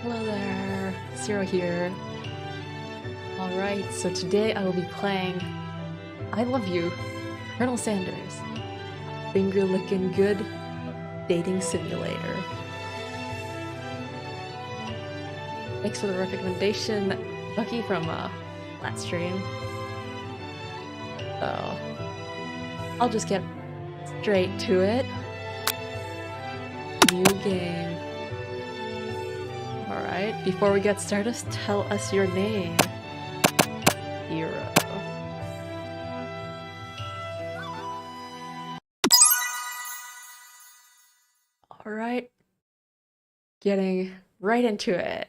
Hello there, Ceero here. Alright, so today I will be playing I Love You, Colonel Sanders, finger licking good dating simulator. Thanks for the recommendation, Bucky, from last stream. So, I'll just get straight to it. New game. Alright, before we get started, tell us your name. Ceero. Alright, getting right into it.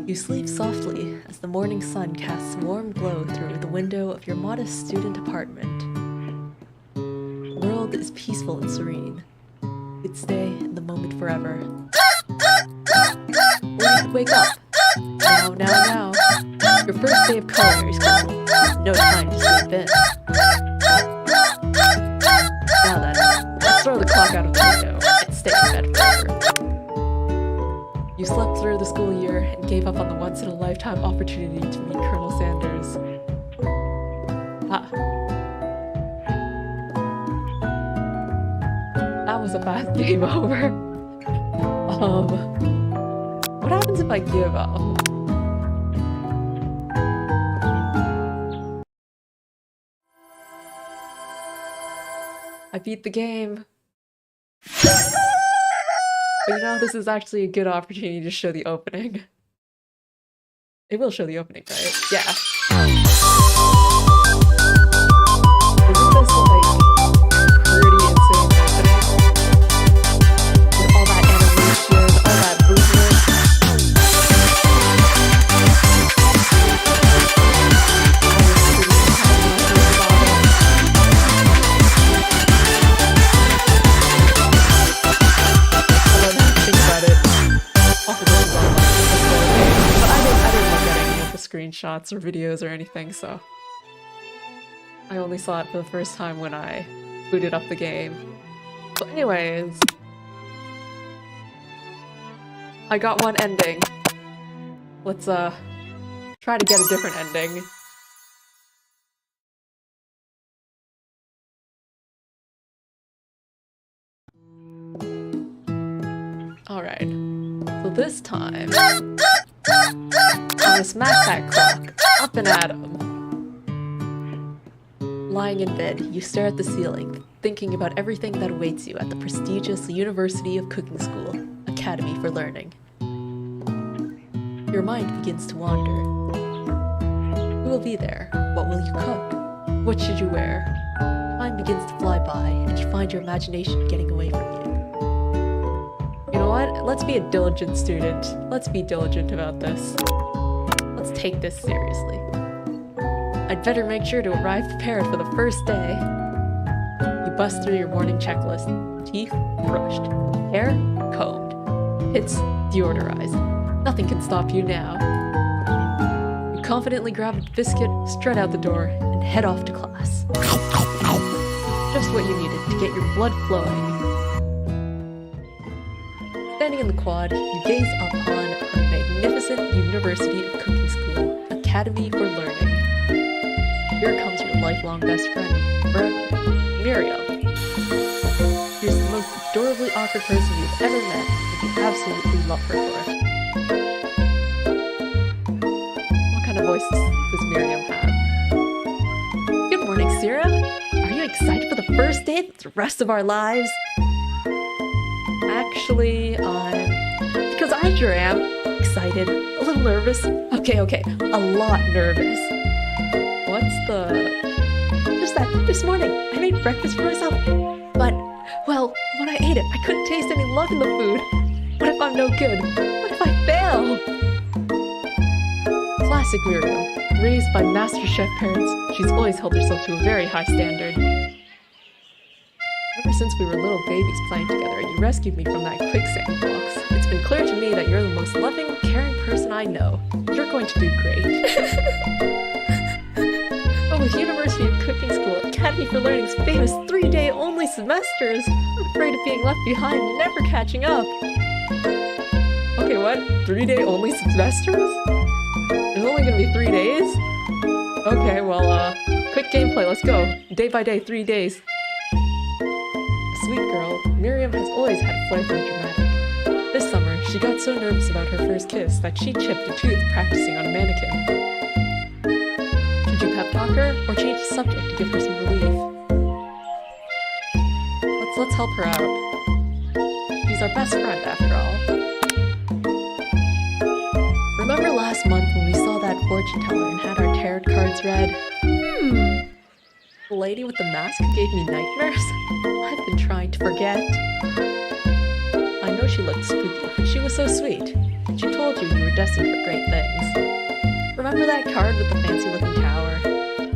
You sleep softly as the morning sun casts a warm glow through the window of your modest student apartment. The world is peaceful and serene. You'd stay in the moment forever. Or you could wake up. Now. Your first day of colors comes. No time to sleep in. Now then, let's throw the clock out of the window and stay in bed forever. You slept through the school year and gave up on the once-in-a-lifetime opportunity to meet Colonel Sanders. That was a fast game over. What happens if I give up? I beat the game. But you know, this is actually a good opportunity to show the opening. It will show the opening, right? Yeah. Isn't this like pretty insane opening? With all that animation, all that movement. Screenshots or videos or anything, so I only saw it for the first time when I booted up the game. But anyways, I got one ending. Let's try to get a different ending. Alright, so this time I'm gonna smack that clock up and at him. Lying in bed, you stare at the ceiling, thinking about everything that awaits you at the prestigious University of Cooking School, Academy for Learning. Your mind begins to wander. Who will be there? What will you cook? What should you wear? Time begins to fly by, and you find your imagination getting away from you. You know what? Let's be a diligent student. Let's be diligent about this. Let's take this seriously. I'd better make sure to arrive prepared for the first day. You bust through your morning checklist. Teeth brushed. Hair combed. Hits deodorized. Nothing can stop you now. You confidently grab a biscuit, strut out the door, and head off to class. Just what you needed to get your blood flowing. Standing in the quad, you gaze upon the magnificent University of Cooking School, Academy for Learning. Here comes your lifelong best friend, forever, Miriam. She's the most adorably awkward person you've ever met, and you absolutely love her for it. What kind of voice does Miriam have? Good morning, Ceero. Are you excited for the first day of the rest of our lives? Actually, because I sure am excited, a little nervous. Okay, a lot nervous. What's just that this morning I made breakfast for myself, but, well, when I ate it, I couldn't taste any love in the food. What if I'm no good? What if I fail? Classic Miriam. Raised by master chef parents, she's always held herself to a very high standard. Ever since we were little babies playing together and you rescued me from that quicksand box, it's been clear to me that you're the most loving, caring person I know. You're going to do great. But with University of Cooking School, Academy for Learning's famous 3 only semesters. I'm afraid of being left behind and never catching up. Okay, what? 3-day only semesters? There's only gonna be 3 days? Okay, well, quick gameplay, let's go. Day by day, 3 days. Sweet girl, Miriam has always had a flair for the dramatic. This summer, she got so nervous about her first kiss that she chipped a tooth practicing on a mannequin. Should you pep talk her, or change the subject to give her some relief? Let's help her out. She's our best friend, after all. Remember last month when we saw that fortune teller and had our tarot cards read? The lady with the mask who gave me nightmares? I've been trying to forget. I know she looked spooky, but she was so sweet. She told you were destined for great things. Remember that card with the fancy-looking tower?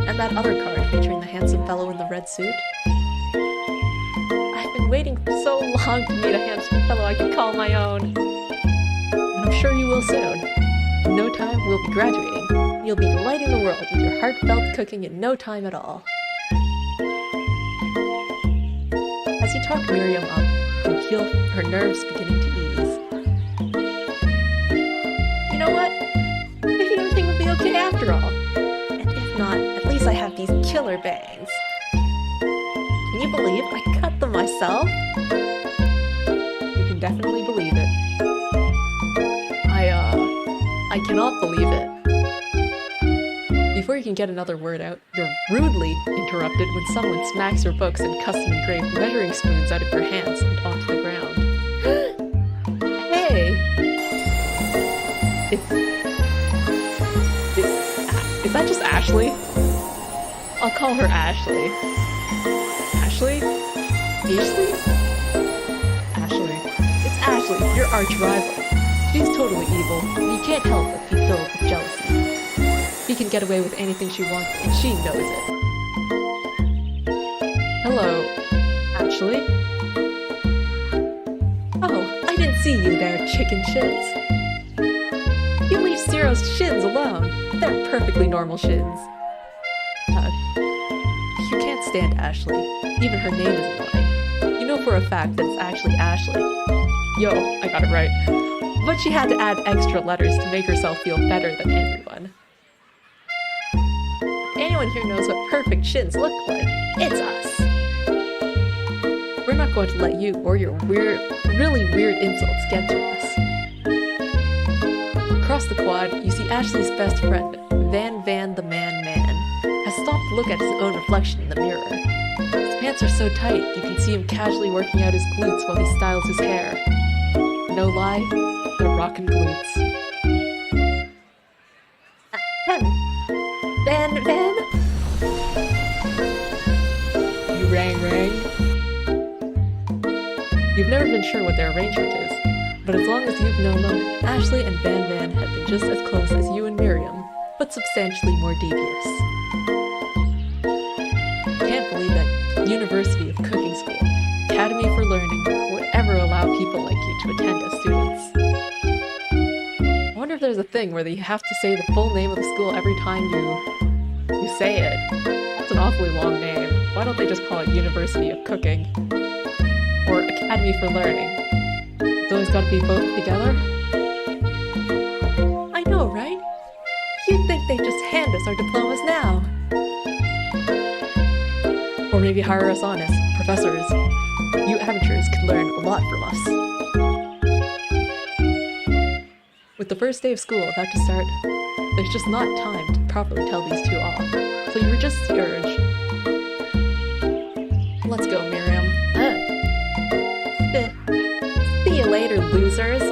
And that other card featuring the handsome fellow in the red suit? I've been waiting for so long to meet a handsome fellow I could call my own. And I'm sure you will soon. In no time, we'll be graduating. You'll be delighting the world with your heartfelt cooking in no time at all. As you talk Miriam up, you can feel her nerves beginning to ease. You know what? Maybe everything will be okay after all. And if not, at least I have these killer bangs. Can you believe I cut them myself? You can definitely believe it. I cannot believe it. Before you can get another word out, you're rudely interrupted when someone smacks your books and custom-engraved measuring spoons out of your hands and onto the ground. Hey! Is that just Ashley? I'll call her Ashley. Ashley? Ashley? Ashley. It's Ashley, your arch-rival. She's totally evil, and you can't help but be filled with jealousy. She can get away with anything she wants, and she knows it. Hello, Ashley? Oh, I didn't see you there, chicken shins. You leave Ceero's shins alone. They're perfectly normal shins. You can't stand Ashley. Even her name is annoying. You know for a fact that it's actually Ashley. Yo, I got it right. But she had to add extra letters to make herself feel better than everyone. Anyone here knows what perfect shins look like. It's us. We're not going to let you or your really weird insults get to us. Across the quad, you see Ashley's best friend, Van the Man, has stopped to look at his own reflection in the mirror. His pants are so tight, you can see him casually working out his glutes while he styles his hair. No lie, they're rockin' glutes. Van? You rang? You've never been sure what their arrangement is, but as long as you've known them, Ashley and Van have been just as close as you and Miriam, but substantially more devious. Can't believe that University of Cooking School, Academy for Learning, would ever allow people like you to attend as students. I wonder if there's a thing where you have to say the full name of the school every time you say it. That's an awfully long name. Why don't they just call it University of Cooking? Or Academy for Learning? It's always gotta be both together? I know, right? You'd think they'd just hand us our diplomas now. Or maybe hire us on as professors. You amateurs could learn a lot from us. With the first day of school about to start, there's just not time to properly tell these two off, so you resist the urge. Let's go, Miriam. See you later, losers.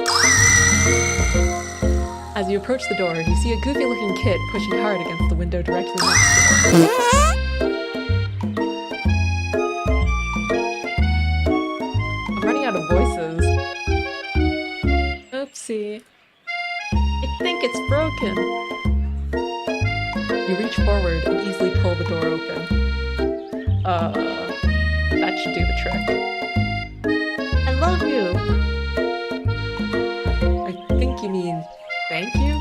As you approach the door, you see a goofy-looking kid pushing hard against the window directly next to it. I'm running out of voices. Oopsie. I think it's broken. You reach forward and easily pull the door open. That should do the trick. I love you. I think you mean thank you?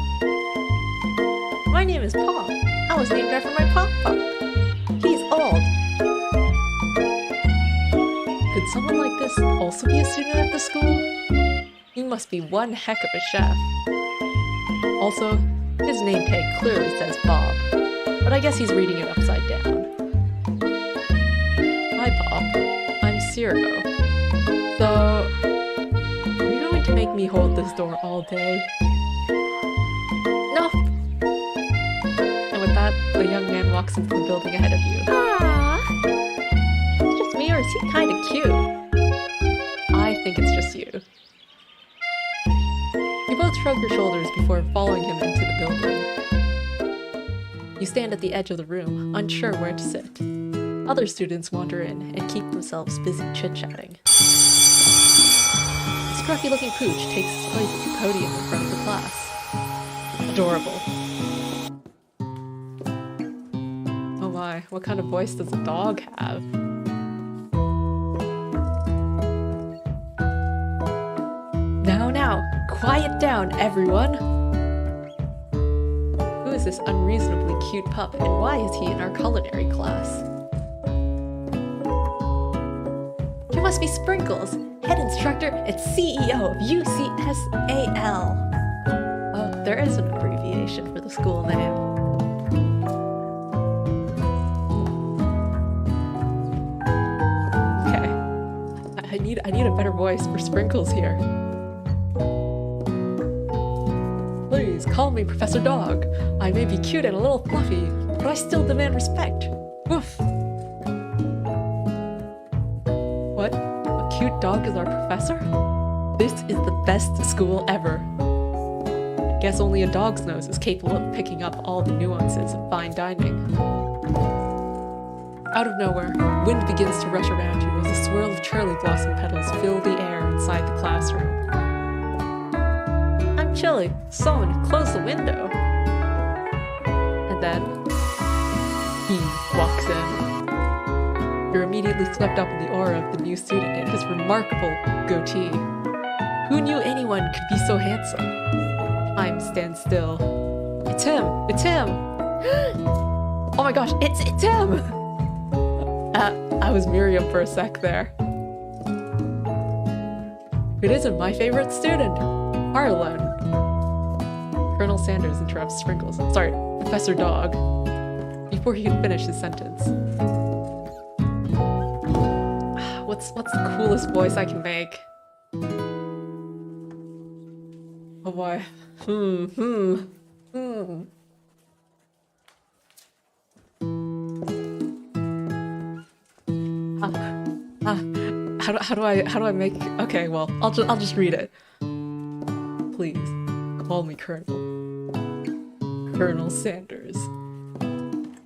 My name is Pop. I was named after my Pop. He's old. Could someone like this also be a student at the school? He must be one heck of a chef. Also, his name tag clearly says Bob, but I guess he's reading it upside down. Hi Bob, I'm Ceero. So, are you going to make me hold this door all day? Nope. And with that, the young man walks into the building ahead of you. Aww. It's just me, or is he kind of cute? I think it's just you. You both shrug your shoulders before following him into the building. You stand at the edge of the room, unsure where to sit. Other students wander in and keep themselves busy chit-chatting. A scruffy-looking pooch takes his place at the podium in front of the class. Adorable. Oh my, what kind of voice does a dog have? Now, quiet down, everyone! Who is this unreasonably cute pup, and why is he in our culinary class? You must be Sprinkles, head instructor and CEO of UCSAL. Oh, there is an abbreviation for the school name. Okay, I need a better voice for Sprinkles here. Please call me Professor Dog. I may be cute and a little fluffy, but I still demand respect. Woof. What? A cute dog is our professor? This is the best school ever. I guess only a dog's nose is capable of picking up all the nuances of fine dining. Out of nowhere, wind begins to rush around you as a swirl of cherry blossom petals fill the air inside the classroom. I'm chilly. Someone close the window. And then he walks in. You're immediately swept up in the aura of the new student and his remarkable goatee. Who knew anyone could be so handsome? Time stands still. It's him! It's him! Oh my gosh, it's him! I was Miriam for a sec there. It isn't my favorite student, Harlan. Colonel Sanders interrupts Sprinkles. Sorry, Professor Dog. Before he can finish his sentence. What's the coolest voice I can make? Oh boy. How do I make? Okay, well, I'll just read it. Please call me Colonel. Colonel Sanders.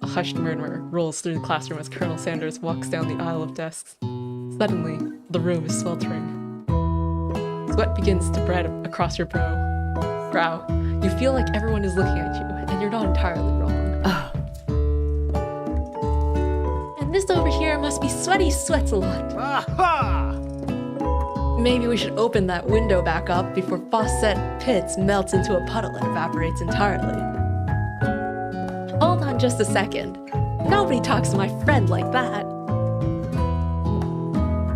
A hushed murmur rolls through the classroom as Colonel Sanders walks down the aisle of desks. Suddenly, the room is sweltering. Sweat begins to spread across your brow. You feel like everyone is looking at you, and you're not entirely wrong. And this over here must be Sweaty Sweats-a-lot. Maybe we should open that window back up before Faucet Pitts melts into a puddle and evaporates entirely. Hold on just a second. Nobody talks to my friend like that.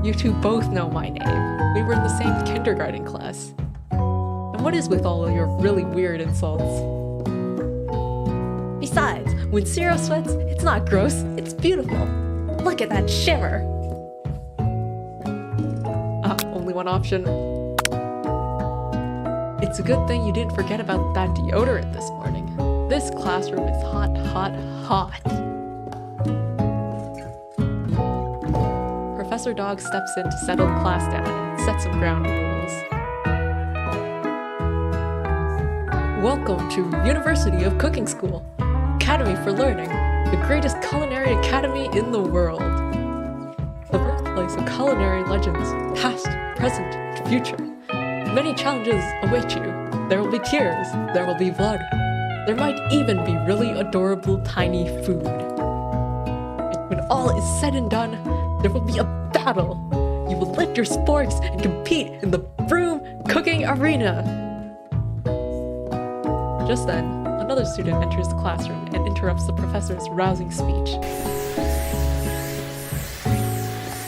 You two both know my name. We were in the same kindergarten class. And what is with all of your really weird insults? Besides, when Ceero sweats, it's not gross, it's beautiful. Look at that shimmer. Only one option. It's a good thing you didn't forget about that deodorant this morning. This classroom is hot, hot, hot. Professor Dog steps in to settle the class down and set some ground rules. Welcome to University of Cooking School, Academy for Learning, the greatest culinary academy in the world. The birthplace of culinary legends, past, present, and future. Many challenges await you. There will be tears, there will be blood. There might even be really adorable tiny food. And when all is said and done, there will be a battle. You will lift your sporks and compete in the broom cooking arena. Just then, another student enters the classroom and interrupts the professor's rousing speech.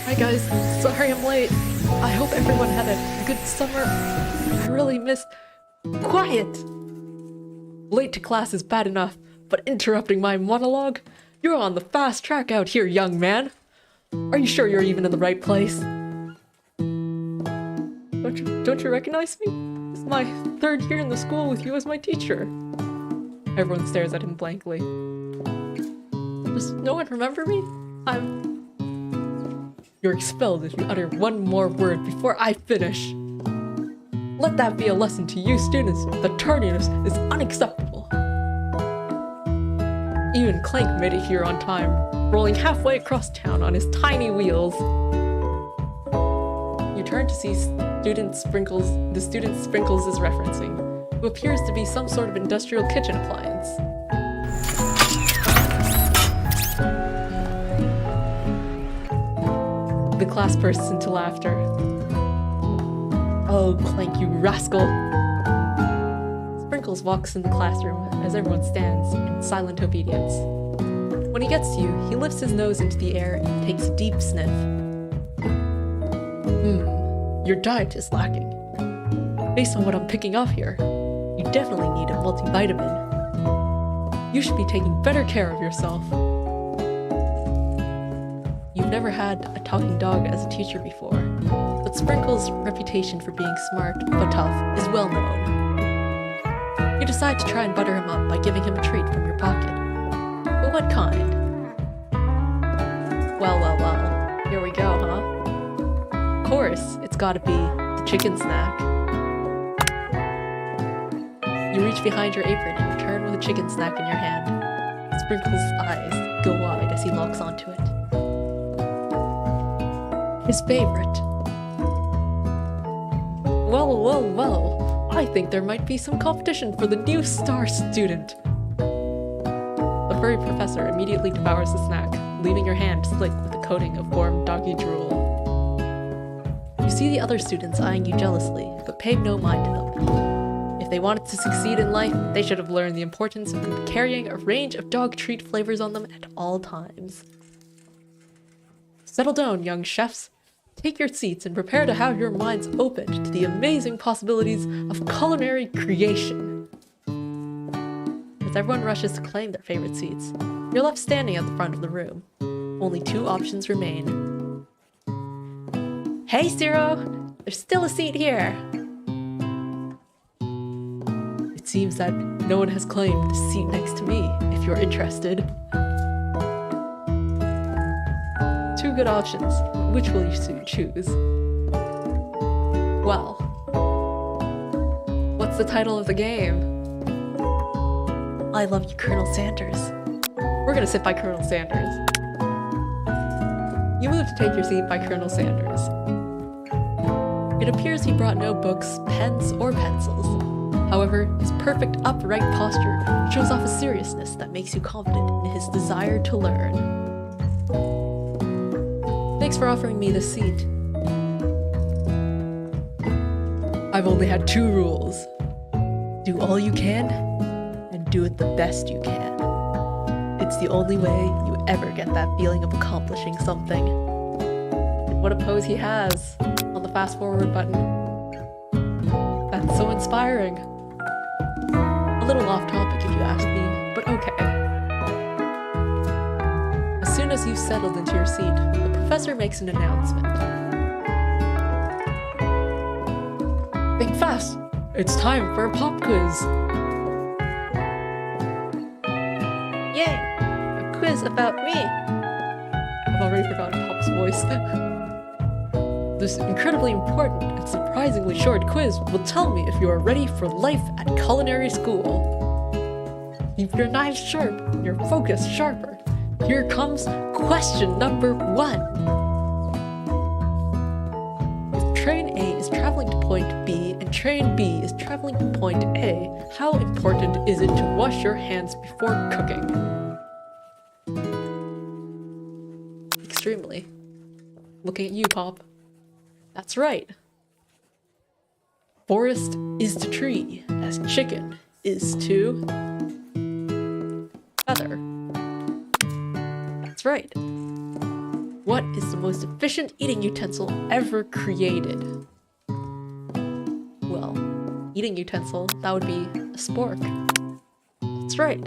Hi guys, sorry I'm late. I hope everyone had a good summer. I really miss quiet. Late to class is bad enough, but interrupting my monologue? You're on the fast track out here, young man. Are you sure you're even in the right place? Don't you recognize me? It's my 3rd year in the school with you as my teacher. Everyone stares at him blankly. Does no one remember me? You're expelled if you utter one more word before I finish. Let that be a lesson to you students that tardiness is unacceptable. Even Clank made it here on time, rolling halfway across town on his tiny wheels. You turn to see the student Sprinkles is referencing, who appears to be some sort of industrial kitchen appliance. The class bursts into laughter. Oh, Clank, you rascal! Sprinkles walks in the classroom as everyone stands in silent obedience. When he gets to you, he lifts his nose into the air and takes a deep sniff. Your diet is lacking. Based on what I'm picking up here, you definitely need a multivitamin. You should be taking better care of yourself. You've never had a talking dog as a teacher before, but Sprinkles' reputation for being smart but tough is well known. You decide to try and butter him up by giving him a treat from your pocket. But what kind? Well, here we go, huh? Of course, it's gotta be the chicken snack. You reach behind your apron and return with a chicken snack in your hand. Sprinkles' eyes go wide as he locks onto it. His favorite. Well, I think there might be some competition for the new star student. The furry professor immediately devours the snack, leaving your hand slick with a coating of warm doggy drool. You see the other students eyeing you jealously, but pay no mind to them. If they wanted to succeed in life, they should have learned the importance of carrying a range of dog treat flavors on them at all times. Settle down, young chefs. Take your seats and prepare to have your minds opened to the amazing possibilities of culinary creation. As everyone rushes to claim their favorite seats, you're left standing at the front of the room. Only 2 options remain. Hey, Ceero! There's still a seat here! It seems that no one has claimed the seat next to me, if you're interested. 2 good options. Which will you choose? Well, what's the title of the game? I love you, Colonel Sanders. We're gonna sit by Colonel Sanders. You move to take your seat by Colonel Sanders. It appears he brought no books, pens, or pencils. However, his perfect upright posture shows off a seriousness that makes you confident in his desire to learn. Thanks for offering me this seat. I've only had 2 rules. Do all you can, and do it the best you can. It's the only way you ever get that feeling of accomplishing something. What a pose he has on the fast forward button. That's so inspiring. A little off topic if you ask me, but okay. As soon as you've settled into your seat, the professor makes an announcement. Think fast! It's time for a pop quiz! Yay! A quiz about me! I've already forgotten Pop's voice. This incredibly important and surprisingly short quiz will tell me if you are ready for life at culinary school. Keep your knives sharp and your focus sharper. Here comes question number 1. If train A is traveling to point B and train B is traveling to point A, how important is it to wash your hands before cooking? Extremely. Looking at you, Pop. That's right. Forest is to tree, as chicken is to feather. That's right. What is the most efficient eating utensil ever created? Well, eating utensil, that would be a spork. That's right.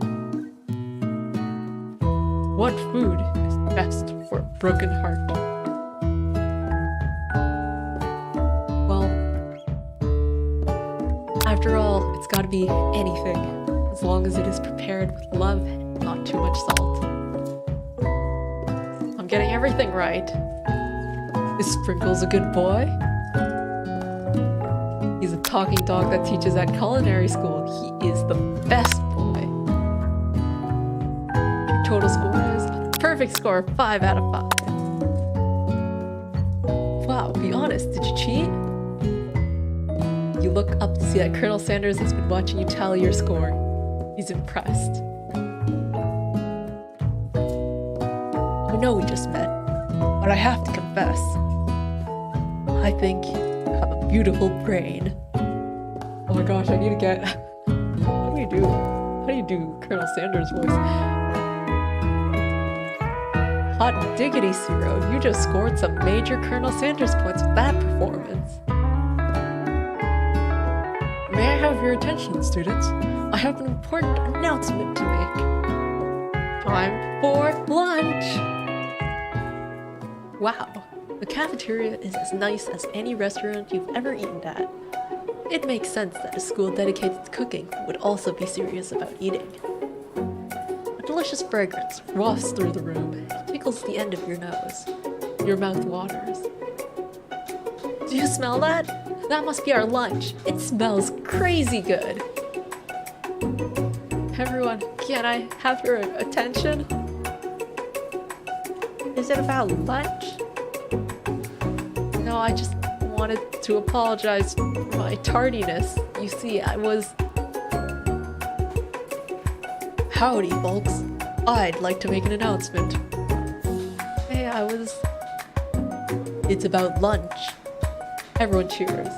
What food is best for a broken heart? Well, after all, it's gotta be anything, as long as it is prepared with love and not too much salt. I'm getting everything right. Is Sprinkles a good boy? He's a talking dog that teaches at culinary school. He is the best boy. Your total score is a perfect score of 5 out of 5. Wow, be honest, did you cheat? You look up to see that Colonel Sanders has been watching you tally your score. He's impressed. I know we just met, but I have to confess. I think you have a beautiful brain. Oh my gosh, I need to get... How do you do Colonel Sanders' voice? Hot diggity, Ceero, you just scored some major Colonel Sanders points with that performance. May I have your attention, students? I have an important announcement to make. Time for lunch! Wow, the cafeteria is as nice as any restaurant you've ever eaten at. It makes sense that a school dedicated to cooking would also be serious about eating. A delicious fragrance wafts through the room and tickles the end of your nose. Your mouth waters. Do you smell that? That must be our lunch. It smells crazy good. Everyone, can I have your attention? Is it about lunch? No, I just wanted to apologize for my tardiness. You see, I was... Howdy, folks. I'd like to make an announcement. Hey, It's about lunch. Everyone cheers.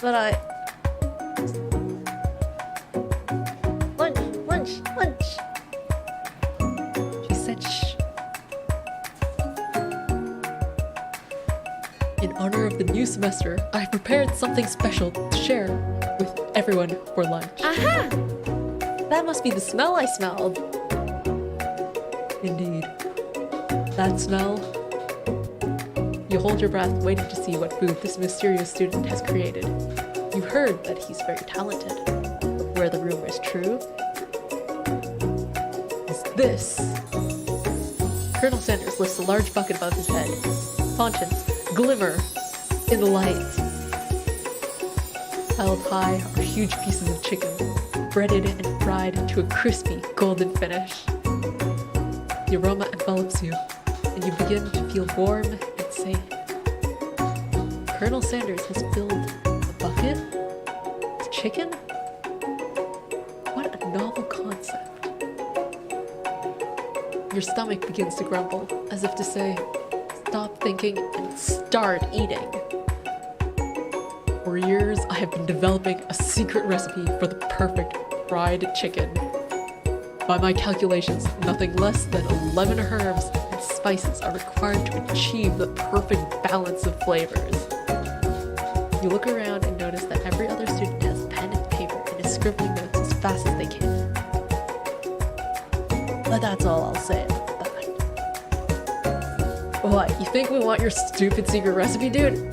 But Lunch! She said shh. In honor of the new semester, I prepared something special to share with everyone for lunch. Aha! That must be the smell I smelled. Indeed. That smell. You hold your breath, waiting to see what food this mysterious student has created. You heard that he's very talented. But were the rumors true? Is this? Colonel Sanders lifts a large bucket above his head. Fountains glimmer in the light. Held high are huge pieces of chicken, breaded and fried to a crispy golden finish. The aroma envelops you, and you begin to feel warm and safe. Colonel Sanders has filled a bucket with chicken? What a novel concept. Your stomach begins to grumble, as if to say, stop thinking and start eating. For years, I have been developing a secret recipe for the perfect fried chicken. By my calculations, nothing less than 11 herbs and spices are required to achieve the perfect balance of flavors. You look around and notice that every other student has pen and paper and is scribbling notes as fast as they can. But that's all I'll say about that. What, you think we want your stupid secret recipe, dude?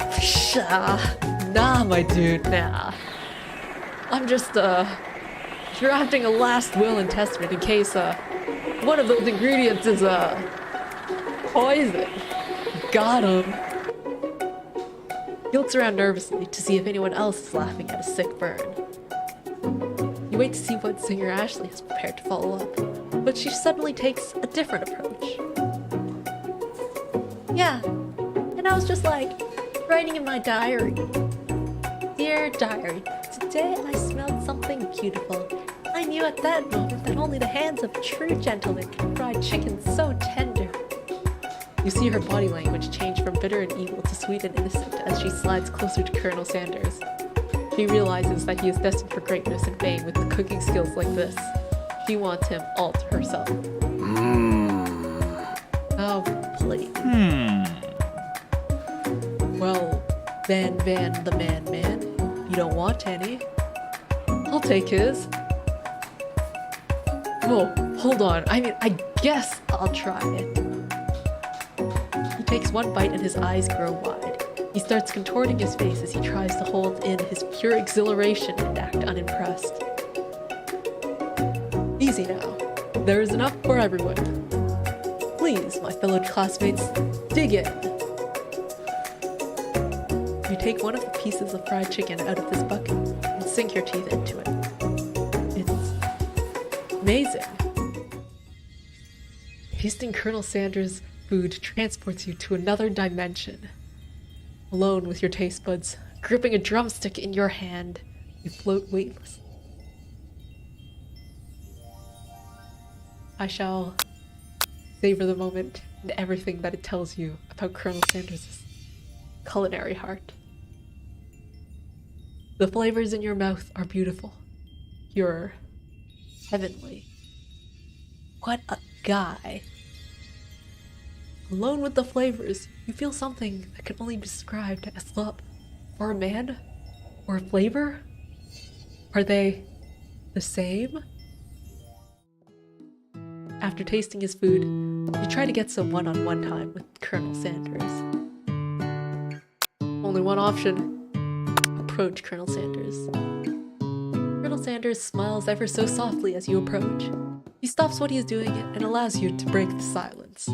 Nah, my dude, nah. I'm just, drafting a last will and testament in case, one of those ingredients is, poison. Got him. He looks around nervously to see if anyone else is laughing at a sick burn. You wait to see what singer Ashley has prepared to follow up, but she suddenly takes a different approach. Yeah, and I was just like, writing in my diary. Dear diary, today I smelled something beautiful. I knew at that moment that only the hands of a true gentleman can fry chicken so tender. You see her body language change from bitter and evil to sweet and innocent as she slides closer to Colonel Sanders. She realizes that he is destined for greatness and fame with cooking skills like this. She wants him all to herself. Oh, plate. Well, Van the man, you don't want any. I'll take his. Whoa, hold on. I mean, I guess I'll try it. He takes one bite and his eyes grow wide. He starts contorting his face as he tries to hold in his pure exhilaration and act unimpressed. Easy now. There is enough for everyone. Please, my fellow classmates, dig in. You take one of the pieces of fried chicken out of this bucket and sink your teeth into it. It's amazing. Tasting Colonel Sanders' food transports you to another dimension. Alone with your taste buds, gripping a drumstick in your hand, you float weightless. I shall savor the moment and everything that it tells you about Colonel Sanders' culinary heart. The flavors in your mouth are beautiful, pure, heavenly. What a guy. Alone with the flavors, you feel something that can only be described as love. For a man? Or a flavor? Are they the same? After tasting his food, you try to get some one-on-one time with Colonel Sanders. Only one option. Approach Colonel Sanders. Colonel Sanders smiles ever so softly as you approach. He stops what he is doing and allows you to break the silence.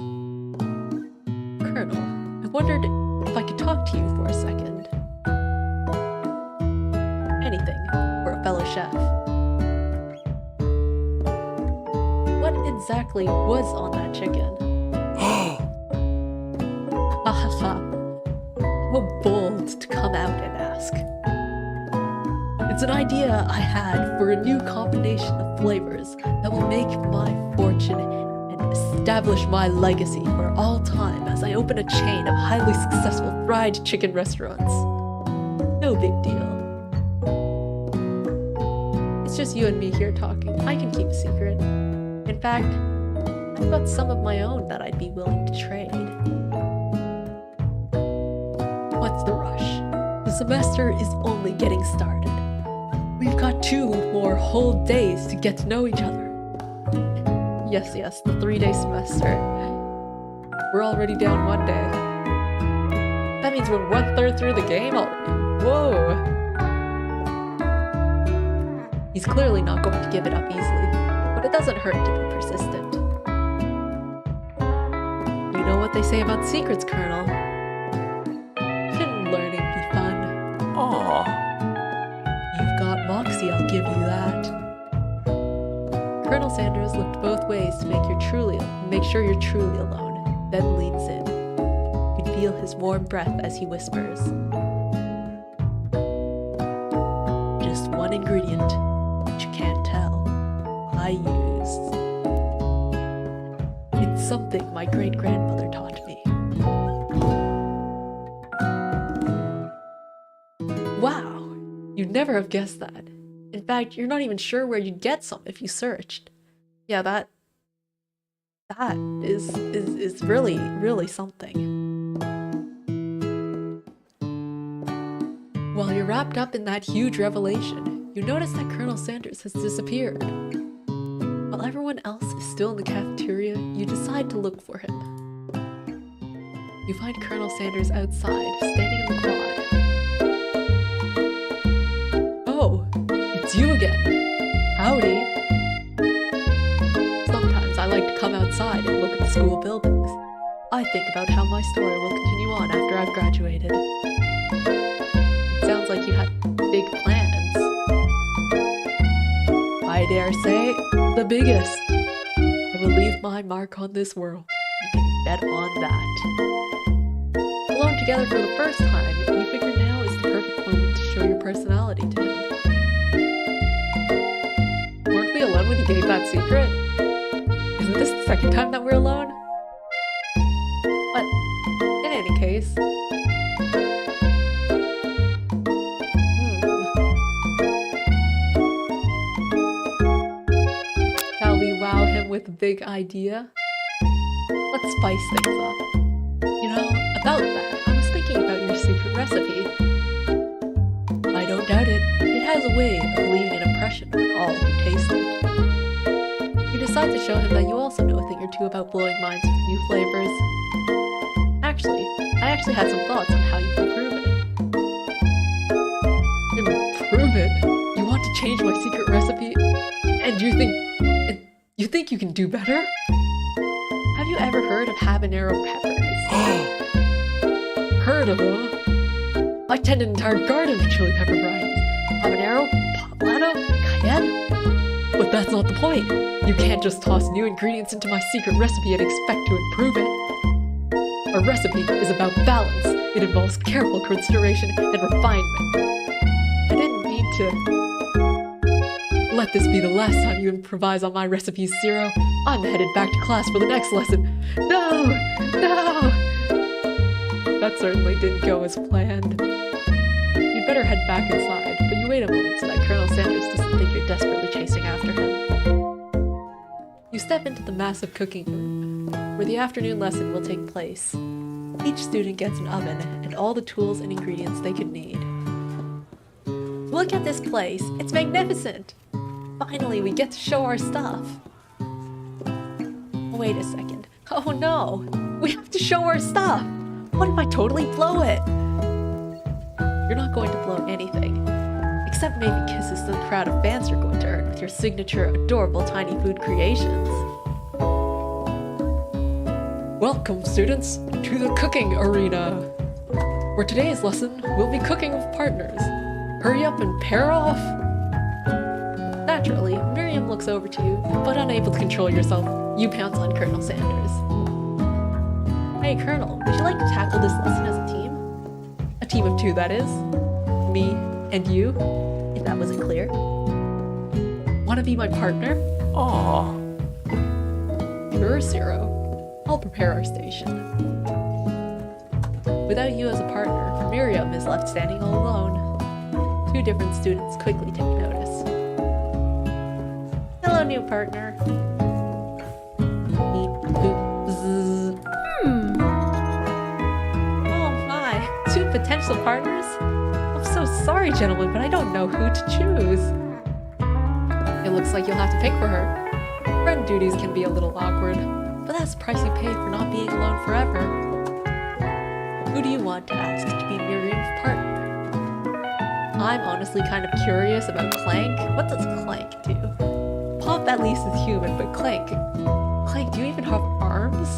Colonel, I wondered if I could talk to you for a second. Anything for a fellow chef. What exactly was on that chicken? How bold to come out and ask. It's an idea I had for a new combination of flavors that will make my fortune and establish my legacy for all time as I open a chain of highly successful fried chicken restaurants. No big deal. It's just you and me here talking. I can keep a secret. In fact, I've got some of my own that I'd be willing to trade. What's the rush? The semester is only getting started. We've got 2 more whole days to get to know each other. Yes, the 3-day semester. We're already down 1 day. That means we're 1/3 through the game already. Whoa! He's clearly not going to give it up easily, but it doesn't hurt to be persistent. You know what they say about secrets, Colonel? Shouldn't learning be fun? Aww. You've got moxie, I'll give you that. Colonel Sanders looked both ways to make sure you're truly alone, then leans in. You can feel his warm breath as he whispers. Just one ingredient, which you can't tell, I used. It's something my great-grandmother taught me. Wow, you'd never have guessed that. In fact, you're not even sure where you'd get some if you searched. Yeah, that is really, really something. While you're wrapped up in that huge revelation, you notice that Colonel Sanders has disappeared. While everyone else is still in the cafeteria, you decide to look for him. You find Colonel Sanders outside, standing in the quad. Oh, it's you again. Howdy. Sometimes I like to come outside and look at the school buildings. I think about how my story will continue on after I've graduated. It sounds like you had big plans. I dare say, the biggest. I will leave my mark on this world. You can bet on that. Alone together for the first time, you figure now is the perfect moment to show your personality to him. Weren't we alone when you gave that secret? Isn't this the second time that we're alone? But, in any case... Shall we wow him with a big idea? Let's spice things up. You know, about that, I was thinking about your secret recipe. I don't doubt it. It has a way of leaving an impression on all who taste it. You decide to show him that you also know a thing or two about blowing minds with new flavors. I actually had some thoughts on how you can improve it. Improve it? You want to change my secret recipe? And you think you can do better? Have you ever heard of habanero peppers? Heard of them? I tend an entire garden of chili pepper varieties. Habanero, poblano, cayenne. But that's not the point. You can't just toss new ingredients into my secret recipe and expect to improve it. A recipe is about balance. It involves careful consideration and refinement. I didn't mean to... Let this be the last time you improvise on my recipes, Ceero. I'm headed back to class for the next lesson. No! No! That certainly didn't go as planned. You'd better head back inside, but you wait a moment so that Colonel Sanders doesn't think you're desperately chasing after him. You step into the massive cooking room, where the afternoon lesson will take place. Each student gets an oven and all the tools and ingredients they could need. Look at this place! It's magnificent! Finally, we get to show our stuff! Wait a second. Oh no! We have to show our stuff! What if I totally blow it? You're not going to blow anything. Except maybe kisses to the crowd of fans you're going to earn with your signature adorable tiny food creations. Welcome, students, to the cooking arena! For today's lesson, we'll be cooking with partners. Hurry up and pair off! Naturally, Miriam looks over to you, but unable to control yourself, you pounce on Colonel Sanders. Hey Colonel, would you like to tackle this lesson as a team? A team of two, that is. Me and you, if that wasn't clear. Wanna be my partner? Aww. Sure, Ceero. I'll prepare our station. Without you as a partner, Miriam is left standing all alone. Two different students quickly take notice. Hello, new partner. Beep, boop, zzz. Oh my, two potential partners? I'm so sorry, gentlemen, but I don't know who to choose. It looks like you'll have to pick for her. Friend duties can be a little awkward, but that's the price you pay for not being alone forever. Who do you want to ask to be Miriam's partner? I'm honestly kind of curious about Clank. What does Clank do? Pop at least is human, but Clank, do you even have arms?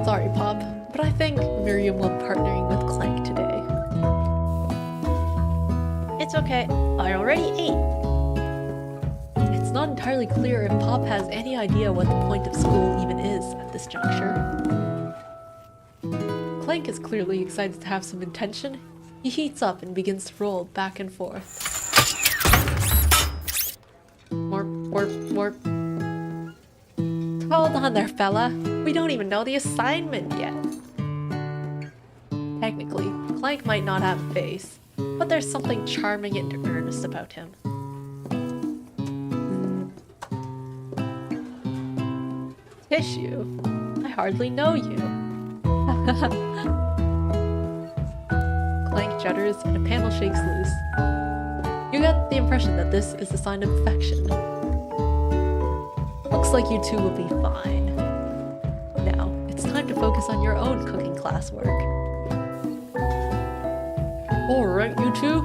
Sorry, Pop, but I think Miriam will be partnering with Clank today. It's okay. I already ate. It's not entirely clear if Pop has any idea what the point of school even is at this juncture. Clank is clearly excited to have some intention. He heats up and begins to roll back and forth. Warp, warp, warp. Hold on there, fella. We don't even know the assignment yet. Technically, Clank might not have a face, but there's something charming and earnest about him. Tissue? I hardly know you. Clank judders and a panel shakes loose. You get the impression that this is a sign of affection. Looks like you two will be fine. Now, it's time to focus on your own cooking classwork. Alright, you two.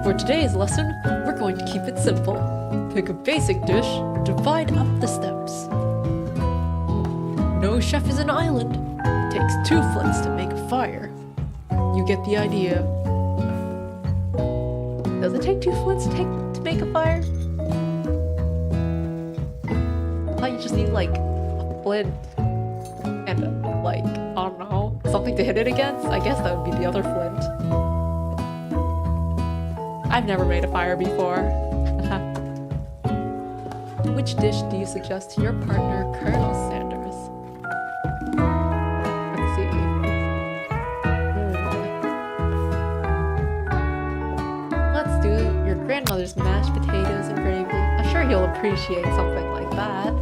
For today's lesson, we're going to keep it simple. Pick a basic dish, divide up the steps. No chef is an island. It takes 2 flints to make a fire. You get the idea. Does it take 2 flints to make a fire? I thought you just need like a flint and like, I don't know, something to hit it against? I guess that would be the other flint. I've never made a fire before. Which dish do you suggest to your partner, Colonel Sanders? Let's see. Let's do your grandmother's mashed potatoes and gravy. I'm sure he'll appreciate appreciate something like that.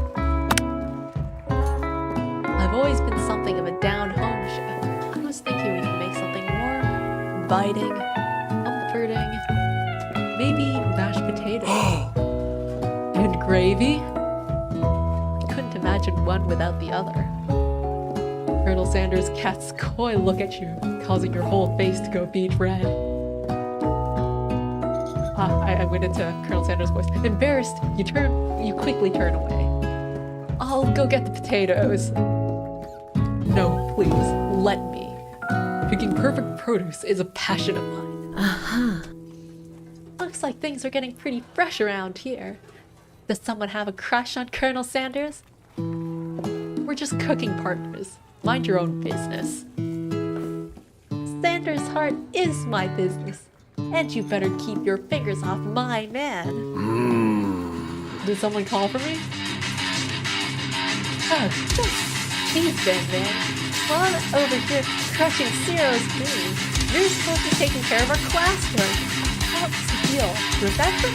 I've always been something of a down-home chef. I was thinking we could make something warm, inviting, comforting. Maybe mashed potatoes. And gravy? I couldn't imagine one without the other. Colonel Sanders' cat's coy look at you, causing your whole face to go beet red. I went into Colonel Sanders' voice. Embarrassed, you quickly turn away. I'll go get the potatoes. No, please, let me. Picking perfect produce is a passion of mine. Looks like things are getting pretty fresh around here. Does someone have a crush on Colonel Sanders? We're just cooking partners. Mind your own business. Sanders' heart is my business. And you better keep your fingers off my man. Did someone call for me? Oh, jeez, man. While I'm over here crushing Ceero's dreams, you're supposed to be taking care of our classwork. What's the deal? Remember?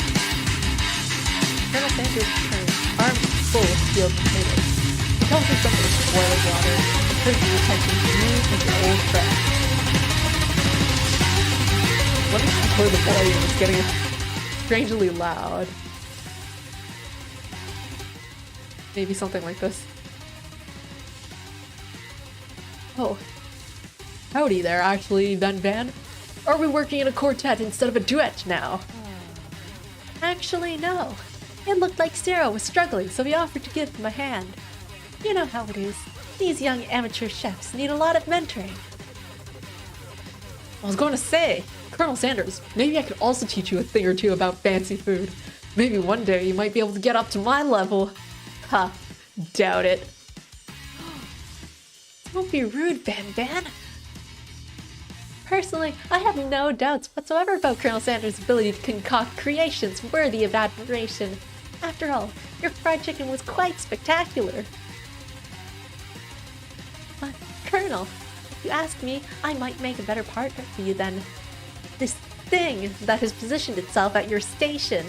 Colonel Sanders turns, arms full of peeled potatoes. He tells me something of boiling water, and turns his attention to you and your old friend. What is before the volume is getting strangely loud? Maybe something like this. Oh. Howdy there, actually, Van. Are we working in a quartet instead of a duet now? Actually, no. It looked like Ceero was struggling, so we offered to give him a hand. You know how it is. These young amateur chefs need a lot of mentoring. I was going to say, Colonel Sanders, maybe I could also teach you a thing or two about fancy food. Maybe one day you might be able to get up to my level. Ha, doubt it. Don't be rude, Van. Personally, I have no doubts whatsoever about Colonel Sanders' ability to concoct creations worthy of admiration. After all, your fried chicken was quite spectacular. But, Colonel, if you ask me, I might make a better partner for you than this thing that has positioned itself at your station.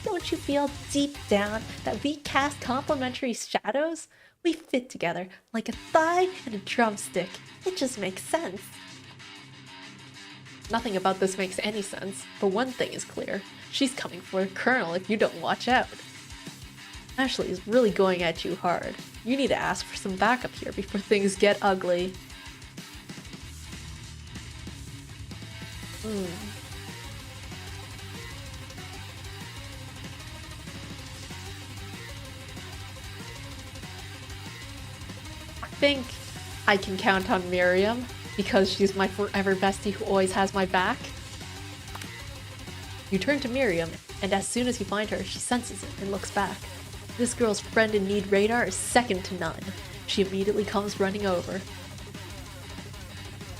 Don't you feel deep down that we cast complementary shadows? We fit together like a thigh and a drumstick. It just makes sense. Nothing about this makes any sense, but one thing is clear. She's coming for a Colonel if you don't watch out. Ashley is really going at you hard. You need to ask for some backup here before things get ugly. I think I can count on Miriam because she's my forever bestie who always has my back. You turn to Miriam, and as soon as you find her, she senses it and looks back. This girl's friend in need radar is second to none. She immediately comes running over.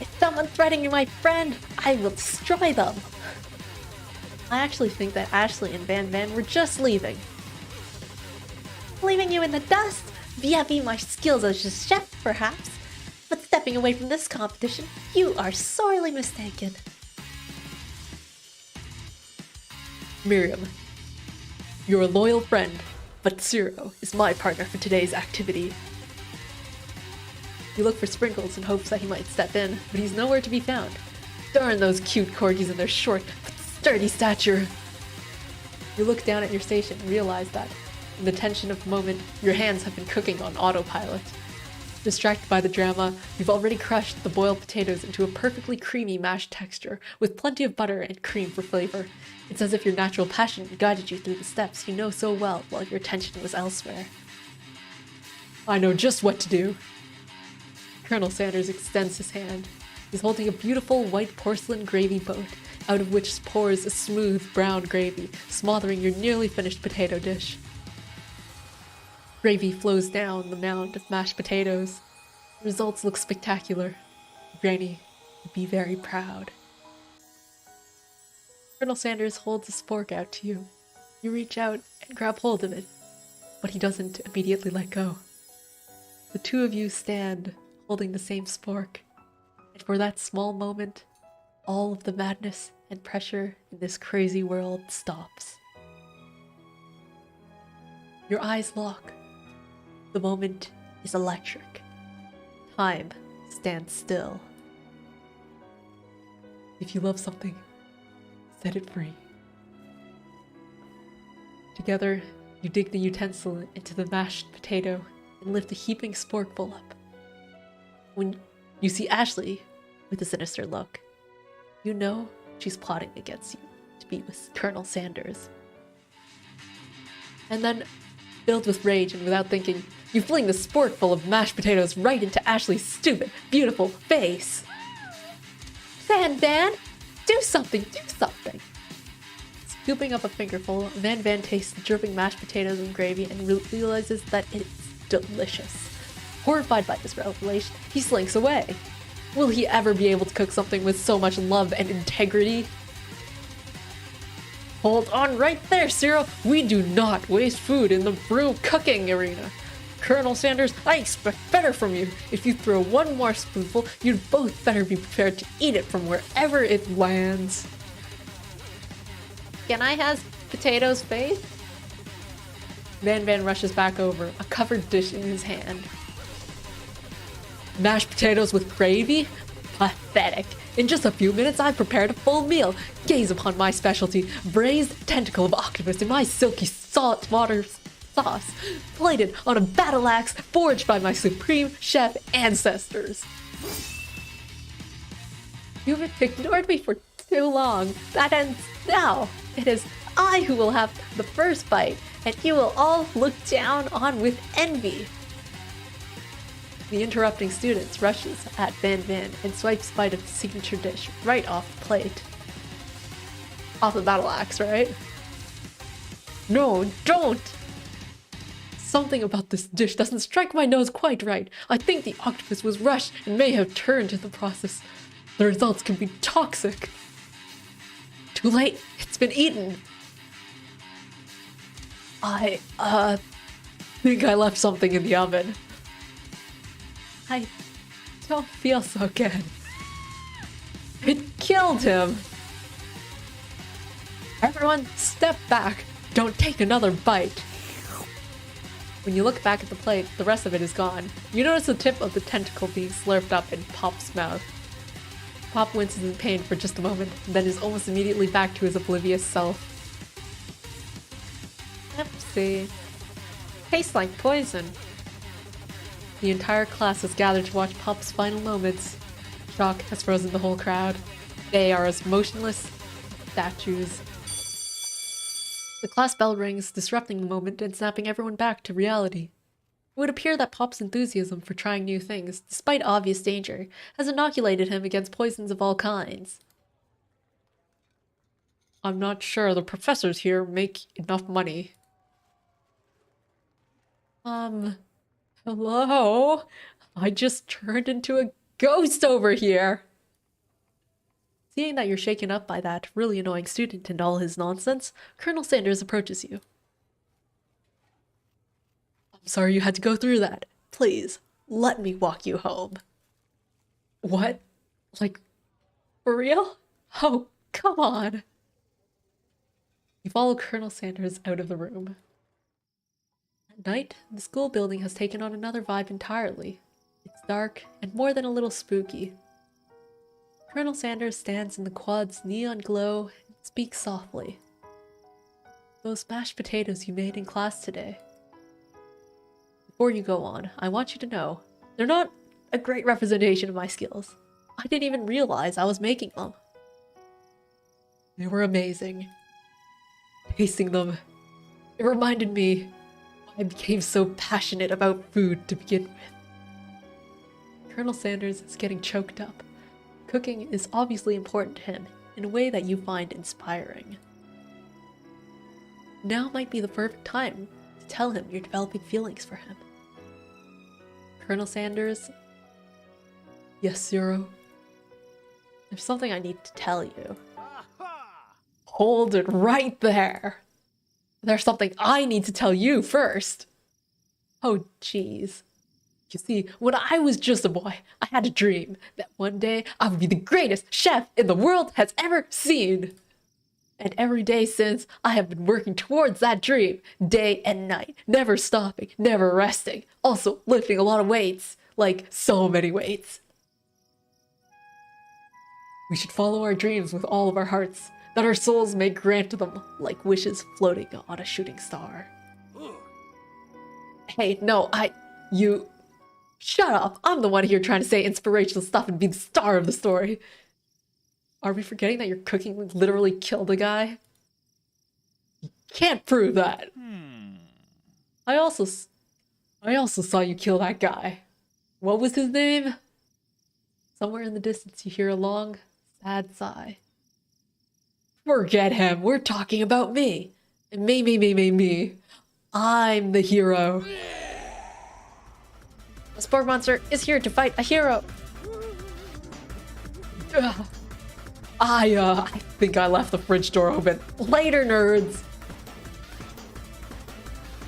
If someone's threatening my friend, I will destroy them. I actually think that Ashley and Van were just leaving. Leaving you in the dust? Vis-a-vis my skills as a chef, perhaps. But stepping away from this competition, you are sorely mistaken. Miriam, you're a loyal friend, but Ceero is my partner for today's activity. You look for Sprinkles in hopes that he might step in, but he's nowhere to be found. Darn those cute corgis and their short but sturdy stature. You look down at your station and realize that, in the tension of the moment, your hands have been cooking on autopilot. Distracted by the drama, you've already crushed the boiled potatoes into a perfectly creamy mashed texture, with plenty of butter and cream for flavor. It's as if your natural passion guided you through the steps you know so well while your attention was elsewhere. I know just what to do. Colonel Sanders extends his hand. He's holding a beautiful white porcelain gravy boat, out of which pours a smooth brown gravy, smothering your nearly finished potato dish. Gravy flows down the mound of mashed potatoes. The results look spectacular. Granny would be very proud. Colonel Sanders holds his fork out to you. You reach out and grab hold of it, but he doesn't immediately let go. The two of you stand holding the same spork, and for that small moment, all of the madness and pressure in this crazy world stops. Your eyes lock. The moment is electric. Time stands still. If you love something, set it free. Together, you dig the utensil into the mashed potato and lift a heaping sporkful up. When you see Ashley with a sinister look, you know she's plotting against you to be with Colonel Sanders. And then, filled with rage and without thinking, you fling the sporkful of mashed potatoes right into Ashley's stupid, beautiful face. Van, do something, do something. Scooping up a fingerful, Van tastes the dripping mashed potatoes and gravy and realizes that it's delicious. Horrified by this revelation, he slinks away. Will he ever be able to cook something with so much love and integrity? Hold on right there, Ceero! We do not waste food in the brew cooking arena. Colonel Sanders, I expect better from you. If you throw one more spoonful, you'd both better be prepared to eat it from wherever it lands. Can I have potatoes, Faith? Van rushes back over, a covered dish in his hand. Mashed potatoes with gravy? Pathetic. In just a few minutes, I've prepared a full meal. Gaze upon my specialty, braised tentacle of octopus in my silky saltwater sauce, plated on a battle axe forged by my supreme chef ancestors. You've ignored me for too long. That ends now. It is I who will have the first bite, and you will all look down on with envy. The interrupting student rushes at Van and swipes a bite of the signature dish right off the plate. Off the battle axe, right? No, don't! Something about this dish doesn't strike my nose quite right. I think the octopus was rushed and may have turned in the process. The results can be toxic. Too late, it's been eaten. I think I left something in the oven. I don't feel so good. It killed him! Everyone, step back. Don't take another bite. When you look back at the plate, the rest of it is gone. You notice the tip of the tentacle being slurped up in Pop's mouth. Pop winces in pain for just a moment, then is almost immediately back to his oblivious self. Oopsie. Tastes like poison. The entire class has gathered to watch Pop's final moments. Shock has frozen the whole crowd. They are as motionless as statues. The class bell rings, disrupting the moment and snapping everyone back to reality. It would appear that Pop's enthusiasm for trying new things, despite obvious danger, has inoculated him against poisons of all kinds. I'm not sure the professors here make enough money. Hello? I just turned into a ghost over here! Seeing that you're shaken up by that really annoying student and all his nonsense, Colonel Sanders approaches you. I'm sorry you had to go through that. Please, let me walk you home. What? Like, for real? Oh, come on. You follow Colonel Sanders out of the room. At night, the school building has taken on another vibe entirely. It's dark and more than a little spooky. Colonel Sanders stands in the quad's neon glow and speaks softly. Those mashed potatoes you made in class today. Before you go on, I want you to know, they're not a great representation of my skills. I didn't even realize I was making them. They were amazing. Tasting them, it reminded me why I became so passionate about food to begin with. Colonel Sanders is getting choked up. Cooking is obviously important to him in a way that you find inspiring. Now might be the perfect time to tell him you're developing feelings for him. Colonel Sanders? Yes, Ceero? There's something I need to tell you. Hold it right there! There's something I need to tell you first! Oh, jeez. You see, when I was just a boy, I had a dream that one day I would be the greatest chef in the world has ever seen. And every day since, I have been working towards that dream, day and night, never stopping, never resting. Also lifting a lot of weights, like so many weights. We should follow our dreams with all of our hearts, that our souls may grant them like wishes floating on a shooting star. Hey, no, you... Shut up! I'm the one here trying to say inspirational stuff and be the star of the story. Are we forgetting that your cooking literally killed a guy? You can't prove that. I also saw you kill that guy. What was his name? Somewhere in the distance you hear a long, sad sigh. Forget him. We're talking about me. And me. I'm the hero. A spore monster is here to fight a hero. I think I left the fridge door open. Later, nerds!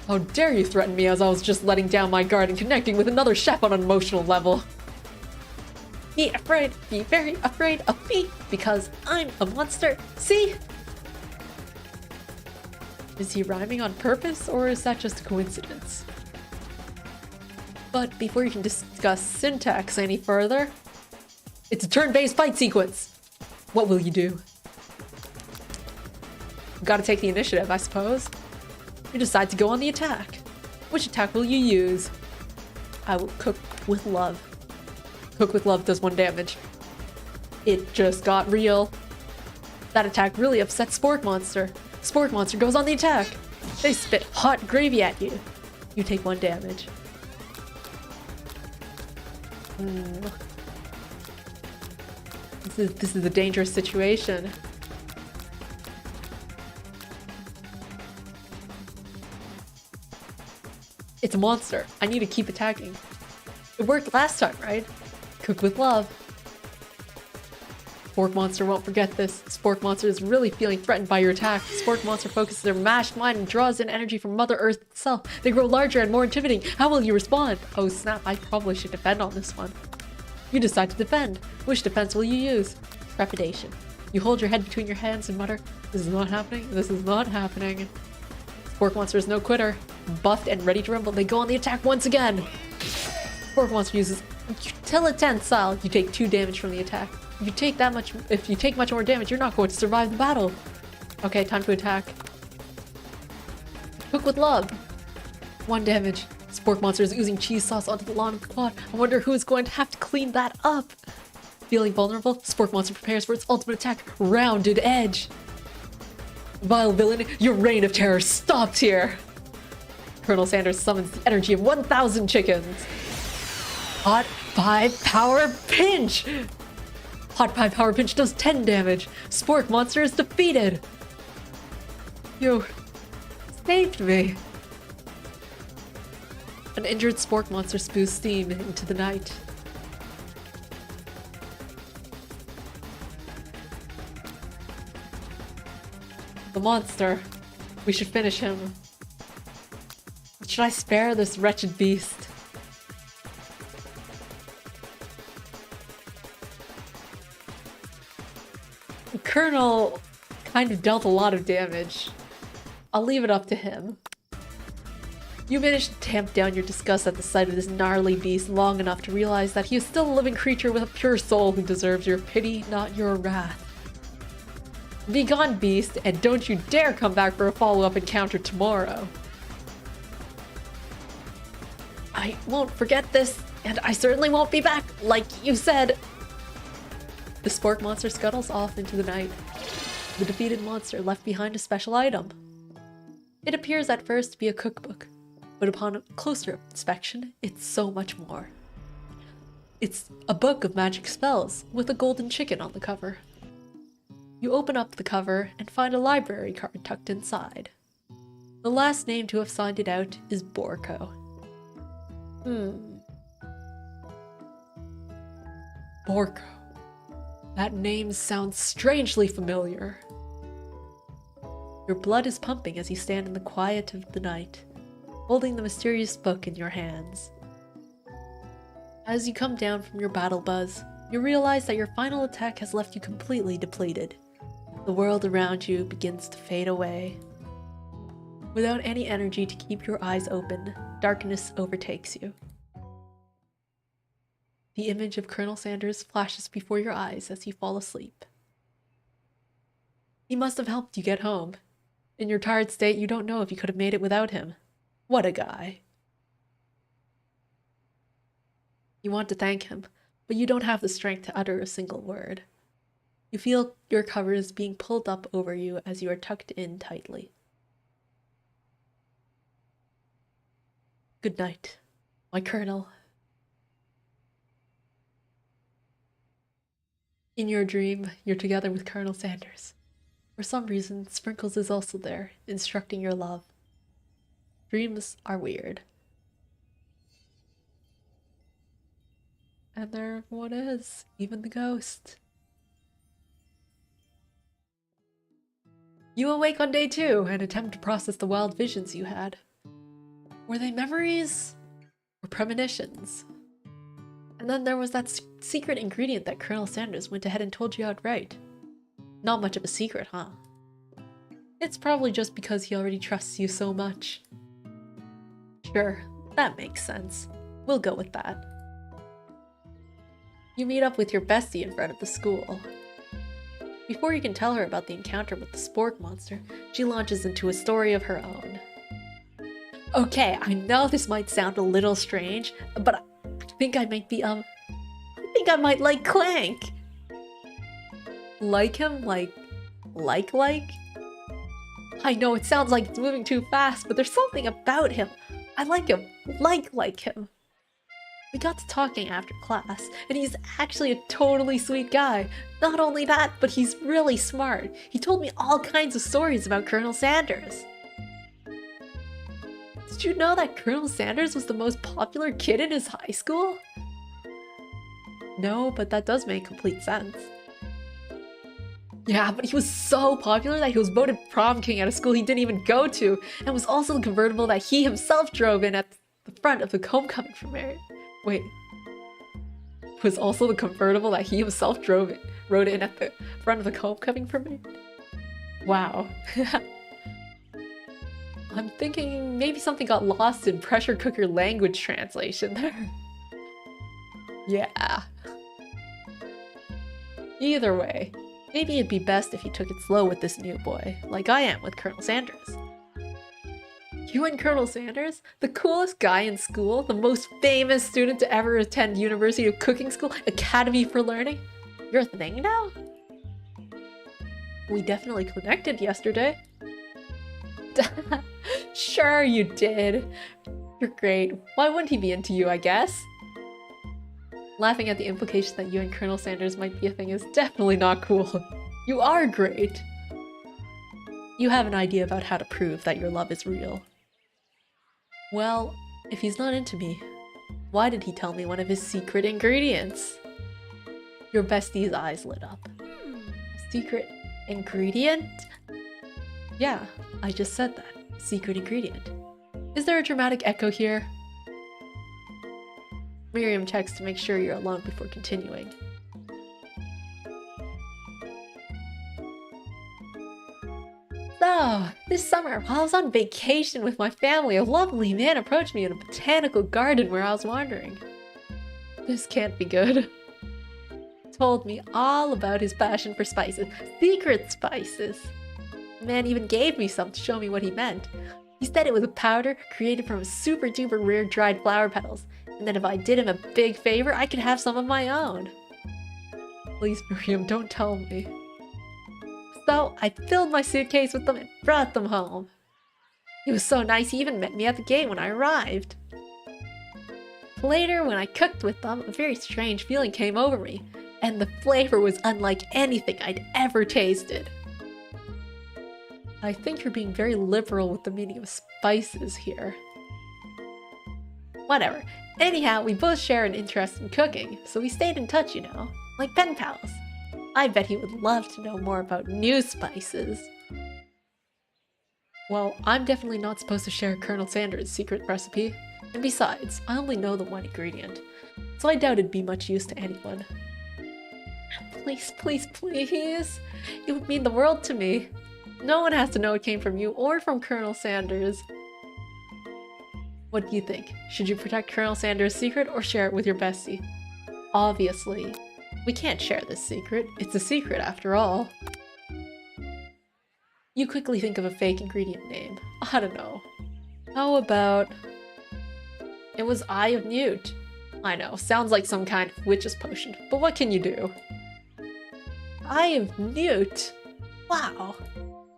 How dare you threaten me as I was just letting down my guard and connecting with another chef on an emotional level. Be very afraid of me, because I'm a monster, see? Is he rhyming on purpose, or is that just a coincidence? But before you can discuss syntax any further, it's a turn-based fight sequence. What will you do? Gotta take the initiative, I suppose. You decide to go on the attack. Which attack will you use? I will cook with love. Cook with love does 1 damage. It just got real. That attack really upsets Spork Monster. Spork Monster goes on the attack. They spit hot gravy at you. You take 1 damage. This is a dangerous situation. It's a monster. I need to keep attacking. It worked last time, right? Cook with love. Spork Monster won't forget this. Spork Monster is really feeling threatened by your attack. Spork Monster focuses their mashed mind and draws in energy from Mother Earth itself. They grow larger and more intimidating. How will you respond? Oh snap, I probably should defend on this one. You decide to defend. Which defense will you use? Trepidation. You hold your head between your hands and mutter, "This is not happening. This is not happening." Spork Monster is no quitter. Buffed and ready to rumble, they go on the attack once again. Spork Monster uses Utilitarian style. You take 2 damage from the attack. If you take much more damage, you're not going to survive the battle. Okay, time to attack. Cook with love. 1 damage. Spork Monster is oozing cheese sauce onto the lawn of the pot. I wonder who is going to have to clean that up. Feeling vulnerable, Spork Monster prepares for its ultimate attack, Rounded Edge. Vile villain, your reign of terror stops here. Colonel Sanders summons the energy of 1,000 chickens. Hot 5 Power Pinch! Hot 5 Power Pinch does 10 damage. Spork Monster is defeated. You saved me. An injured Spork Monster spews steam into the night. The monster. We should finish him. Should I spare this wretched beast? The Colonel kind of dealt a lot of damage. I'll leave it up to him. You managed to tamp down your disgust at the sight of this gnarly beast long enough to realize that he is still a living creature with a pure soul who deserves your pity, not your wrath. Be gone, beast, and don't you dare come back for a follow-up encounter tomorrow. I won't forget this, and I certainly won't be back, like you said. The Spork Monster scuttles off into the night. The defeated monster left behind a special item. It appears at first to be a cookbook, but upon closer inspection, it's so much more. It's a book of magic spells with a golden chicken on the cover. You open up the cover and find a library card tucked inside. The last name to have signed it out is Borko. Borko. That name sounds strangely familiar. Your blood is pumping as you stand in the quiet of the night, holding the mysterious book in your hands. As you come down from your battle buzz, you realize that your final attack has left you completely depleted. The The world around you begins to fade away. Without any energy to keep your eyes open, darkness overtakes you. The image of Colonel Sanders flashes before your eyes as you fall asleep. He must have helped you get home. In your tired state, you don't know if you could have made it without him. What a guy. You want to thank him, but you don't have the strength to utter a single word. You feel your covers being pulled up over you as you are tucked in tightly. Good night, my Colonel. In your dream, you're together with Colonel Sanders. For some reason, Sprinkles is also there, instructing your love. Dreams are weird. And there everyone is, even the ghost. You awake on day 2 and attempt to process the wild visions you had. Were they memories or premonitions? And then there was that secret ingredient that Colonel Sanders went ahead and told you outright. Not much of a secret, huh? It's probably just because he already trusts you so much. Sure, that makes sense. We'll go with that. You meet up with your bestie in front of the school. Before you can tell her about the encounter with the spork monster, she launches into a story of her own. Okay, I know this might sound a little strange, but I think I might be, I think I might like Clank. Like him? Like? I know it sounds like it's moving too fast, but there's something about him. I like him. Like him. We got to talking after class, and he's actually a totally sweet guy. Not only that, but he's really smart. He told me all kinds of stories about Colonel Sanders. Did you know that Colonel Sanders was the most popular kid in his high school? No, but that does make complete sense. Yeah, but he was so popular that he was voted prom king at a school he didn't even go to, and was also the convertible that he himself drove in at the front of the homecoming parade. Wait. Was also the convertible that he himself rode in at the front of the homecoming parade? Wow. I'm thinking maybe something got lost in pressure cooker language translation there. Yeah. Either way, maybe it'd be best if you took it slow with this new boy, like I am with Colonel Sanders. You and Colonel Sanders? The coolest guy in school? The most famous student to ever attend University of Cooking School? Academy for Learning? You're a thing now? We definitely connected yesterday. Sure you did. You're great. Why wouldn't he be into you, I guess? Laughing at the implication that you and Colonel Sanders might be a thing is definitely not cool. You are great. You have an idea about how to prove that your love is real. Well, if he's not into me, why did he tell me one of his secret ingredients? Your bestie's eyes lit up. Secret ingredient? Yeah, I just said that. Secret ingredient. Is there a dramatic echo here? Miriam checks to make sure you're alone before continuing. So, this summer, while I was on vacation with my family, a lovely man approached me in a botanical garden where I was wandering. This can't be good. Told me all about his passion for spices. Secret spices! The man even gave me some to show me what he meant. He said it was a powder created from super duper rare dried flower petals, and that if I did him a big favor, I could have some of my own. Please, Miriam, don't tell me. So, I filled my suitcase with them and brought them home. He was so nice, he even met me at the gate when I arrived. Later, when I cooked with them, a very strange feeling came over me, and the flavor was unlike anything I'd ever tasted. I think you're being very liberal with the meaning of spices here. Whatever. Anyhow, we both share an interest in cooking, so we stayed in touch, you know, like pen pals. I bet he would love to know more about new spices. Well, I'm definitely not supposed to share Colonel Sanders' secret recipe. And besides, I only know the one ingredient, so I doubt it'd be much use to anyone. Please, please, please. It would mean the world to me. No one has to know it came from you or from Colonel Sanders. What do you think? Should you protect Colonel Sanders' secret or share it with your bestie? Obviously, we can't share this secret. It's a secret after all. You quickly think of a fake ingredient name. I don't know. How about... It was Eye of Newt. I know, sounds like some kind of witch's potion, but what can you do? Eye of Newt? Wow.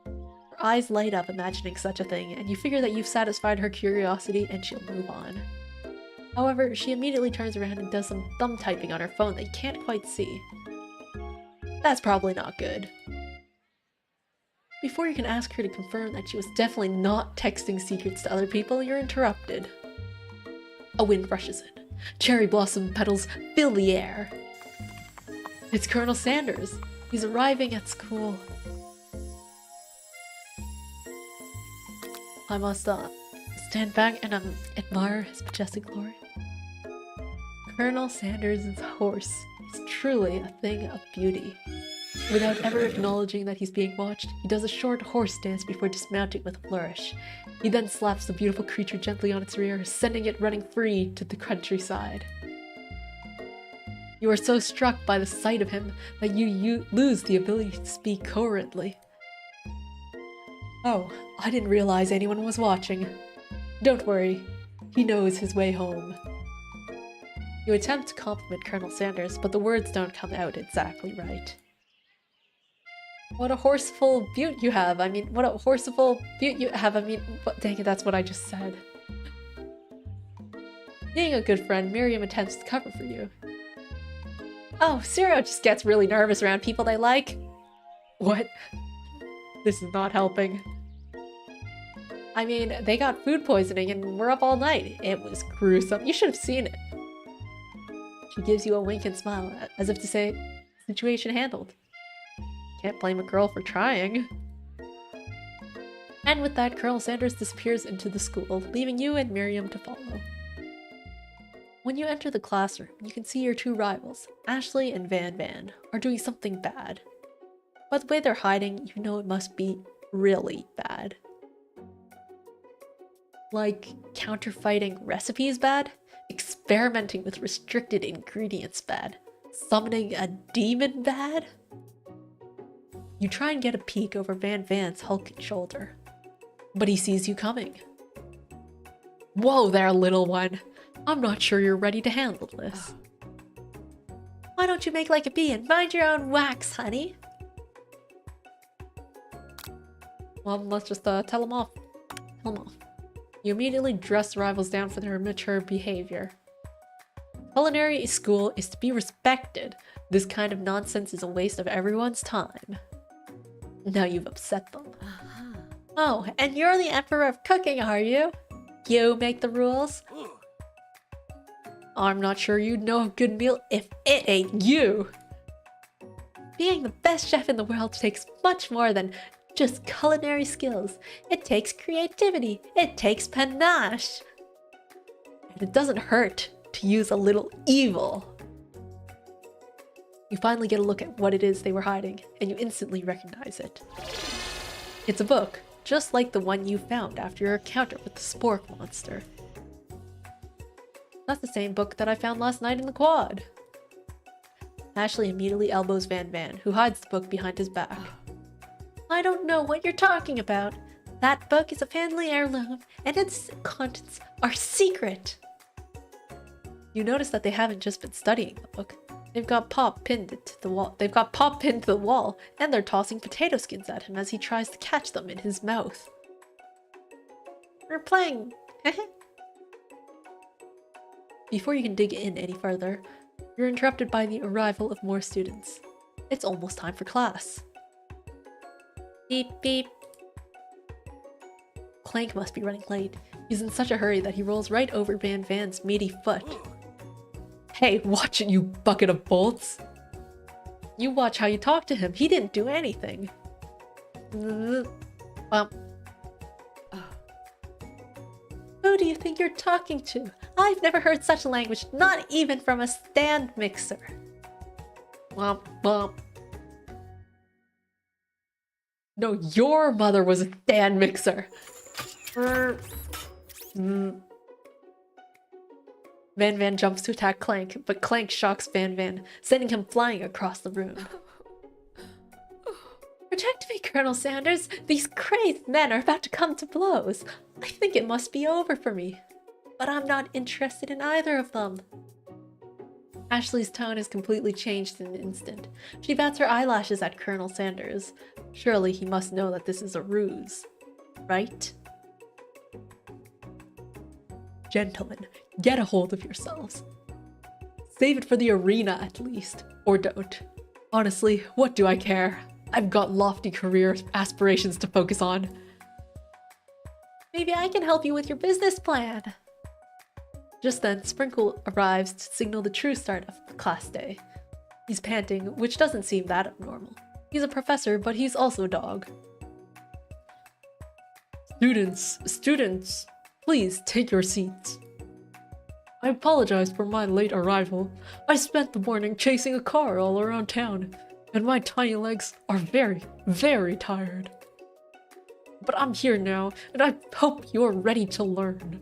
Her eyes light up imagining such a thing, and you figure that you've satisfied her curiosity and she'll move on. However, she immediately turns around and does some thumb typing on her phone that you can't quite see. That's probably not good. Before you can ask her to confirm that she was definitely not texting secrets to other people, you're interrupted. A wind rushes in. Cherry blossom petals fill the air. It's Colonel Sanders. He's arriving at school. I must stand back and admire his majestic glory. Colonel Sanders' horse is truly a thing of beauty. Without ever acknowledging that he's being watched, he does a short horse dance before dismounting with a flourish. He then slaps the beautiful creature gently on its rear, sending it running free to the countryside. You are so struck by the sight of him that you lose the ability to speak coherently. Oh, I didn't realize anyone was watching. Don't worry, he knows his way home. You attempt to compliment Colonel Sanders, but the words don't come out exactly right. What a horseful beaut you have. I mean, what a horseful beaut you have. I mean, what, dang it, that's what I just said. Being a good friend, Miriam attempts to cover for you. Oh, Ceero just gets really nervous around people they like. What? This is not helping. I mean, they got food poisoning and we're up all night. It was gruesome. You should have seen it. She gives you a wink and smile, as if to say, situation handled. Can't blame a girl for trying. And with that, Colonel Sanders disappears into the school, leaving you and Miriam to follow. When you enter the classroom, you can see your two rivals, Ashley and Van Van, are doing something bad. By the way they're hiding, you know it must be really bad. Like counterfeiting recipes bad, experimenting with restricted ingredients bad, summoning a demon bad. You try and get a peek over Van Van's hulking shoulder, but he sees you coming. Whoa there, little one. I'm not sure you're ready to handle this. Why don't you make like a bee and mind your own wax, honey? Well, let's just tell him off. Tell him off. You immediately dress the rivals down for their immature behavior. Culinary school is to be respected. This kind of nonsense is a waste of everyone's time. Now you've upset them. Oh, and you're the emperor of cooking, are you? You make the rules? I'm not sure you'd know a good meal if it ain't you. Being the best chef in the world takes much more than just culinary skills. It takes creativity. It takes panache. And it doesn't hurt to use a little evil. You finally get a look at what it is they were hiding, and you instantly recognize it. It's a book, just like the one you found after your encounter with the spork monster. That's the same book that I found last night in the quad. Ashley immediately elbows Van Van, who hides the book behind his back. I don't know what you're talking about. That book is a family heirloom, and its contents are secret. You notice that they haven't just been studying the book. They've got Pop pinned to the wall. And they're tossing potato skins at him as he tries to catch them in his mouth. We're playing. Before you can dig in any further, you're interrupted by the arrival of more students. It's almost time for class. Beep beep. Clank must be running late. He's in such a hurry that he rolls right over Van Van's meaty foot. Hey, watch it, you bucket of bolts! You watch how you talk to him. He didn't do anything. Who do you think you're talking to? I've never heard such language, not even from a stand mixer. Womp womp. No, your mother was a stand mixer. Mm. Van Van jumps to attack Clank, but Clank shocks Van Van, sending him flying across the room. Protect me, Colonel Sanders! These crazed men are about to come to blows! I think it must be over for me. But I'm not interested in either of them. Ashley's tone is completely changed in an instant. She bats her eyelashes at Colonel Sanders. Surely he must know that this is a ruse. Right? Gentlemen, get a hold of yourselves. Save it for the arena at least. Or don't. Honestly, what do I care? I've got lofty career aspirations to focus on. Maybe I can help you with your business plan. Just then, Sprinkle arrives to signal the true start of the class day. He's panting, which doesn't seem that abnormal. He's a professor, but he's also a dog. Students, please take your seats. I apologize for my late arrival. I spent the morning chasing a car all around town, and my tiny legs are very, very tired. But I'm here now, and I hope you're ready to learn.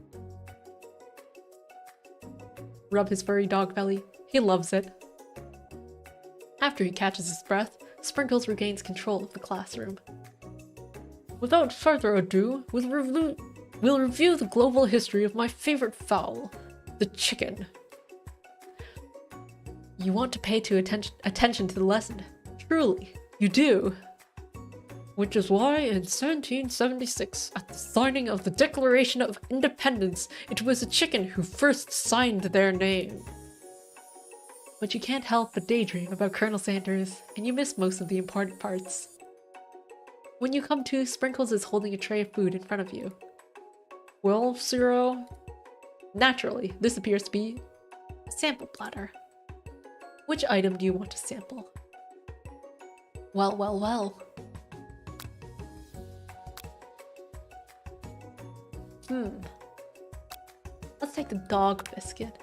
Rub his furry dog belly. He loves it. After he catches his breath, Sprinkles regains control of the classroom. Without further ado, we'll review the global history of my favorite fowl, the chicken. You want to pay attention to the lesson. Truly, you do. Which is why in 1776, at the signing of the Declaration of Independence, it was a chicken who first signed their name. But you can't help but daydream about Colonel Sanders, and you miss most of the important parts. When you come to, Sprinkles is holding a tray of food in front of you. Well, Ceero? Naturally, this appears to be a sample platter. Which item do you want to sample? Well, well, well. Let's take the dog biscuit.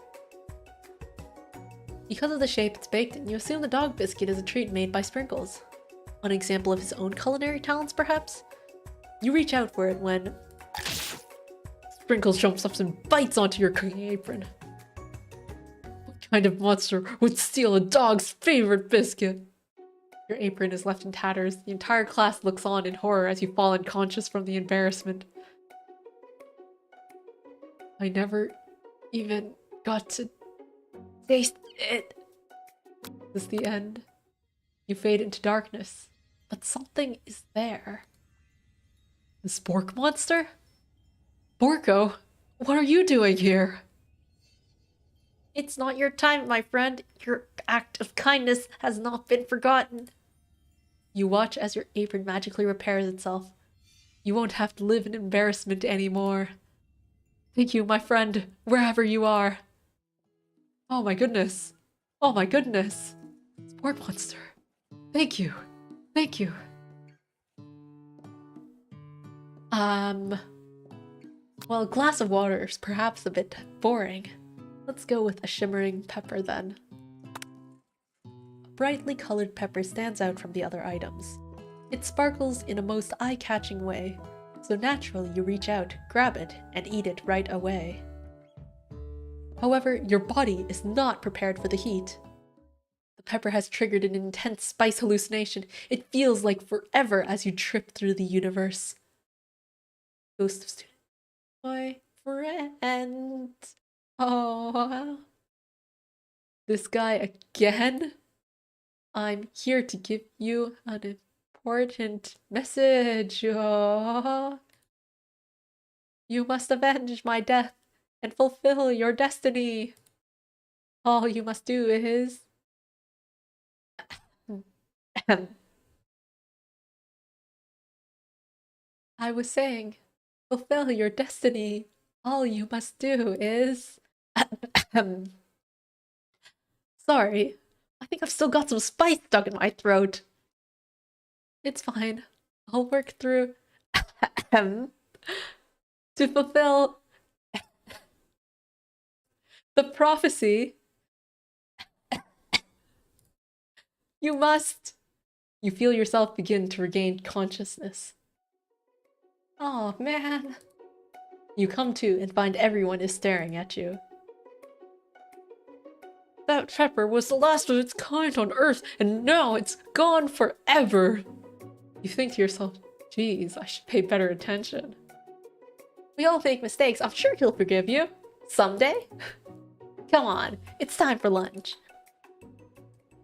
Because of the shape it's baked in, you assume the dog biscuit is a treat made by Sprinkles. An example of his own culinary talents, perhaps? You reach out for it when Sprinkles jumps up and bites onto your cooking apron. What kind of monster would steal a dog's favorite biscuit? Your apron is left in tatters. The entire class looks on in horror as you fall unconscious from the embarrassment. I never even got to taste it. This is the end. You fade into darkness, but something is there. The Spork monster? Borko, what are you doing here? It's not your time, my friend. Your act of kindness has not been forgotten. You watch as your apron magically repairs itself. You won't have to live in embarrassment anymore. Thank you, my friend, wherever you are. Oh my goodness. Oh my goodness. Sport monster. Thank you. Thank you. Well, a glass of water is perhaps a bit boring. Let's go with a shimmering pepper then. A brightly colored pepper stands out from the other items. It sparkles in a most eye-catching way, so naturally you reach out, grab it, and eat it right away. However, your body is not prepared for the heat. The pepper has triggered an intense spice hallucination. It feels like forever as you trip through the universe. Ghost of student. My friend. Oh. This guy again? I'm here to give you an important message. Oh. You must avenge my death and fulfill your destiny. All you must do is... I was saying, fulfill your destiny. All you must do is... Sorry, I think I've still got some spice stuck in my throat. It's fine. I'll work through to fulfill the prophecy You must! You feel yourself begin to regain consciousness. Oh, man. You come to and find everyone is staring at you. That pepper was the last of its kind on Earth, and now it's gone forever. You think to yourself, geez, I should pay better attention. We all make mistakes. I'm sure he'll forgive you. Someday. Come on, it's time for lunch.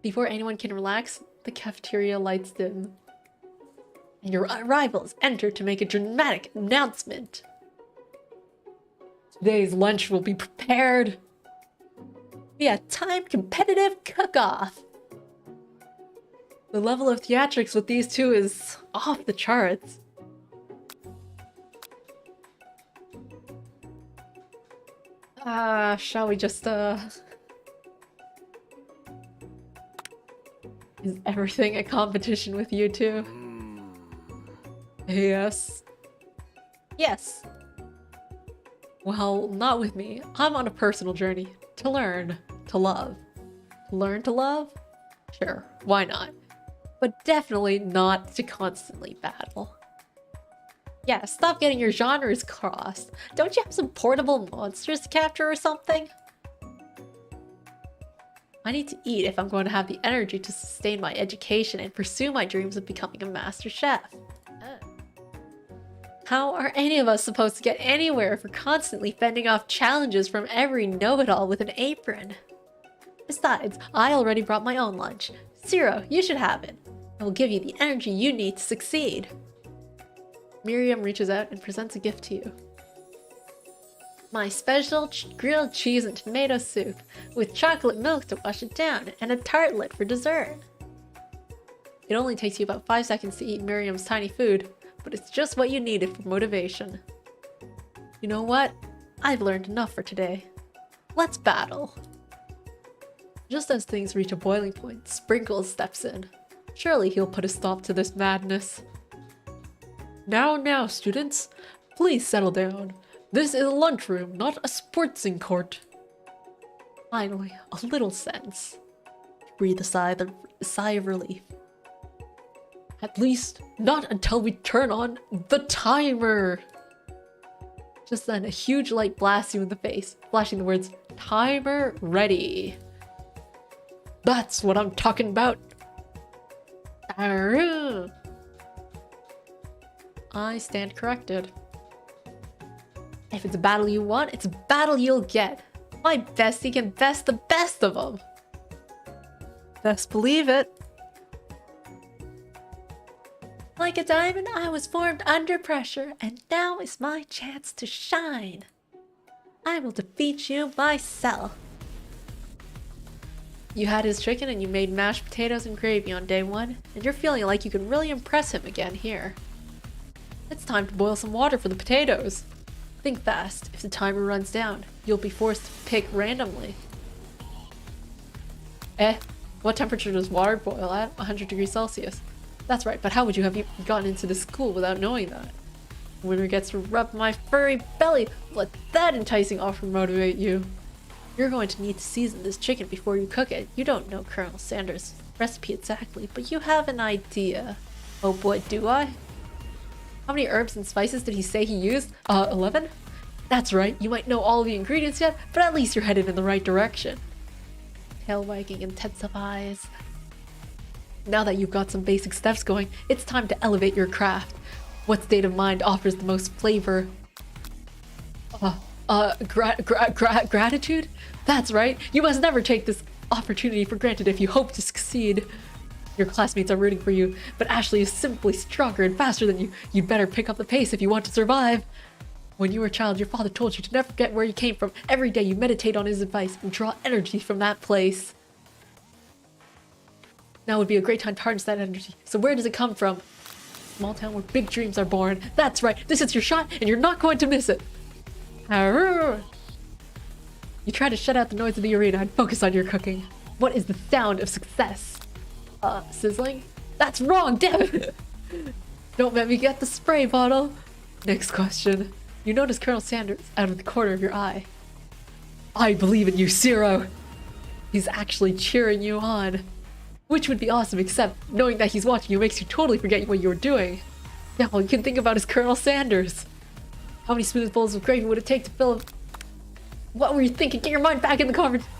Before anyone can relax, the cafeteria lights dim. And your rivals enter to make a dramatic announcement. Today's lunch will be prepared via time competitive cook-off. The level of theatrics with these two is off the charts. Shall we just, Is everything a competition with you two? Yes. Yes. Well, not with me. I'm on a personal journey to learn to love. Learn to love? Sure, why not? But definitely not to constantly battle. Yeah, stop getting your genres crossed. Don't you have some portable monsters to capture or something? I need to eat if I'm going to have the energy to sustain my education and pursue my dreams of becoming a master chef. How are any of us supposed to get anywhere if we're constantly fending off challenges from every know-it-all with an apron? Besides, I already brought my own lunch. Ceero, you should have it. I will give you the energy you need to succeed. Miriam reaches out and presents a gift to you. My special grilled cheese and tomato soup with chocolate milk to wash it down and a tartlet for dessert. It only takes you about 5 seconds to eat Miriam's tiny food, but it's just what you needed for motivation. You know what? I've learned enough for today. Let's battle. Just as things reach a boiling point, Sprinkles steps in. Surely he'll put a stop to this madness. Now, students. Please settle down. This is a lunchroom, not a sportsing court. Finally, a little sense. Breathe a sigh of relief. At least, not until we turn on the timer! Just then, a huge light blasts you in the face, flashing the words, "Timer ready." That's what I'm talking about! I stand corrected. If it's a battle you want, it's a battle you'll get. My bestie can best the best of them. Best believe it. Like a diamond, I was formed under pressure, and now is my chance to shine. I will defeat you myself. You had his chicken and you made mashed potatoes and gravy on day 1, and you're feeling like you can really impress him again here. It's time to boil some water for the potatoes. Think fast. If the timer runs down, you'll be forced to pick randomly. What temperature does water boil at? 100 degrees Celsius. That's right, but how would you have gotten into this school without knowing that? The winner gets to rub my furry belly. Let that enticing offer motivate you. You're going to need to season this chicken before you cook it. You don't know Colonel Sanders' recipe exactly, but you have an idea. Oh boy, do I? How many herbs and spices did he say he used? 11? That's right, you might know all the ingredients yet, but at least you're headed in the right direction. Tail wagging intensifies. Now that you've got some basic steps going, it's time to elevate your craft. What state of mind offers the most flavor? Gratitude? That's right, you must never take this opportunity for granted if you hope to succeed. Your classmates are rooting for you, but Ashley is simply stronger and faster than you. You'd better pick up the pace if you want to survive. When you were a child, your father told you to never forget where you came from. Every day you meditate on his advice and draw energy from that place. Now would be a great time to harness that energy. So where does it come from? Small town where big dreams are born. That's right, this is your shot and you're not going to miss it. You try to shut out the noise of the arena and focus on your cooking. What is the sound of success? Sizzling? That's wrong, damn it! Don't let me get the spray bottle. Next question. You notice Colonel Sanders out of the corner of your eye. I believe in you, Ceero! He's actually cheering you on. Which would be awesome, except knowing that he's watching you makes you totally forget what you were doing. Yeah, all you can think about is Colonel Sanders. How many spoonfuls of gravy would it take to fill a... What were you thinking? Get your mind back in the conversation.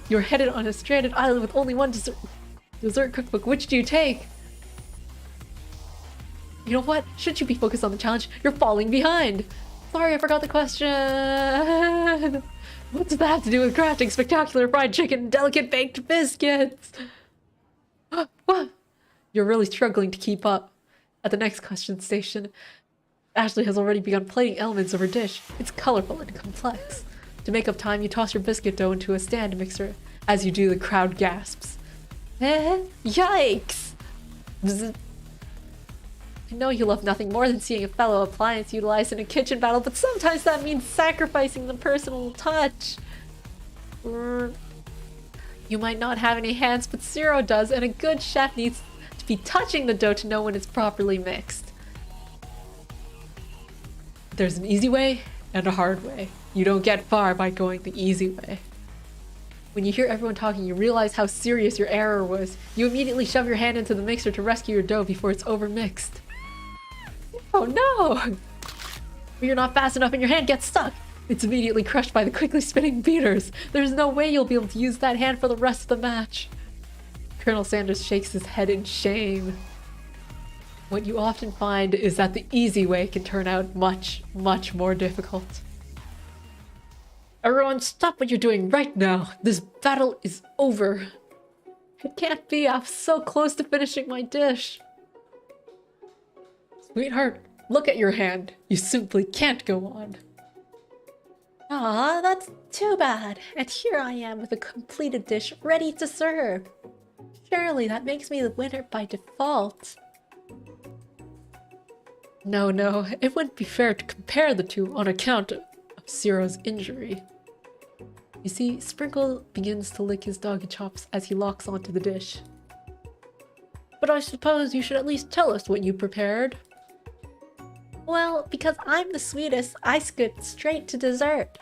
You're headed on a stranded island with only one dessert cookbook. Which do you take? You know what? Should you be focused on the challenge? You're falling behind. Sorry, I forgot the question. What does that have to do with crafting spectacular fried chicken and delicate baked biscuits? What? You're really struggling to keep up. At the next question station, Ashley has already begun plating elements of her dish. It's colorful and complex. To make up time, you toss your biscuit dough into a stand mixer. As you do, the crowd gasps. Yikes! Bzz. I know you love nothing more than seeing a fellow appliance utilized in a kitchen battle, but sometimes that means sacrificing the personal touch. You might not have any hands, but Ceero does, and a good chef needs to be touching the dough to know when it's properly mixed. There's an easy way and a hard way. You don't get far by going the easy way. When you hear everyone talking, you realize how serious your error was. You immediately shove your hand into the mixer to rescue your dough before it's overmixed. Oh no! But you're not fast enough and your hand gets stuck. It's immediately crushed by the quickly spinning beaters. There's no way you'll be able to use that hand for the rest of the match. Colonel Sanders shakes his head in shame. What you often find is that the easy way can turn out much, much more difficult. Everyone, stop what you're doing right now. This battle is over. It can't be. I'm so close to finishing my dish. Sweetheart, look at your hand. You simply can't go on. Aw, that's too bad. And here I am with a completed dish ready to serve. Surely that makes me the winner by default. No, it wouldn't be fair to compare the two on account of Ceero's injury. You see, Sprinkle begins to lick his doggy chops as he locks onto the dish. But I suppose you should at least tell us what you prepared. Well, because I'm the sweetest, I skipped straight to dessert.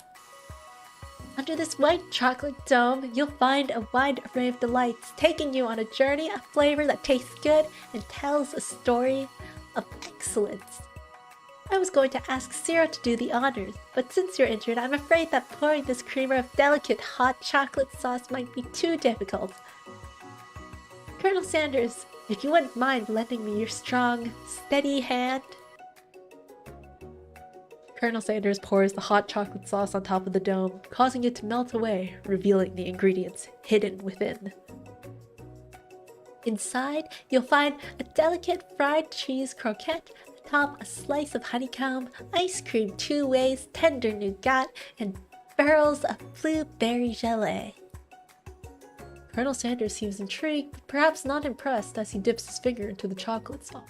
Under this white chocolate dome, you'll find a wide array of delights, taking you on a journey of flavor that tastes good and tells a story of excellence. I was going to ask Ceero to do the honors, but since you're injured, I'm afraid that pouring this creamer of delicate hot chocolate sauce might be too difficult. Colonel Sanders, if you wouldn't mind lending me your strong, steady hand. Colonel Sanders pours the hot chocolate sauce on top of the dome, causing it to melt away, revealing the ingredients hidden within. Inside, you'll find a delicate fried cheese croquette, atop a slice of honeycomb, ice cream 2 ways, tender nougat, and barrels of blueberry gelée. Colonel Sanders seems intrigued, but perhaps not impressed as he dips his finger into the chocolate sauce.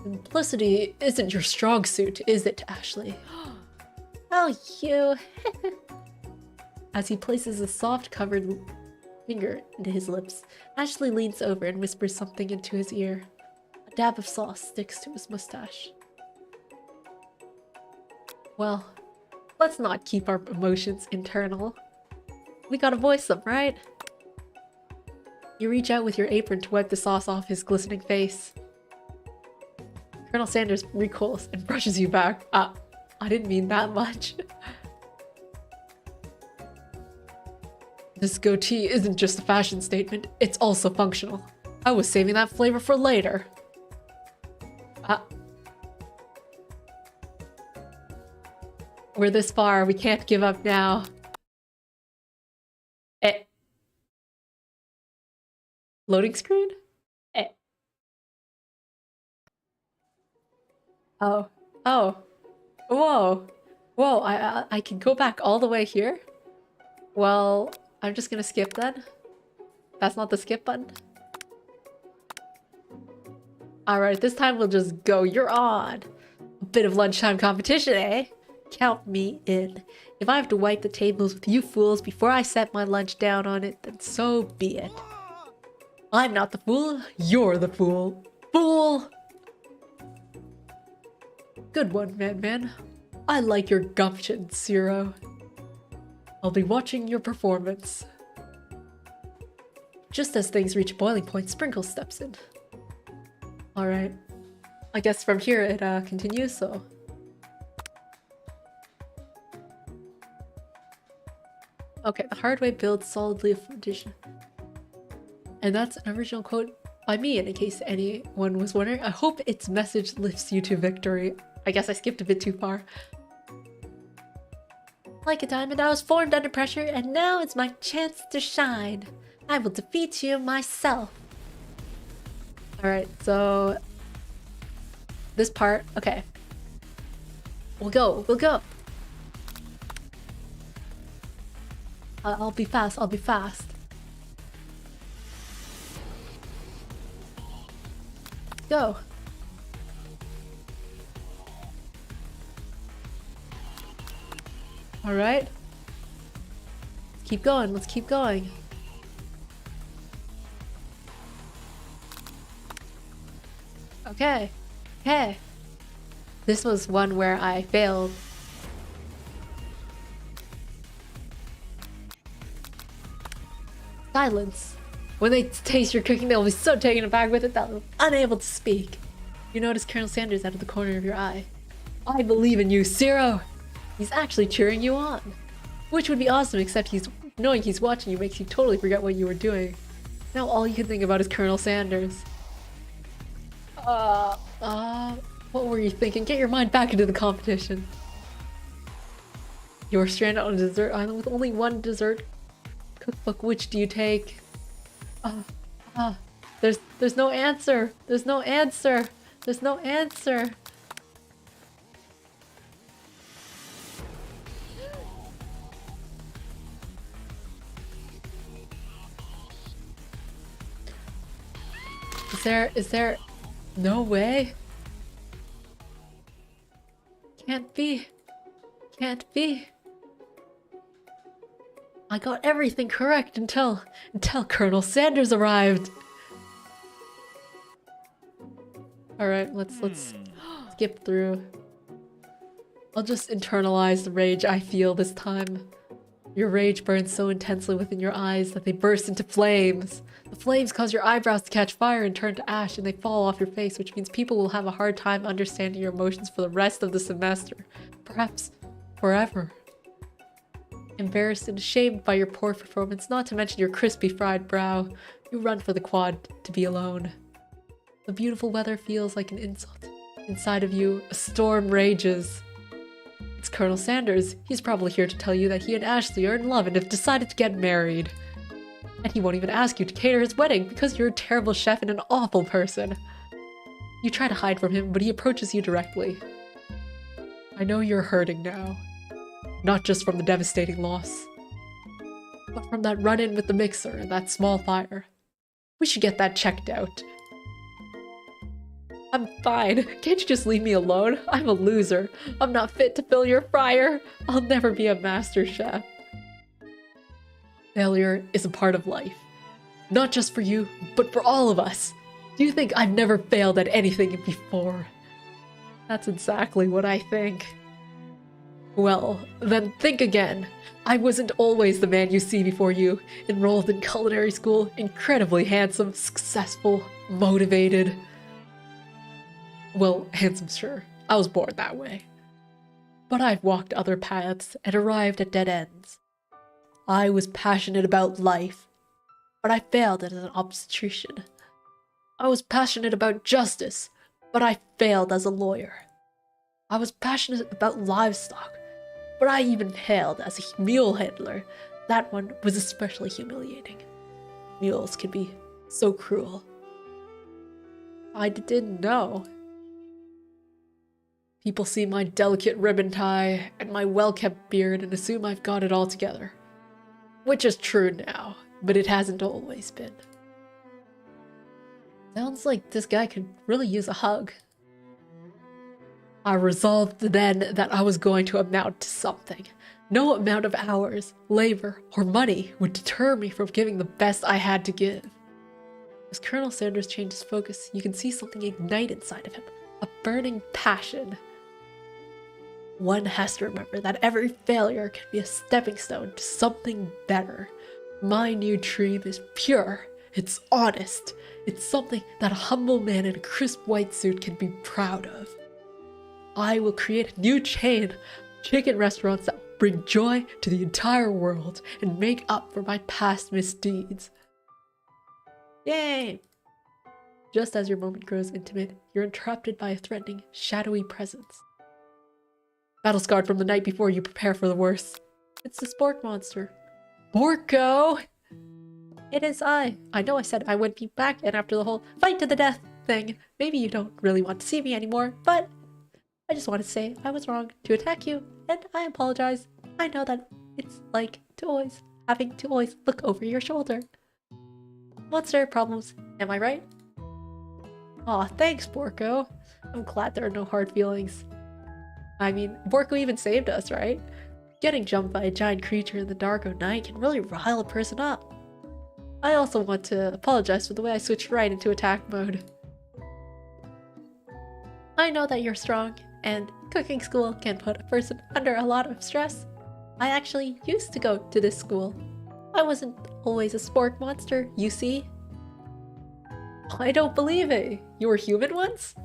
Simplicity isn't your strong suit, is it, Ashley? Oh, you. As he places a soft-covered finger into his lips, Ashley leans over and whispers something into his ear. A dab of sauce sticks to his mustache. Well, let's not keep our emotions internal. We gotta voice them, right? You reach out with your apron to wipe the sauce off his glistening face. Colonel Sanders recoils and brushes you back. I didn't mean that much. This goatee isn't just a fashion statement, it's also functional. I was saving that flavor for later. We're this far, we can't give up now. Loading screen? Oh. Whoa. I can go back all the way here? Well, I'm just gonna skip then. That's not the skip button. Alright, this time we'll just go. You're on. A bit of lunchtime competition, eh? Count me in. If I have to wipe the tables with you fools before I set my lunch down on it, then so be it. I'm not the fool, you're the fool. Fool! Good one, man. I like your gumption, Ceero. I'll be watching your performance. just as things reach boiling point, Sprinkles steps in. Alright. I guess from here it continues, so... Okay, the hard way builds solidly a foundation. And that's an original quote by me, in case anyone was wondering. I hope its message lifts you to victory. I guess I skipped a bit too far. Like a diamond, I was formed under pressure, and now it's my chance to shine. I will defeat you myself. Alright, so... this part, okay. We'll go. I'll be fast. Go. Alright. Let's keep going. Okay. This was one where I failed. Silence. When they taste your cooking, they'll be so taken aback with it that they're unable to speak. You notice Colonel Sanders out of the corner of your eye. I believe in you, Ceero! He's actually cheering you on. Which would be awesome, except knowing he's watching you makes you totally forget what you were doing. Now all you can think about is Colonel Sanders. What were you thinking? Get your mind back into the competition. You're stranded on a desert island with only one dessert cookbook. Which do you take? There's no answer. There's no answer. Is there no way? Can't be. I got everything correct until Colonel Sanders arrived. All right, let's skip through. I'll just internalize the rage I feel this time. Your rage burns so intensely within your eyes that they burst into flames. The flames cause your eyebrows to catch fire and turn to ash, and they fall off your face, which means people will have a hard time understanding your emotions for the rest of the semester. Perhaps forever. Embarrassed and ashamed by your poor performance, not to mention your crispy fried brow, you run for the quad to be alone. The beautiful weather feels like an insult. Inside of you, a storm rages. It's Colonel Sanders. He's probably here to tell you that he and Ashley are in love and have decided to get married. And he won't even ask you to cater his wedding because you're a terrible chef and an awful person. You try to hide from him, but he approaches you directly. I know you're hurting now. Not just from the devastating loss, but from that run-in with the mixer and that small fire. We should get that checked out. I'm fine. Can't you just leave me alone? I'm a loser. I'm not fit to fill your fryer. I'll never be a master chef. Failure is a part of life. Not just for you, but for all of us. Do you think I've never failed at anything before? That's exactly what I think. Well, then think again. I wasn't always the man you see before you. Enrolled in culinary school, incredibly handsome, successful, motivated. Well, handsome, sure. I was born that way. But I've walked other paths and arrived at dead ends. I was passionate about life, but I failed as an obstetrician. I was passionate about justice, but I failed as a lawyer. I was passionate about livestock, but I even failed as a mule handler. That one was especially humiliating. Mules can be so cruel. I didn't know. People see my delicate ribbon tie and my well-kept beard and assume I've got it all together. Which is true now, but it hasn't always been. Sounds like this guy could really use a hug. I resolved then that I was going to amount to something. No amount of hours, labor, or money would deter me from giving the best I had to give. As Colonel Sanders changed his focus, you can see something ignite inside of him, a burning passion. One has to remember that every failure can be a stepping stone to something better. My new dream is pure, It's honest. It's something that a humble man in a crisp white suit can be proud of. I will create a new chain of chicken restaurants that will bring joy to the entire world and make up for my past misdeeds. Yay! Just as your moment grows intimate, you're interrupted by a threatening, shadowy presence. Battle scarred from the night before, you prepare for the worst. It's the spork monster. Borko! It is I. I know I said I wouldn't be back, and after the whole fight to the death thing, maybe you don't really want to see me anymore, but I just want to say I was wrong to attack you, and I apologize. I know that it's like having to always look over your shoulder. Monster problems, am I right? Aw, thanks, Borko. I'm glad there are no hard feelings. I mean, Borko even saved us, right? Getting jumped by a giant creature in the dark of night can really rile a person up. I also want to apologize for the way I switched right into attack mode. I know that you're strong, and cooking school can put a person under a lot of stress. I actually used to go to this school. I wasn't always a spork monster, you see. I don't believe it. You were human once?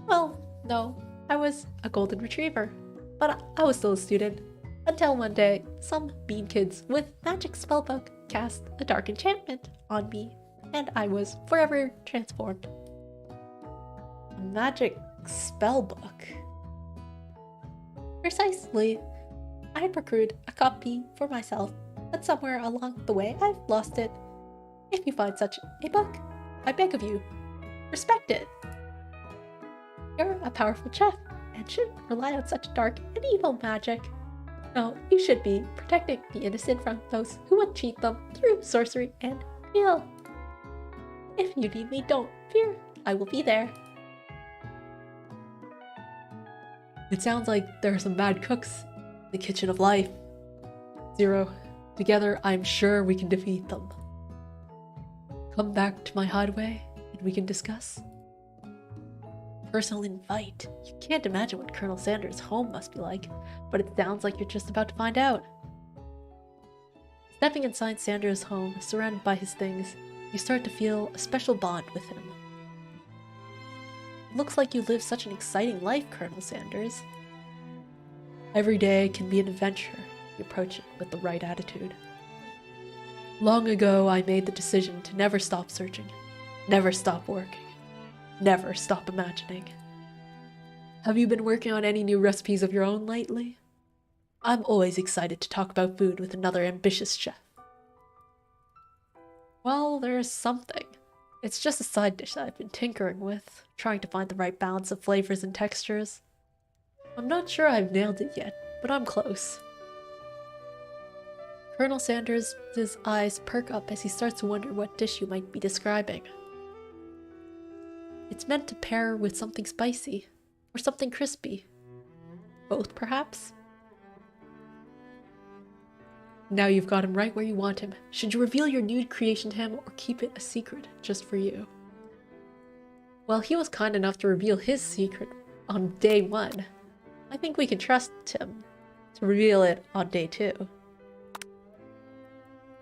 Well, no. I was a golden retriever. But I was still a student. Until one day, some mean kids with magic spellbook cast a dark enchantment on me, and I was forever transformed. A magic spellbook? Precisely. I had procured a copy for myself, but somewhere along the way I've lost it. If you find such a book, I beg of you, respect it. You're a powerful chef, and shouldn't rely on such dark and evil magic. No, you should be protecting the innocent from those who would cheat them through sorcery and skill. If you need me, don't fear, I will be there. It sounds like there are some bad cooks in the kitchen of life. Ceero, together I'm sure we can defeat them. Come back to my hideaway and we can discuss. Personal invite. You can't imagine what Colonel Sanders' home must be like, but it sounds like you're just about to find out. Stepping inside Sanders' home, surrounded by his things, you start to feel a special bond with him. It looks like you live such an exciting life, Colonel Sanders. Every day can be an adventure if you approach it with the right attitude. Long ago, I made the decision to never stop searching, never stop working, never stop imagining. Have you been working on any new recipes of your own lately? I'm always excited to talk about food with another ambitious chef. Well, there's something. It's just a side dish that I've been tinkering with, trying to find the right balance of flavors and textures. I'm not sure I've nailed it yet, but I'm close. Colonel Sanders' eyes perk up as he starts to wonder what dish you might be describing. It's meant to pair with something spicy, or something crispy. Both, perhaps? Now you've got him right where you want him. Should you reveal your new creation to him, or keep it a secret just for you? Well, he was kind enough to reveal his secret on day 1. I think we can trust him to reveal it on day 2.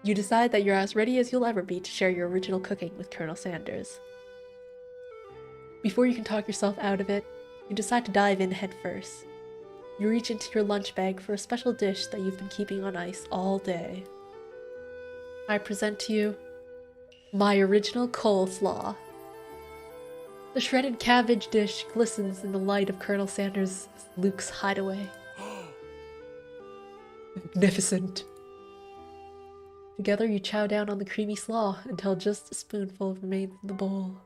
You decide that you're as ready as you'll ever be to share your original cooking with Colonel Sanders. Before you can talk yourself out of it, you decide to dive in head first. You reach into your lunch bag for a special dish that you've been keeping on ice all day. I present to you my original coleslaw. The shredded cabbage dish glistens in the light of Colonel Sanders' Luke's hideaway. Magnificent. Together you chow down on the creamy slaw until just a spoonful remains in the bowl.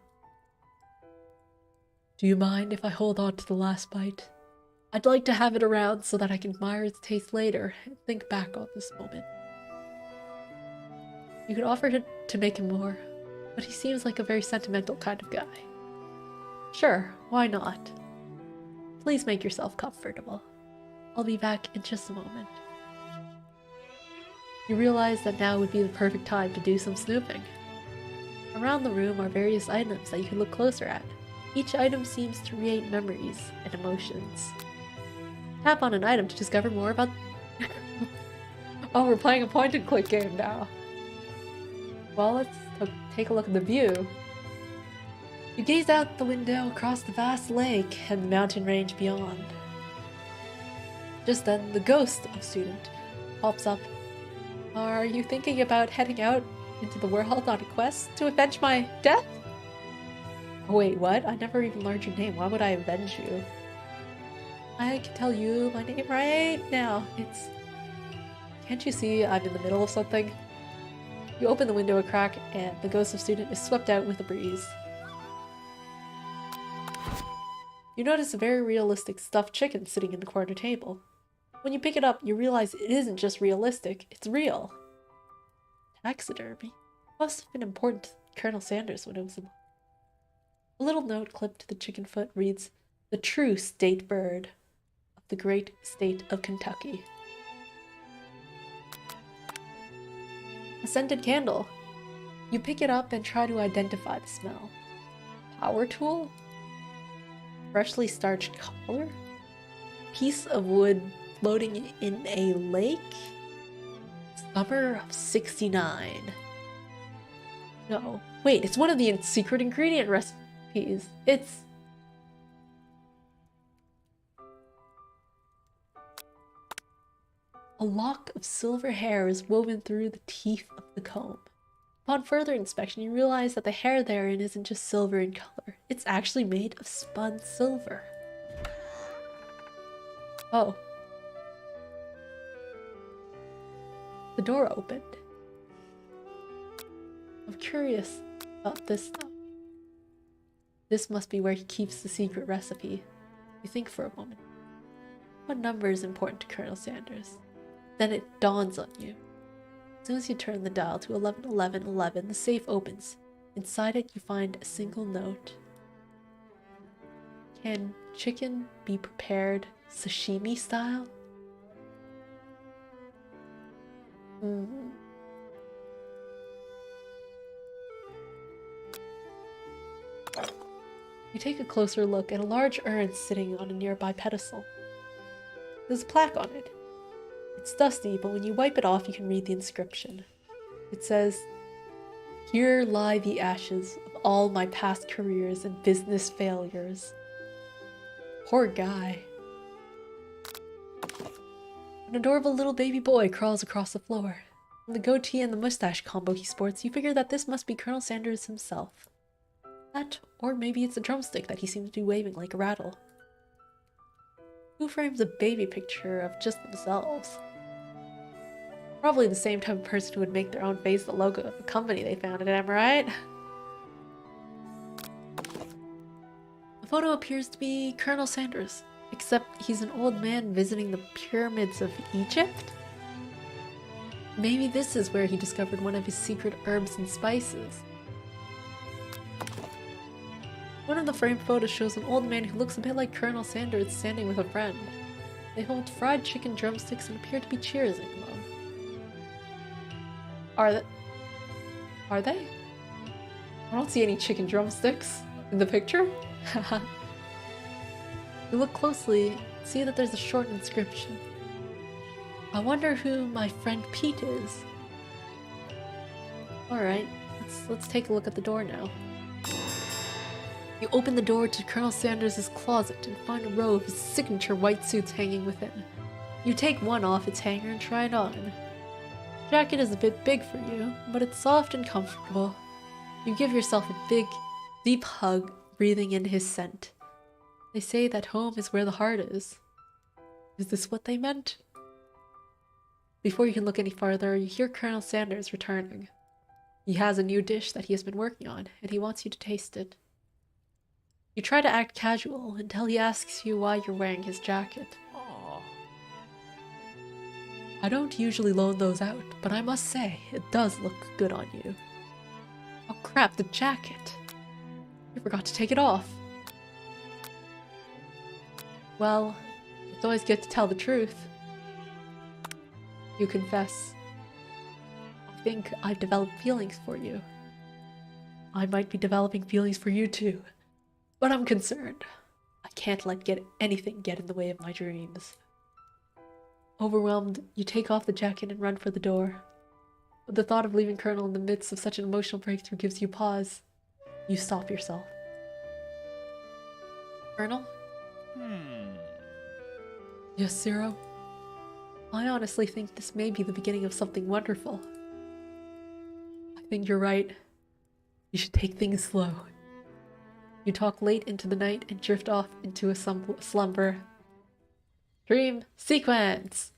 Do you mind if I hold on to the last bite? I'd like to have it around so that I can admire its taste later and think back on this moment. You could offer to make him more, but he seems like a very sentimental kind of guy. Sure, why not? Please make yourself comfortable. I'll be back in just a moment. You realize that now would be the perfect time to do some snooping. Around the room are various items that you can look closer at. Each item seems to create memories and emotions. Tap on an item to discover more about... Oh, we're playing a point-and-click game now. Well, let's take a look at the view. You gaze out the window across the vast lake and the mountain range beyond. Just then, the ghost of student pops up. Are you thinking about heading out into the world on a quest to avenge my death? Oh, wait, what? I never even learned your name. Why would I avenge you? I can tell you my name right now. It's... Can't you see I'm in the middle of something? You open the window a crack and the ghost of student is swept out with a breeze. You notice a very realistic stuffed chicken sitting in the corner table. When you pick it up, you realize it isn't just realistic, it's real. Taxidermy? Must have been important to Colonel Sanders when it was a little note clipped to the chicken foot reads, "The true state bird of the great state of Kentucky." A scented candle. You pick it up and try to identify the smell. Power tool? Freshly starched collar? Piece of wood floating in a lake? Summer of 69. No. Wait, it's one of the secret ingredient recipes. It's... A lock of silver hair is woven through the teeth of the comb. Upon further inspection, you realize that the hair therein isn't just silver in color. It's actually made of spun silver. Oh. The door opened. I'm curious about this though. This must be where he keeps the secret recipe. You think for a moment. What number is important to Colonel Sanders? Then it dawns on you. As soon as you turn the dial to 111111, the safe opens. Inside it, you find a single note. Can chicken be prepared sashimi style? You take a closer look at a large urn sitting on a nearby pedestal. There's a plaque on it. It's dusty, but when you wipe it off, you can read the inscription. It says, "Here lie the ashes of all my past careers and business failures." Poor guy. An adorable little baby boy crawls across the floor. From the goatee and the mustache combo he sports, you figure that this must be Colonel Sanders himself. That, or maybe it's a drumstick that he seems to be waving like a rattle. Who frames a baby picture of just themselves? Probably the same type of person who would make their own face the logo of the company they founded, am I right? The photo appears to be Colonel Sanders, except he's an old man visiting the pyramids of Egypt? Maybe this is where he discovered one of his secret herbs and spices. One of the framed photos shows an old man who looks a bit like Colonel Sanders standing with a friend. They hold fried chicken drumsticks and appear to be cheersing them. Are they? I don't see any chicken drumsticks in the picture. You look closely, see that there's a short inscription. I wonder who my friend Pete is. Alright, let's take a look at the door now. You open the door to Colonel Sanders' closet and find a row of his signature white suits hanging within. You take one off its hanger and try it on. The jacket is a bit big for you, but it's soft and comfortable. You give yourself a big, deep hug, breathing in his scent. They say that home is where the heart is. Is this what they meant? Before you can look any farther, you hear Colonel Sanders returning. He has a new dish that he has been working on, and he wants you to taste it. You try to act casual until he asks you why you're wearing his jacket. I don't usually loan those out, but I must say, it does look good on you. Oh crap, the jacket! You forgot to take it off. Well, it's always good to tell the truth. You confess. I think I've developed feelings for you. I might be developing feelings for you too, but I'm concerned. I can't let anything get in the way of my dreams. Overwhelmed, you take off the jacket and run for the door. But the thought of leaving Colonel in the midst of such an emotional breakthrough gives you pause. You stop yourself. Colonel? Yes, Ceero? I honestly think this may be the beginning of something wonderful. I think you're right. You should take things slow. You talk late into the night and drift off into a slumber. Dream sequence!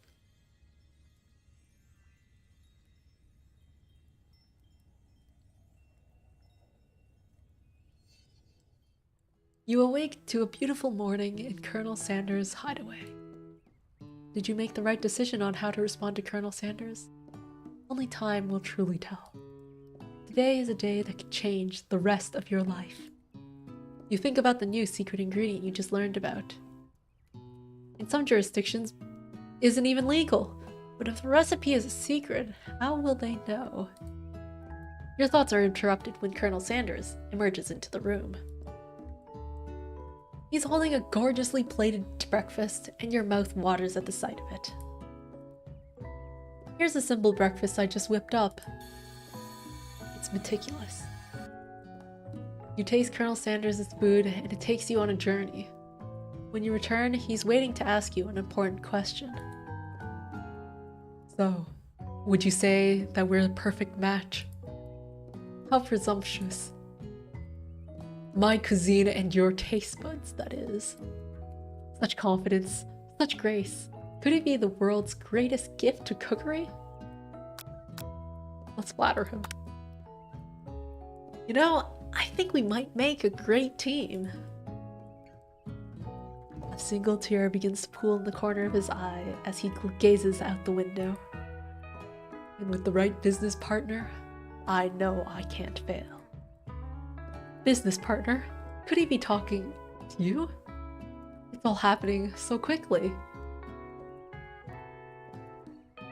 You awake to a beautiful morning in Colonel Sanders' hideaway. Did you make the right decision on how to respond to Colonel Sanders? Only time will truly tell. Today is a day that could change the rest of your life. You think about the new secret ingredient you just learned about. In some jurisdictions, it isn't even legal. But if the recipe is a secret, how will they know? Your thoughts are interrupted when Colonel Sanders emerges into the room. He's holding a gorgeously plated breakfast, and your mouth waters at the sight of it. Here's a simple breakfast I just whipped up. It's meticulous. You taste Colonel Sanders' food, and it takes you on a journey. When you return, he's waiting to ask you an important question. So, would you say that we're a perfect match? How presumptuous. My cuisine and your taste buds, that is. Such confidence, such grace. Could it be the world's greatest gift to cookery? Let's flatter him. You know, I think we might make a great team. A single tear begins to pool in the corner of his eye as he gazes out the window. And with the right business partner, I know I can't fail. Business partner? Could he be talking to you? It's all happening so quickly.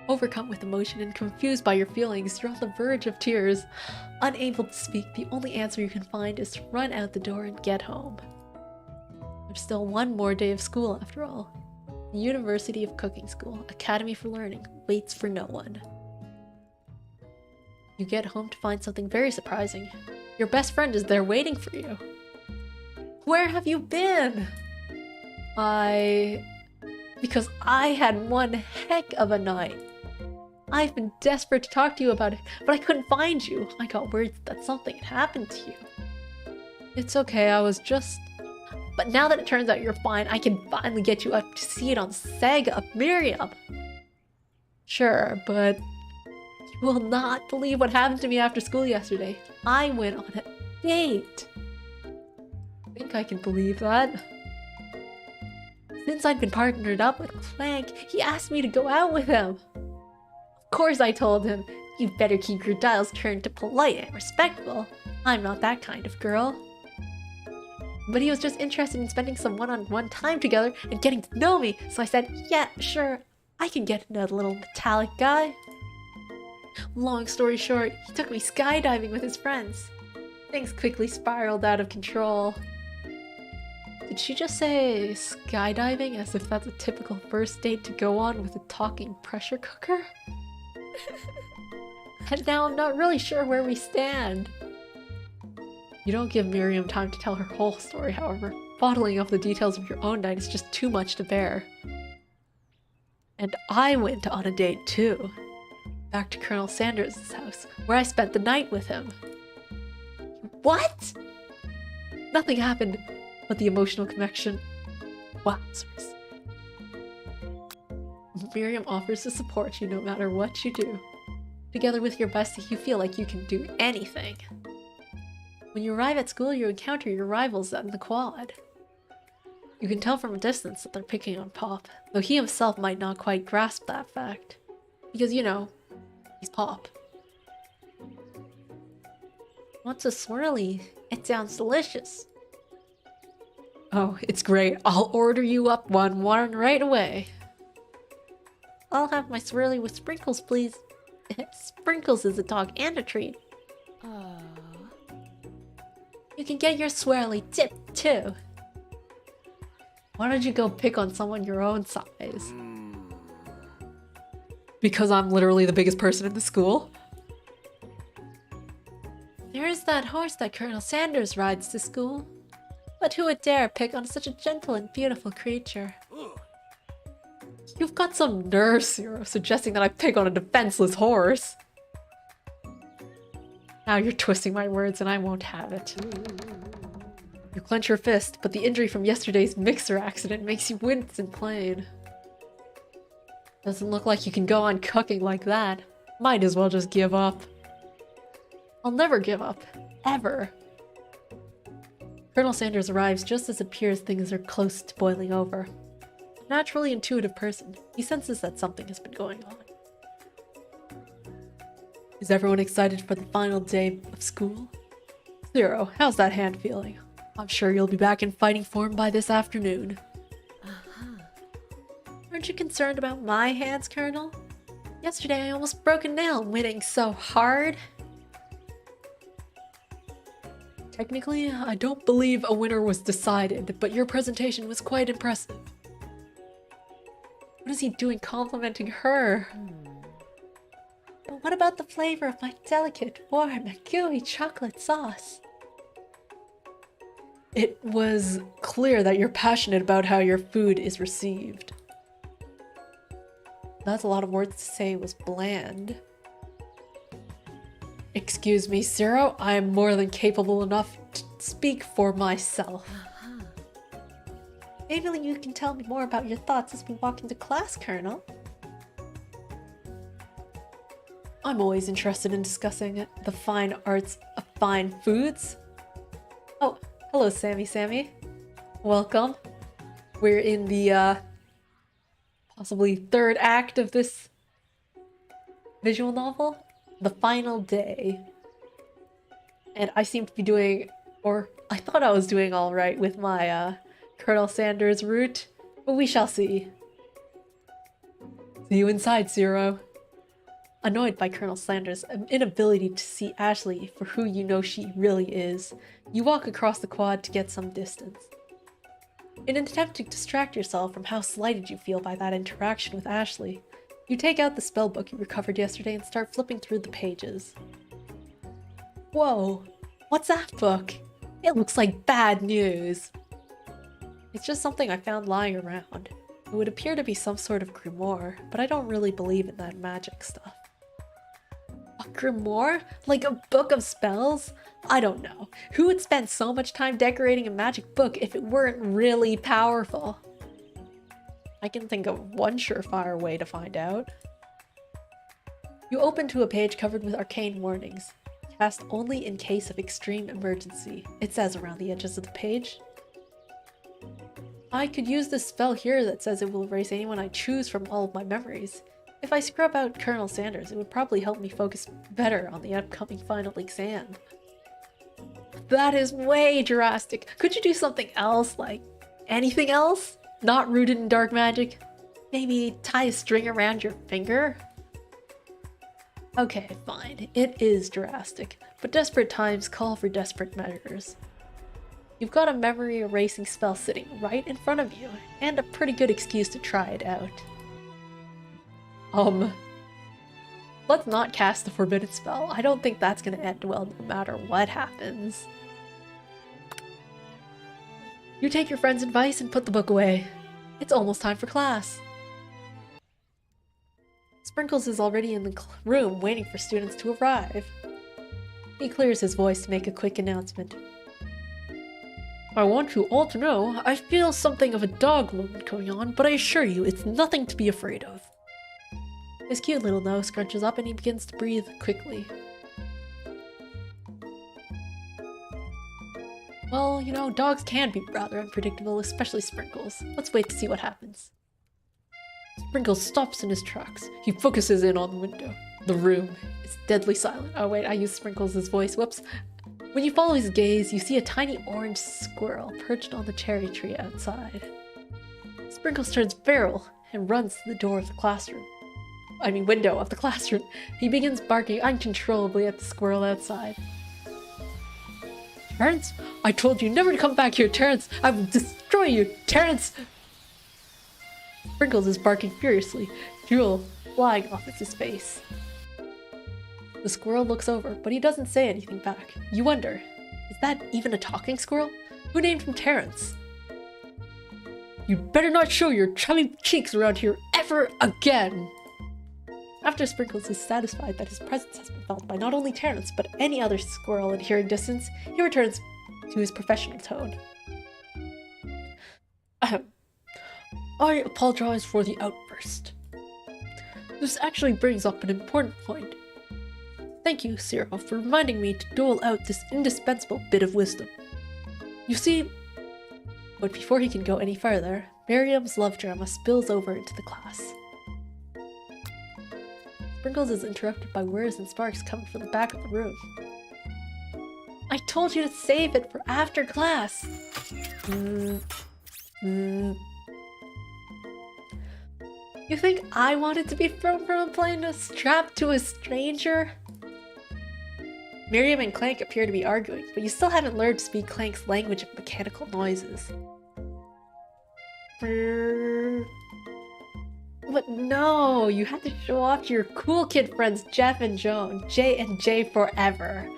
Overcome with emotion and confused by your feelings, you're on the verge of tears. Unable to speak, the only answer you can find is to run out the door and get home. There's still one more day of school after all. The University of Cooking School, Academy for Learning, waits for no one. You get home to find something very surprising. Your best friend is there waiting for you. Where have you been? Because I had one heck of a night. I've been desperate to talk to you about it, but I couldn't find you. I got worried that something had happened to you. It's okay, I was just... But now that it turns out you're fine, I can finally get you up to see it on Saga of Miriam. Sure, but... You will not believe what happened to me after school yesterday. I went on a date. I think I can believe that. Since I'd been partnered up with Clank, he asked me to go out with him. Of course I told him, you better keep your dials turned to polite and respectful. I'm not that kind of girl. But he was just interested in spending some one-on-one time together and getting to know me, so I said, yeah, sure, I can get another little metallic guy. Long story short, he took me skydiving with his friends. Things quickly spiraled out of control. Did she just say skydiving as if that's a typical first date to go on with a talking pressure cooker? And now I'm not really sure where we stand. You don't give Miriam time to tell her whole story, however. Bottling up the details of your own night is just too much to bear. And I went on a date too. Back to Colonel Sanders' house, where I spent the night with him. What? Nothing happened, but the emotional connection. Wowzers. Miriam offers to support you no matter what you do. Together with your bestie, you feel like you can do anything. When you arrive at school, you encounter your rivals in the quad. You can tell from a distance that they're picking on Pop, though he himself might not quite grasp that fact. Because, you know, he's Pop. What's a swirly? It sounds delicious. Oh, it's great. I'll order you up one right away. I'll have my swirly with sprinkles, please. Sprinkles is a dog and a treat. You can get your swirly tip too. Why don't you go pick on someone your own size? Because I'm literally the biggest person in the school? There's that horse that Colonel Sanders rides to school. But who would dare pick on such a gentle and beautiful creature? You've got some nerve, Ceero, suggesting that I pick on a defenseless horse. Now you're twisting my words and I won't have it. You clench your fist, but the injury from yesterday's mixer accident makes you wince in pain. Doesn't look like you can go on cooking like that. Might as well just give up. I'll never give up. Ever. Colonel Sanders arrives just as it appears things are close to boiling over. A naturally intuitive person, he senses that something has been going on. Is everyone excited for the final day of school? Ceero, how's that hand feeling? I'm sure you'll be back in fighting form by this afternoon. Aren't you concerned about my hands, Colonel? Yesterday I almost broke a nail winning so hard. Technically, I don't believe a winner was decided, but your presentation was quite impressive. What is he doing complimenting her? But what about the flavor of my delicate, warm, and gooey chocolate sauce? It was clear that you're passionate about how your food is received. That's a lot of words to say was bland. Excuse me, Ceero, I am more than capable enough to speak for myself. Maybe you can tell me more about your thoughts as we walk into class, Colonel. I'm always interested in discussing the fine arts of fine foods. Oh, hello, Sammy. Welcome. We're in the, possibly third act of this visual novel, The Final Day. And I seem to be doing, or I thought I was doing all right with my, Colonel Sanders route, but we shall see. See you inside, Ceero. Annoyed by Colonel Sanders' inability to see Ashley for who you know she really is, you walk across the quad to get some distance. In an attempt to distract yourself from how slighted you feel by that interaction with Ashley, you take out the spellbook you recovered yesterday and start flipping through the pages. Whoa, what's that book? It looks like bad news. It's just something I found lying around. It would appear to be some sort of grimoire, but I don't really believe in that magic stuff. A grimoire? Like a book of spells? I don't know. Who would spend so much time decorating a magic book if it weren't really powerful? I can think of one surefire way to find out. You open to a page covered with arcane warnings. Cast only in case of extreme emergency, it says around the edges of the page. I could use this spell here that says it will erase anyone I choose from all of my memories. If I scrub out Colonel Sanders, it would probably help me focus better on the upcoming final exam. That is way drastic. Could you do something else, like anything else? Not rooted in dark magic? Maybe tie a string around your finger? Okay, fine. It is drastic, but desperate times call for desperate measures. You've got a memory erasing spell sitting right in front of you, and a pretty good excuse to try it out. Let's not cast the forbidden spell. I don't think that's gonna end well no matter what happens. You take your friend's advice and put the book away. It's almost time for class. Sprinkles is already in the room waiting for students to arrive. He clears his voice to make a quick announcement. I want you all to know I feel something of a dog moment going on, but I assure you it's nothing to be afraid of. His cute little nose scrunches up and he begins to breathe quickly. Well, you know, dogs can be rather unpredictable, especially Sprinkles. Let's wait to see what happens. Sprinkles stops in his tracks. He focuses in on the window. The room is deadly silent. Oh wait, I used Sprinkles' voice, whoops. When you follow his gaze, you see a tiny orange squirrel perched on the cherry tree outside. Sprinkles turns feral and runs to the door of the classroom. Window of the classroom. He begins barking uncontrollably at the squirrel outside. Terrence, I told you never to come back here, Terrence! I will destroy you, Terrence! Sprinkles is barking furiously, drool flying off his face. The squirrel looks over, but he doesn't say anything back. You wonder, is that even a talking squirrel? Who named him Terrence? You'd better not show your chubby cheeks around here ever again! After Sprinkles is satisfied that his presence has been felt by not only Terrence, but any other squirrel in hearing distance, he returns to his professional tone. Ahem. I apologize for the outburst. This actually brings up an important point. Thank you, Ceero, for reminding me to dole out this indispensable bit of wisdom. You see... But before he can go any further, Miriam's love drama spills over into the class. Sprinkles is interrupted by whirs and sparks coming from the back of the room. I told you to save it for after class! You think I wanted to be thrown from a plane strapped to a stranger? Miriam and Clank appear to be arguing, but you still haven't learned to speak Clank's language of mechanical noises. But no, you had to show off to your cool kid friends Jeff and Joan, J and J forever.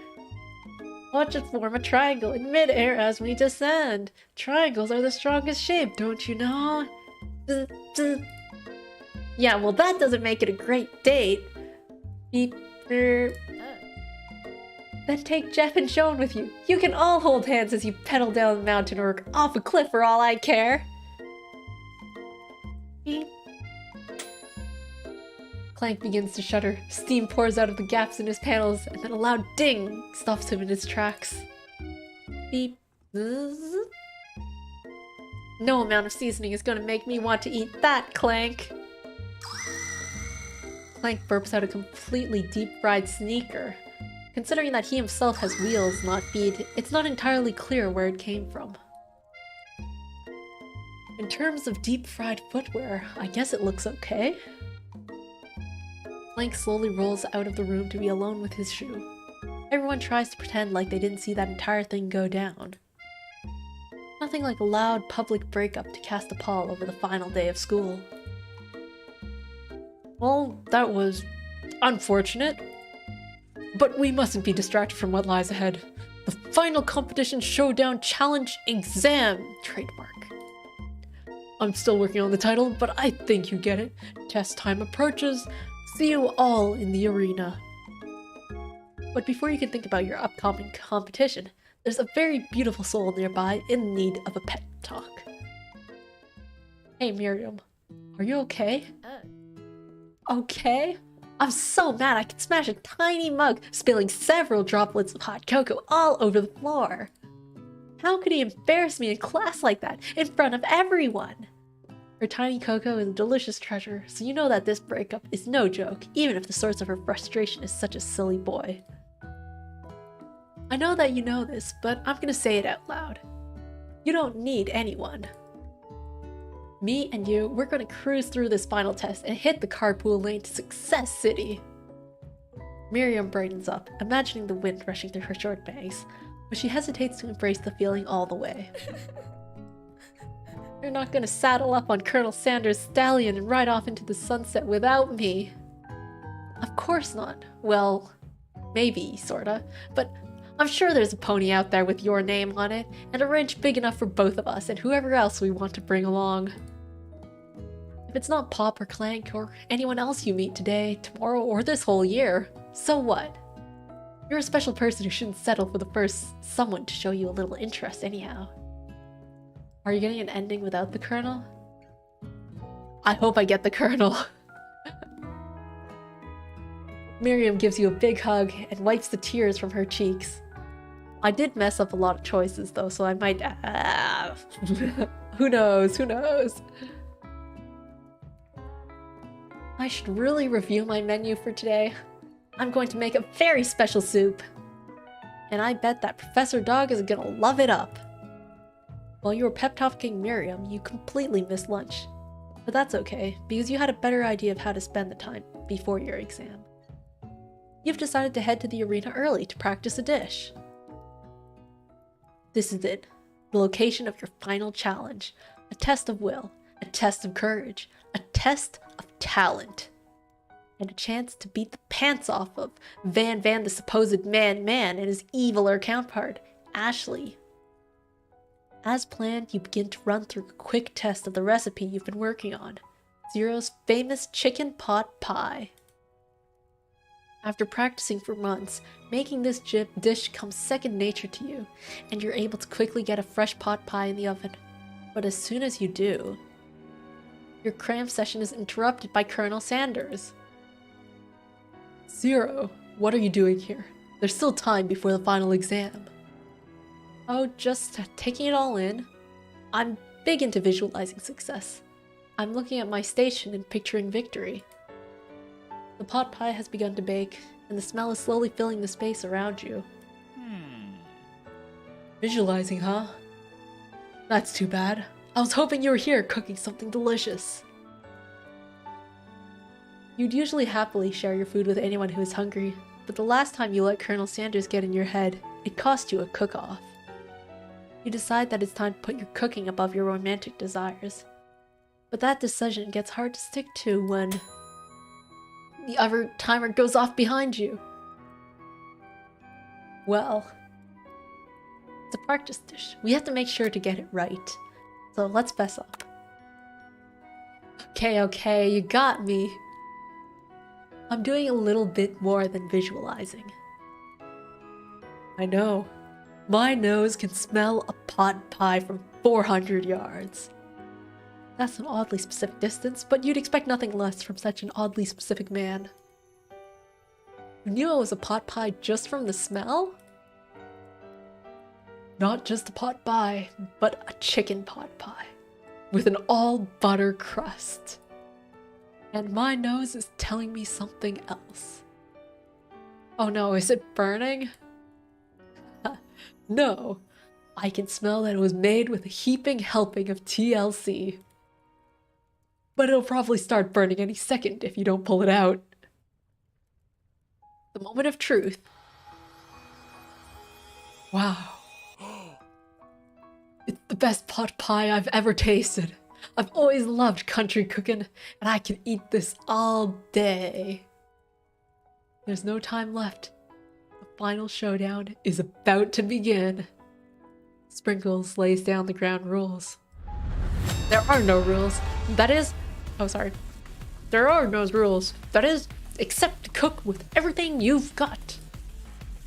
Watch us form a triangle in mid-air as we descend. Triangles are the strongest shape, don't you know? Yeah, well that doesn't make it a great date. Then take Jeff and Joan with you. You can all hold hands as you pedal down the mountain or off a cliff for all I care. Beep. Clank begins to shudder. Steam pours out of the gaps in his panels, and then a loud ding stops him in his tracks. Beep. Zzz. No amount of seasoning is gonna make me want to eat that, Clank. Clank burps out a completely deep-fried sneaker. Considering that he himself has wheels, not feet, it's not entirely clear where it came from. In terms of deep-fried footwear, I guess it looks okay. Clank slowly rolls out of the room to be alone with his shoe. Everyone tries to pretend like they didn't see that entire thing go down. Nothing like a loud public breakup to cast a pall over the final day of school. Well, that was unfortunate. But we mustn't be distracted from what lies ahead. The final competition showdown challenge exam trademark. I'm still working on the title, but I think you get it. Test time approaches. See you all in the arena. But before you can think about your upcoming competition, there's a very beautiful soul nearby in need of a pep talk. Hey Miriam, are you okay? Okay? I'm so mad I could smash a tiny mug, spilling several droplets of hot cocoa all over the floor. How could he embarrass me in class like that, in front of everyone? Her tiny cocoa is a delicious treasure, so you know that this breakup is no joke, even if the source of her frustration is such a silly boy. I know that you know this, but I'm gonna say it out loud. You don't need anyone. Me and you, we're gonna cruise through this final test and hit the carpool lane to Success City. Miriam brightens up, imagining the wind rushing through her short bangs, but she hesitates to embrace the feeling all the way. You're not gonna saddle up on Colonel Sanders' stallion and ride off into the sunset without me. Of course not. Well, maybe, sorta. But I'm sure there's a pony out there with your name on it, and a ranch big enough for both of us and whoever else we want to bring along. If it's not Pop or Clank or anyone else you meet today, tomorrow, or this whole year, so what? You're a special person who shouldn't settle for the first someone to show you a little interest anyhow. Are you getting an ending without the Colonel? I hope I get the Colonel. Miriam gives you a big hug and wipes the tears from her cheeks. I did mess up a lot of choices though, so I might... Who knows, who knows? I should really review my menu for today. I'm going to make a very special soup. And I bet that Professor Dog is gonna love it up. While you were pep-talking Miriam, you completely missed lunch. But that's okay, because you had a better idea of how to spend the time before your exam. You've decided to head to the arena early to practice a dish. This is it, the location of your final challenge. A test of will, a test of courage, a test of talent. and a chance to beat the pants off of Van the supposed man and his eviler counterpart, Ashley. As planned, you begin to run through a quick test of the recipe you've been working on, Ceero's famous chicken pot pie. After practicing for months, making this dish comes second nature to you, and you're able to quickly get a fresh pot pie in the oven. But as soon as you do, your cram session is interrupted by Colonel Sanders. Ceero, what are you doing here? There's still time before the final exam. Oh, just taking it all in. I'm big into visualizing success. I'm looking at my station and picturing victory. The pot pie has begun to bake, and the smell is slowly filling the space around you. Visualizing, huh? That's too bad. I was hoping you were here cooking something delicious. You'd usually happily share your food with anyone who is hungry, but the last time you let Colonel Sanders get in your head, it cost you a cook-off. You decide that it's time to put your cooking above your romantic desires. But that decision gets hard to stick to when the other timer goes off behind you. Well, it's a practice dish. We have to make sure to get it right. So let's fess up. Okay, you got me. I'm doing a little bit more than visualizing. I know. My nose can smell a pot pie from 400 yards. That's an oddly specific distance, but you'd expect nothing less from such an oddly specific man. You knew it was a pot pie just from the smell? Not just a pot pie, but a chicken pot pie. With an all-butter crust. And my nose is telling me something else. Oh no, is it burning? No, I can smell that it was made with a heaping helping of TLC. But it'll probably start burning any second if you don't pull it out. The moment of truth. Wow. It's the best pot pie I've ever tasted. I've always loved country cooking, and I can eat this all day. There's no time left. The final showdown is about to begin. Sprinkles lays down the ground rules. There are no rules. That is... Oh, sorry. There are no rules. That is, except to cook with everything you've got.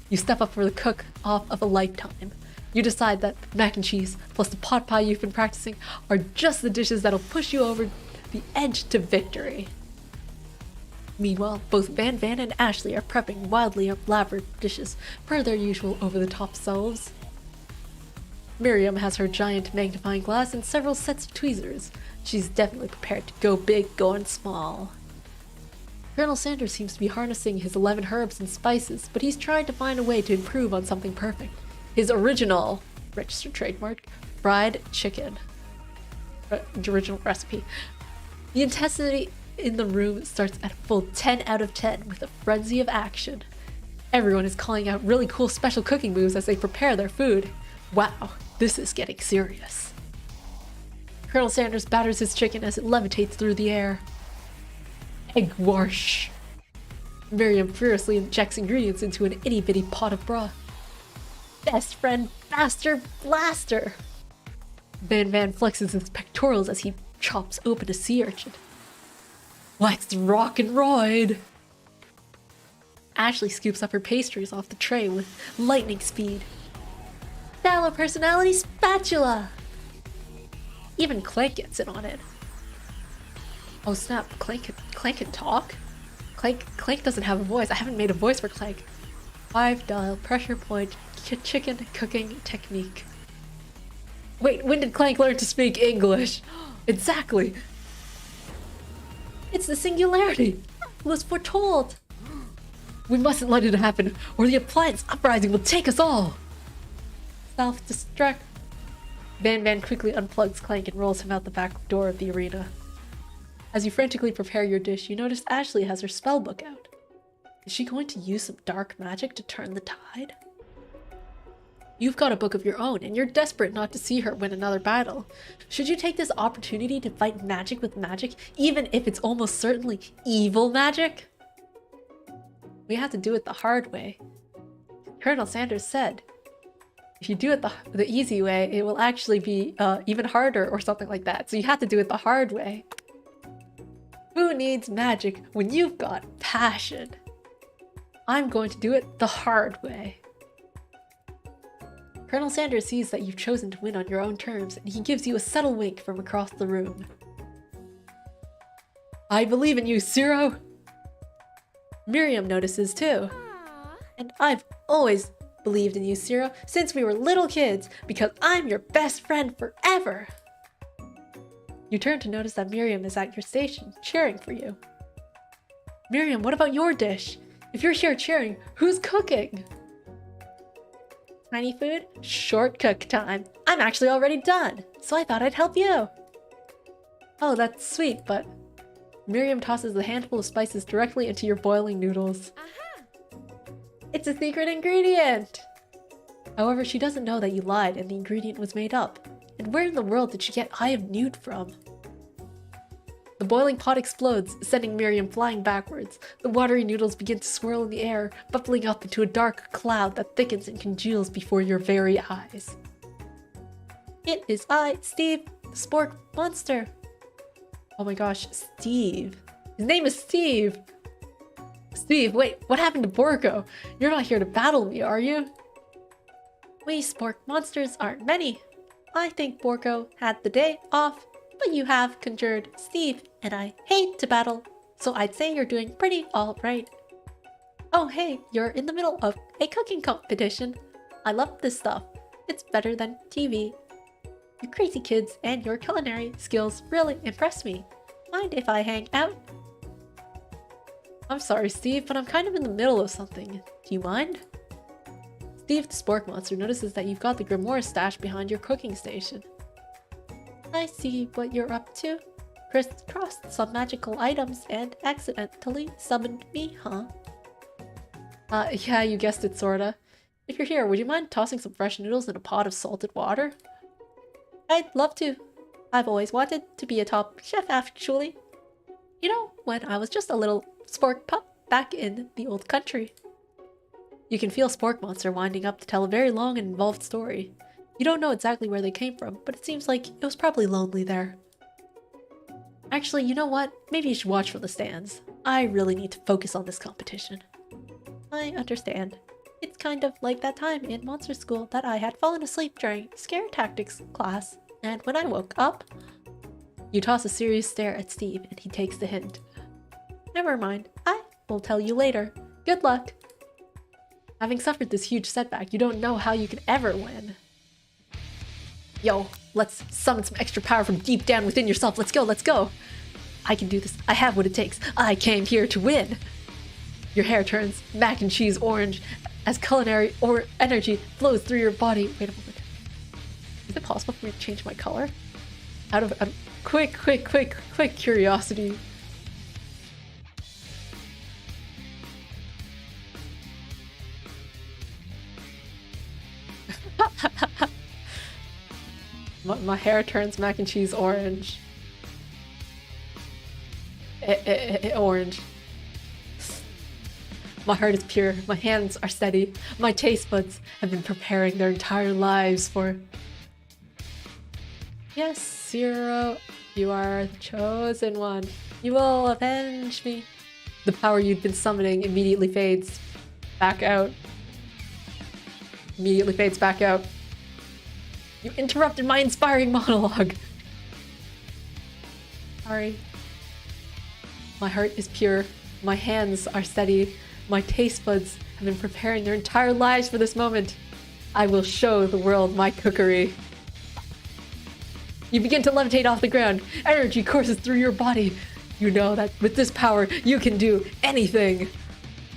You step up for the cook-off of a lifetime. You decide that mac and cheese plus the pot pie you've been practicing are just the dishes that'll push you over the edge to victory. Meanwhile, both Van and Ashley are prepping wildly elaborate dishes per their usual over-the-top selves. Miriam has her giant magnifying glass and several sets of tweezers. She's definitely prepared to go big, going small. Colonel Sanders seems to be harnessing his 11 herbs and spices, but he's trying to find a way to improve on something perfect. His original, registered trademark, fried chicken. The original recipe. The intensity in the room starts at a full 10 out of 10 with a frenzy of action. Everyone is calling out really cool special cooking moves as they prepare their food. Wow, this is getting serious. Colonel Sanders batters his chicken as it levitates through the air. Egg wash. Miriam furiously injects ingredients into an itty-bitty pot of broth. Best friend Faster Blaster! Van flexes his pectorals as he chops open a sea urchin. Let's rock and ride! Ashley scoops up her pastries off the tray with lightning speed. Stellar personality spatula! Even Clank gets in on it. Oh snap, Clank can talk? Clank doesn't have a voice. I haven't made a voice for Clank. 5-dial pressure point chicken cooking technique. Wait, when did Clank learn to speak English? Exactly! It's the singularity! It was foretold! We mustn't let it happen, or the appliance uprising will take us all! Self-destruct. Van quickly unplugs Clank and rolls him out the back door of the arena. As you frantically prepare your dish, you notice Ashley has her spellbook out. Is she going to use some dark magic to turn the tide? You've got a book of your own, and you're desperate not to see her win another battle. Should you take this opportunity to fight magic with magic, even if it's almost certainly evil magic? We have to do it the hard way. Colonel Sanders said, if you do it the easy way, it will actually be even harder or something like that. So you have to do it the hard way. Who needs magic when you've got passion? I'm going to do it the hard way. Colonel Sanders sees that you've chosen to win on your own terms, and he gives you a subtle wink from across the room. I believe in you, Ceero! Miriam notices too. And I've always believed in you, Ceero, since we were little kids, because I'm your best friend forever! You turn to notice that Miriam is at your station, cheering for you. Miriam, what about your dish? If you're here cheering, who's cooking? Tiny food? Short cook time. I'm actually already done, so I thought I'd help you. Oh, that's sweet, but... Miriam tosses a handful of spices directly into your boiling noodles. Aha! It's a secret ingredient! However, she doesn't know that you lied and the ingredient was made up. And where in the world did she get Eye of Nude from? The boiling pot explodes, sending Miriam flying backwards. The watery noodles begin to swirl in the air, bubbling up into a dark cloud that thickens and congeals before your very eyes. It is I, Steve, the spork monster. Oh my gosh, Steve. His name is Steve! Steve, wait, what happened to Borgo? You're not here to battle me, are you? We spork monsters aren't many. I think Borgo had the day off, but you have conjured Steve, and I hate to battle, so I'd say you're doing pretty alright. Oh hey, you're in the middle of a cooking competition. I love this stuff. It's better than TV. You crazy kids and your culinary skills really impress me. Mind if I hang out? I'm sorry, Steve, but I'm kind of in the middle of something. Do you mind? Steve the Spork Monster notices that you've got the Grimoire stashed behind your cooking station. I see what you're up to. Crisscrossed some magical items and accidentally summoned me, huh? Yeah, you guessed it, sorta. If you're here, would you mind tossing some fresh noodles in a pot of salted water? I'd love to. I've always wanted to be a top chef, actually. You know, when I was just a little spork pup back in the old country. You can feel Spork Monster winding up to tell a very long and involved story. You don't know exactly where they came from, but it seems like it was probably lonely there. Actually, you know what? Maybe you should watch from the stands. I really need to focus on this competition. I understand. It's kind of like that time in monster school that I had fallen asleep during scare tactics class, and when I woke up... You toss a serious stare at Steve, and he takes the hint. Never mind. I will tell you later. Good luck! Having suffered this huge setback, you don't know how you could ever win. Yo, let's summon some extra power from deep down within yourself. Let's go, let's go! I can do this. I have what it takes. I came here to win! Your hair turns mac and cheese orange as culinary energy flows through your body. Wait a moment. Is it possible for me to change my color? Out of quick curiosity. My hair turns mac and cheese orange. Orange. My heart is pure, my hands are steady, my taste buds have been preparing their entire lives for... Yes, Ceero, you are the chosen one. You will avenge me. The power you'd been summoning immediately fades back out. Immediately fades back out. You interrupted my inspiring monologue. Sorry. My heart is pure, my hands are steady, my taste buds have been preparing their entire lives for this moment. I will show the world my cookery. You begin to levitate off the ground. Energy courses through your body. You know that with this power, you can do anything.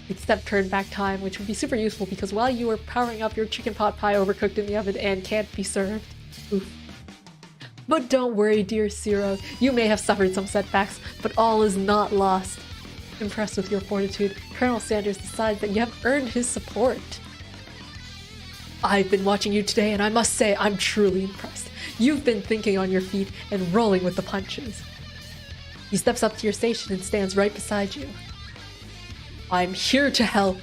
Except turn back time, which would be super useful because while you were powering up, your chicken pot pie overcooked in the oven and can't be served. Oof. But don't worry, dear Ceero. You may have suffered some setbacks, but all is not lost. Impressed with your fortitude, Colonel Sanders decides that you have earned his support. I've been watching you today, and I must say I'm truly impressed. You've been thinking on your feet and rolling with the punches. He steps up to your station and stands right beside you. I'm here to help.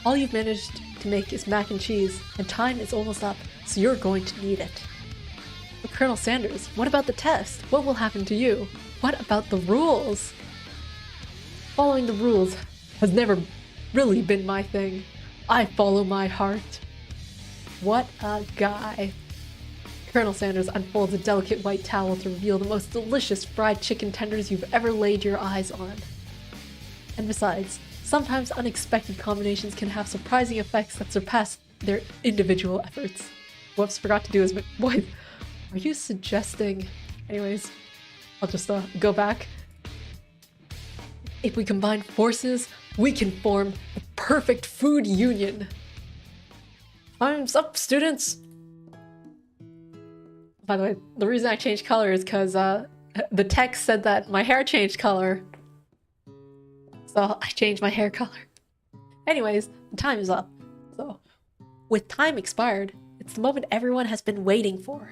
All you've managed to make is mac and cheese, and time is almost up, so you're going to need it. But Colonel Sanders, what about the test? What will happen to you? What about the rules? Following the rules has never really been my thing. I follow my heart. What a guy. Colonel Sanders unfolds a delicate white towel to reveal the most delicious fried chicken tenders you've ever laid your eyes on. And besides, sometimes unexpected combinations can have surprising effects that surpass their individual efforts. Whoops, forgot to do his voice. Are you suggesting... Anyways, I'll just go back. If we combine forces, we can form the perfect food union. Time's up, students! By the way, the reason I changed color is because the text said that my hair changed color. So I changed my hair color. Anyways, the time is up. So, with time expired, it's the moment everyone has been waiting for.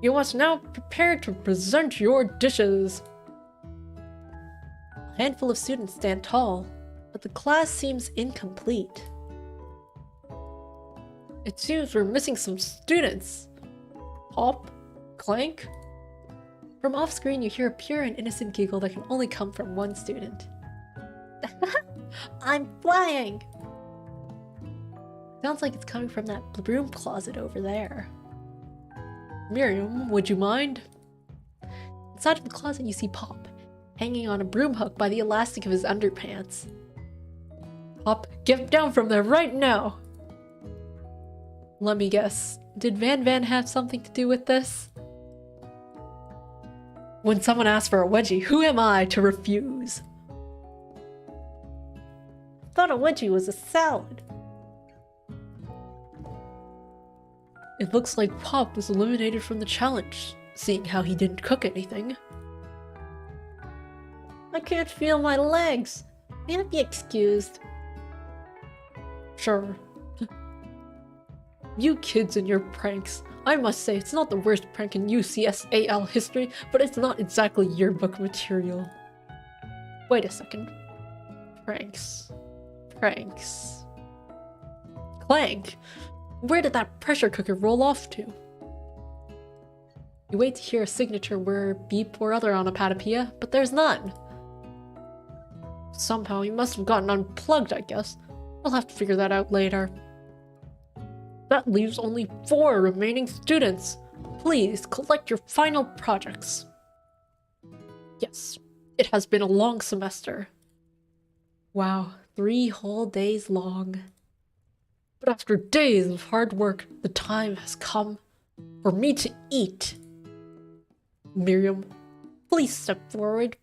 You must now prepare to present your dishes. A handful of students stand tall, but the class seems incomplete. It seems we're missing some students. Pop? Clank? From off-screen, you hear a pure and innocent giggle that can only come from one student. I'm flying! Sounds like it's coming from that broom closet over there. Miriam, would you mind? Inside of the closet, you see Pop, hanging on a broom hook by the elastic of his underpants. Pop, get down from there right now! Let me guess, did Van have something to do with this? When someone asks for a wedgie, who am I to refuse? I thought a wedgie was a salad. It looks like Pop was eliminated from the challenge, seeing how he didn't cook anything. I can't feel my legs. May I be excused? Sure. You kids and your pranks. I must say, it's not the worst prank in UCSAL history, but it's not exactly yearbook material. Wait a second. Pranks. Pranks. Clank! Where did that pressure cooker roll off to? You wait to hear a signature word, beep, or other onomatopoeia, but there's none. Somehow he must have gotten unplugged, I guess. I'll have to figure that out later. That leaves only 4 remaining students. Please collect your final projects. Yes, it has been a long semester. Wow, 3 whole days long. But after days of hard work, the time has come for me to eat. Miriam, please step forward.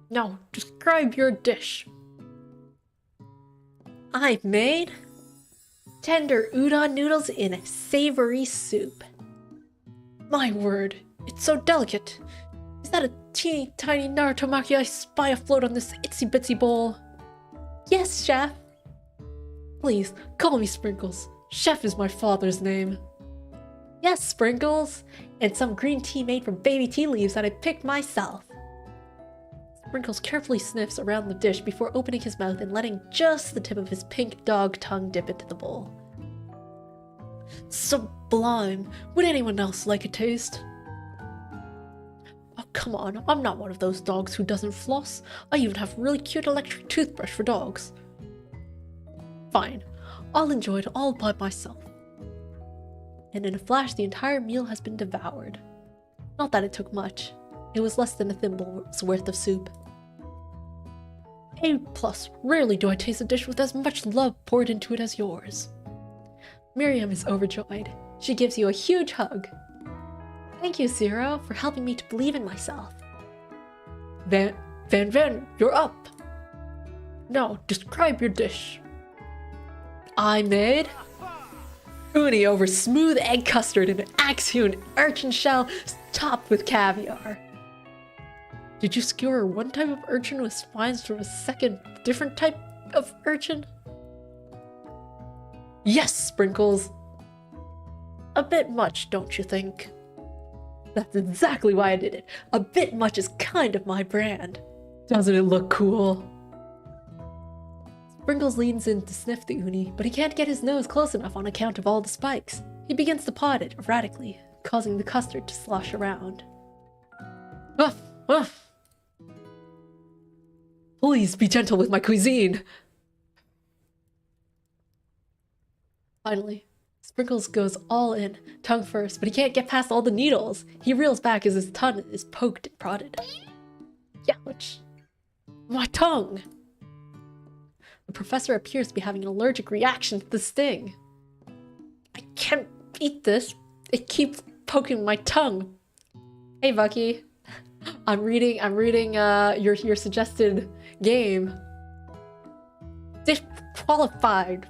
Now, describe your dish. I've made tender udon noodles in a savory soup. My word, it's so delicate. Is that a teeny tiny Naruto maki I spy afloat on this itsy bitsy bowl? Yes, chef. Please, call me Sprinkles. Chef is my father's name. Yes, Sprinkles. And some green tea made from baby tea leaves that I picked myself. Sprinkles carefully sniffs around the dish before opening his mouth and letting just the tip of his pink dog tongue dip into the bowl. Sublime! Would anyone else like a taste? Oh, come on, I'm not one of those dogs who doesn't floss. I even have a really cute electric toothbrush for dogs. Fine, I'll enjoy it all by myself. And in a flash, the entire meal has been devoured. Not that it took much. It was less than a thimble's worth of soup. A+, rarely do I taste a dish with as much love poured into it as yours. Miriam is overjoyed. She gives you a huge hug. Thank you, Ceero, for helping me to believe in myself. Van, you're up. Now, describe your dish. I made uni over smooth egg custard in an axe-hewn urchin shell topped with caviar. Did you skewer one type of urchin with spines from a second different type of urchin? Yes, Sprinkles! A bit much, don't you think? That's exactly why I did it. A bit much is kind of my brand. Doesn't it look cool? Sprinkles leans in to sniff the uni, but he can't get his nose close enough on account of all the spikes. He begins to paw it erratically, causing the custard to slosh around. Uff, uff. Please be gentle with my cuisine. Finally, Sprinkles goes all in, tongue first, but he can't get past all the needles. He reels back as his tongue is poked and prodded. Ouch. My tongue! The professor appears to be having an allergic reaction to the sting. I can't eat this. It keeps poking my tongue. Hey, Bucky. I'm reading your suggested game. Disqualified.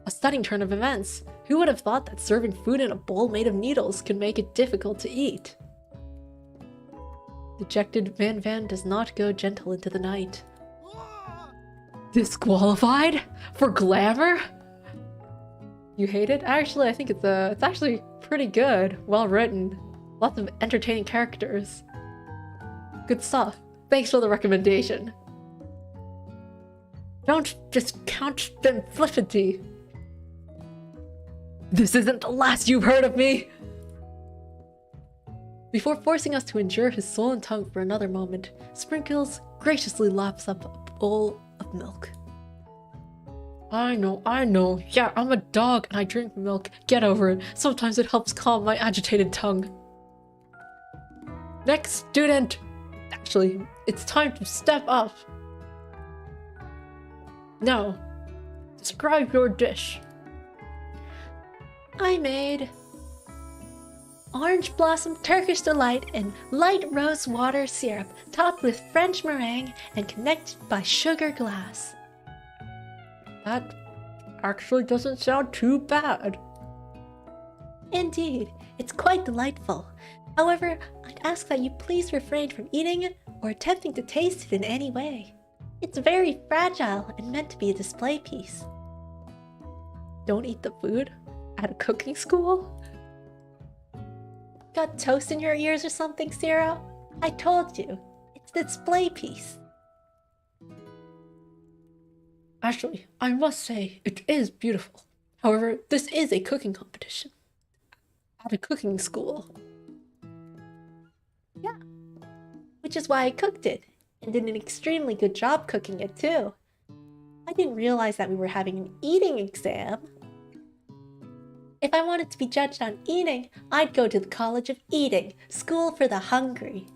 A stunning turn of events. Who would have thought that serving food in a bowl made of needles could make it difficult to eat? Dejected Van does not go gentle into the night. Disqualified? For glamour? You hate it? Actually, I think it's actually pretty good. Well written. Lots of entertaining characters. Good stuff. Thanks for the recommendation. Don't discount the flippity. This isn't the last you've heard of me! Before forcing us to endure his swollen tongue for another moment, Sprinkles graciously laps up a bowl of milk. I know. Yeah, I'm a dog and I drink milk. Get over it. Sometimes it helps calm my agitated tongue. Next student! Actually, it's time to step up. Now, describe your dish. I made orange blossom Turkish delight and light rose water syrup topped with French meringue and connected by sugar glass. That actually doesn't sound too bad. Indeed, it's quite delightful. However, I'd ask that you please refrain from eating it or attempting to taste it in any way. It's very fragile and meant to be a display piece. Don't eat the food? At a cooking school? Got toast in your ears or something, Ceero? I told you, it's a display piece. Actually, I must say, it is beautiful. However, this is a cooking competition. At a cooking school. Yeah. Which is why I cooked it, and did an extremely good job cooking it too. I didn't realize that we were having an eating exam. If I wanted to be judged on eating, I'd go to the College of Eating, school for the hungry.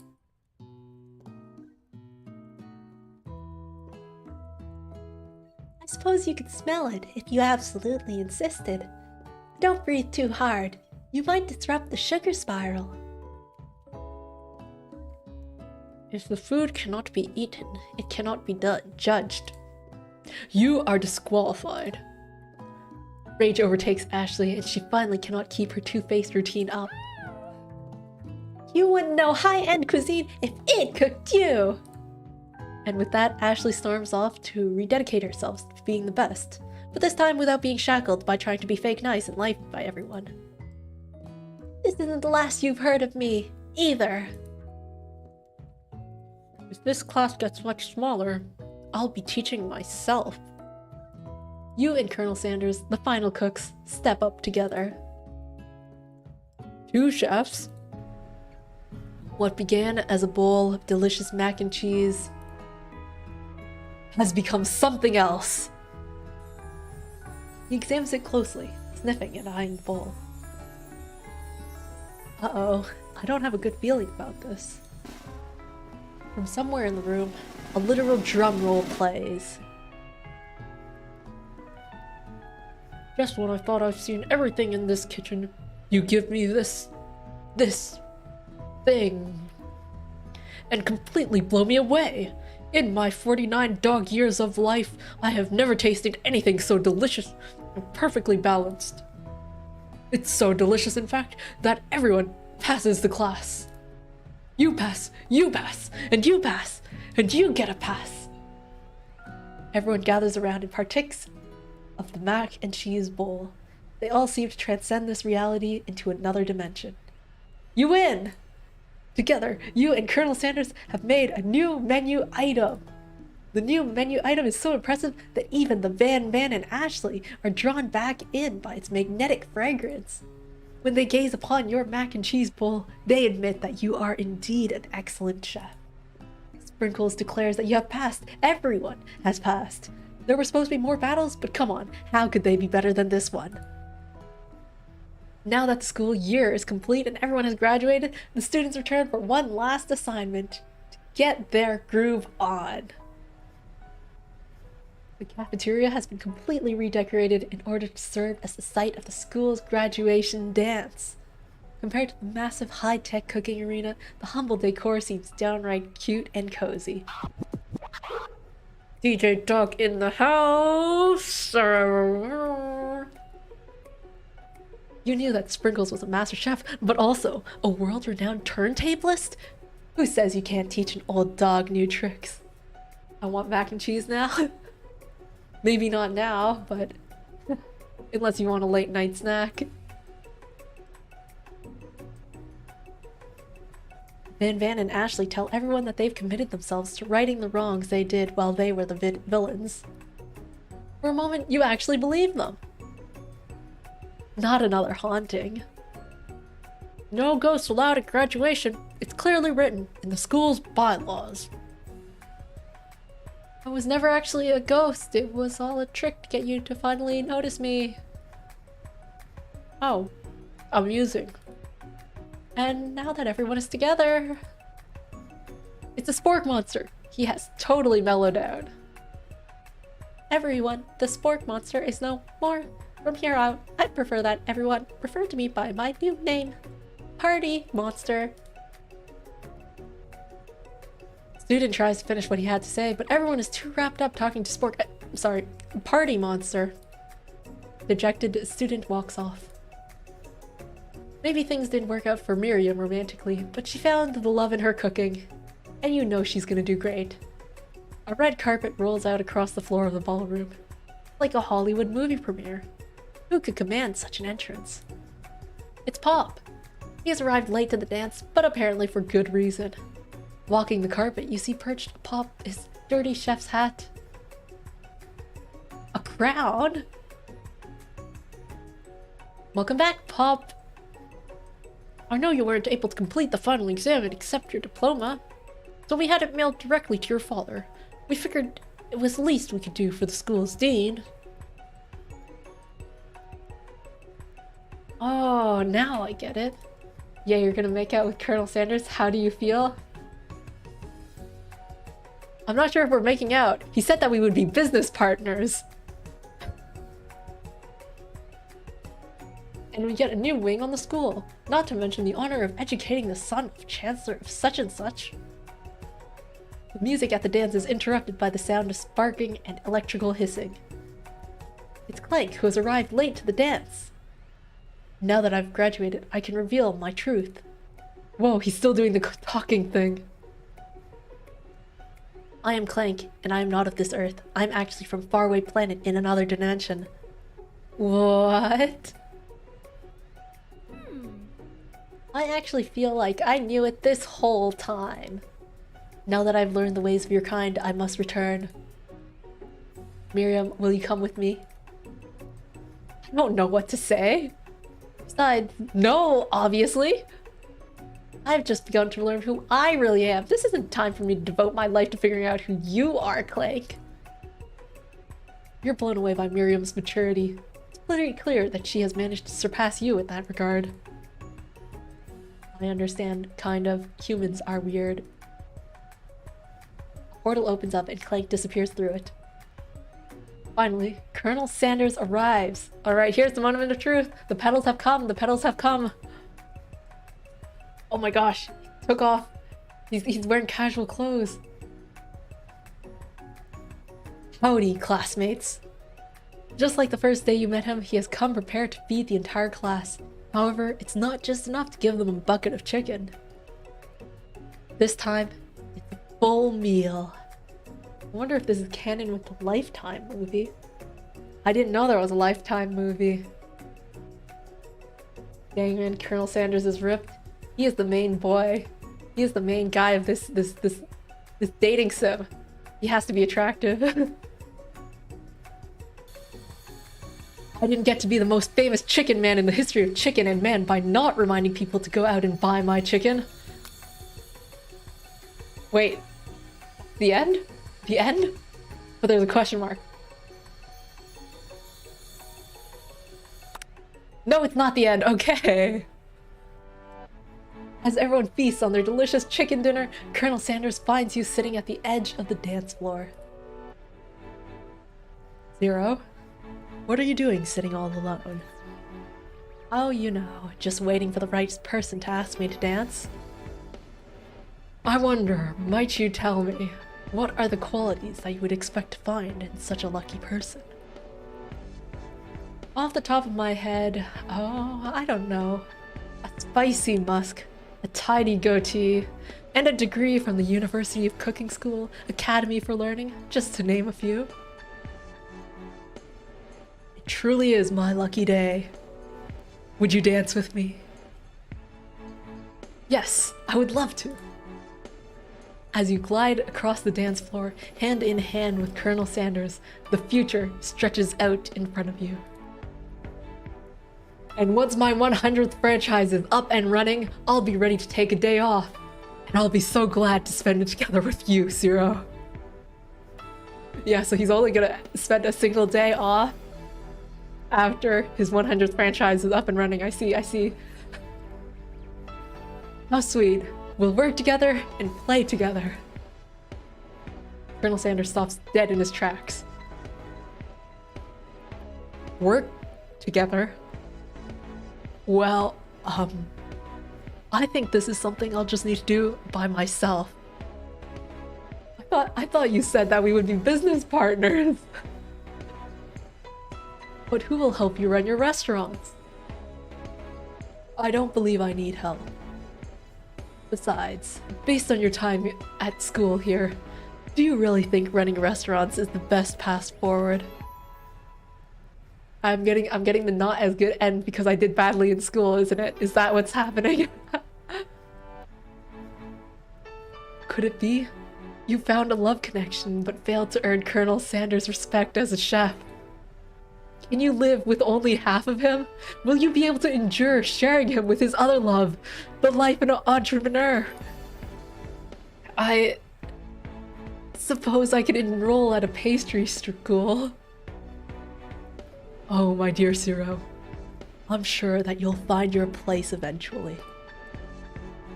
I suppose you could smell it if you absolutely insisted. Don't breathe too hard. You might disrupt the sugar spiral. If the food cannot be eaten, it cannot be judged. You are disqualified. Rage overtakes Ashley and she finally cannot keep her two-faced routine up. You wouldn't know high-end cuisine if it cooked you! And with that, Ashley storms off to rededicate herself to being the best, but this time without being shackled by trying to be fake nice and liked by everyone. This isn't the last you've heard of me, either. If this class gets much smaller, I'll be teaching myself. You and Colonel Sanders, the final cooks, step up together. Two chefs? What began as a bowl of delicious mac and cheese has become something else. He examines it closely, sniffing and eyeing the bowl. Uh-oh, I don't have a good feeling about this. From somewhere in the room, a literal drum roll plays. Just when I thought I've seen everything in this kitchen, you give me this thing, and completely blow me away. In my 49 dog years of life, I have never tasted anything so delicious and perfectly balanced. It's so delicious, in fact, that everyone passes the class. You pass, and you pass, and you get a pass. Everyone gathers around and partakes of the mac and cheese bowl. They all seem to transcend this reality into another dimension. You win! Together, you and Colonel Sanders have made a new menu item. The new menu item is so impressive that even the Van and Ashley are drawn back in by its magnetic fragrance. When they gaze upon your mac and cheese bowl, they admit that you are indeed an excellent chef. Sprinkles declares that you have passed. Everyone has passed. There were supposed to be more battles, but come on, how could they be better than this one? Now that the school year is complete and everyone has graduated, the students return for one last assignment to get their groove on. The cafeteria has been completely redecorated in order to serve as the site of the school's graduation dance. Compared to the massive high-tech cooking arena, the humble decor seems downright cute and cozy. DJ Duck in the house! You knew that Sprinkles was a master chef, but also a world-renowned turntablist? Who says you can't teach an old dog new tricks? I want mac and cheese now. Maybe not now, but unless you want a late night snack. Van and Ashley tell everyone that they've committed themselves to righting the wrongs they did while they were the villains. For a moment, you actually believe them. Not another haunting. No ghosts allowed at graduation. It's clearly written in the school's bylaws. I was never actually a ghost. It was all a trick to get you to finally notice me. Oh, amusing. And now that everyone is together, it's a spork monster. He has totally mellowed out. Everyone, the spork monster is no more. From here out, I prefer that everyone refer to me by my new name, Party Monster. Student tries to finish what he had to say, but everyone is too wrapped up talking to Party Monster. Dejected student walks off. Maybe things didn't work out for Miriam romantically, but she found the love in her cooking, and you know she's gonna do great. A red carpet rolls out across the floor of the ballroom, like a Hollywood movie premiere. Who could command such an entrance? It's Pop. He has arrived late to the dance, but apparently for good reason. Walking the carpet, you see perched atop his dirty chef's hat. A crown? Welcome back, Pop. I know you weren't able to complete the final exam and accept your diploma, so we had it mailed directly to your father. We figured it was the least we could do for the school's dean. Oh, now I get it. Yeah, you're gonna make out with Colonel Sanders. How do you feel? I'm not sure if we're making out. He said that we would be business partners. And we get a new wing on the school, not to mention the honor of educating the son of Chancellor of such and such. The music at the dance is interrupted by the sound of sparking and electrical hissing. It's Clank, who has arrived late to the dance. Now that I've graduated, I can reveal my truth. Whoa, he's still doing the talking thing. I am Clank, and I am not of this earth. I'm actually from a faraway planet in another dimension. What? I actually feel like I knew it this whole time. Now that I've learned the ways of your kind, I must return. Miriam, will you come with me? I don't know what to say. Besides, no, obviously. I've just begun to learn who I really am. This isn't time for me to devote my life to figuring out who you are, Clank. You're blown away by Miriam's maturity. It's pretty clear that she has managed to surpass you in that regard. I understand, kind of. Humans are weird. A portal opens up and Clank disappears through it. Finally, Colonel Sanders arrives. Alright, here's the moment of truth. The petals have come. The petals have come. Oh my gosh. He took off. He's wearing casual clothes. Howdy, classmates. Just like the first day you met him, he has come prepared to feed the entire class. However, it's not just enough to give them a bucket of chicken. This time, it's a full meal. I wonder if this is canon with the Lifetime movie. I didn't know there was a Lifetime movie. Dang man, Colonel Sanders is ripped. He is the main boy. He is the main guy of this dating sim. He has to be attractive. I didn't get to be the most famous chicken man in the history of chicken and man by not reminding people to go out and buy my chicken. Wait. The end? The end? But there's a question mark. No, it's not the end. Okay. As everyone feasts on their delicious chicken dinner, Colonel Sanders finds you sitting at the edge of the dance floor. Ceero, what are you doing sitting all alone? Oh, you know, just waiting for the right person to ask me to dance. I wonder, might you tell me, what are the qualities that you would expect to find in such a lucky person? Off the top of my head, oh, I don't know. A spicy musk, a tidy goatee, and a degree from the University of Cooking School, Academy for Learning, just to name a few. It truly is my lucky day. Would you dance with me? Yes, I would love to. As you glide across the dance floor, hand in hand with Colonel Sanders, the future stretches out in front of you. And once my 100th franchise is up and running, I'll be ready to take a day off. And I'll be so glad to spend it together with you, Ceero. Yeah, so he's only gonna spend a single day off after his 100th franchise is up and running. I see. How sweet. We'll work together and play together. Colonel Sanders stops dead in his tracks. Work together? Well, I think this is something I'll just need to do by myself. I thought you said that we would be business partners. But who will help you run your restaurants? I don't believe I need help. Besides, based on your time at school here, do you really think running restaurants is the best path forward? I'm getting the not as good end because I did badly in school, isn't it? Is that what's happening? Could it be? You found a love connection but failed to earn Colonel Sanders' respect as a chef. Can you live with only half of him? Will you be able to endure sharing him with his other love, the life of an entrepreneur? I suppose I could enroll at a pastry school. Oh, my dear Ceero, I'm sure that you'll find your place eventually.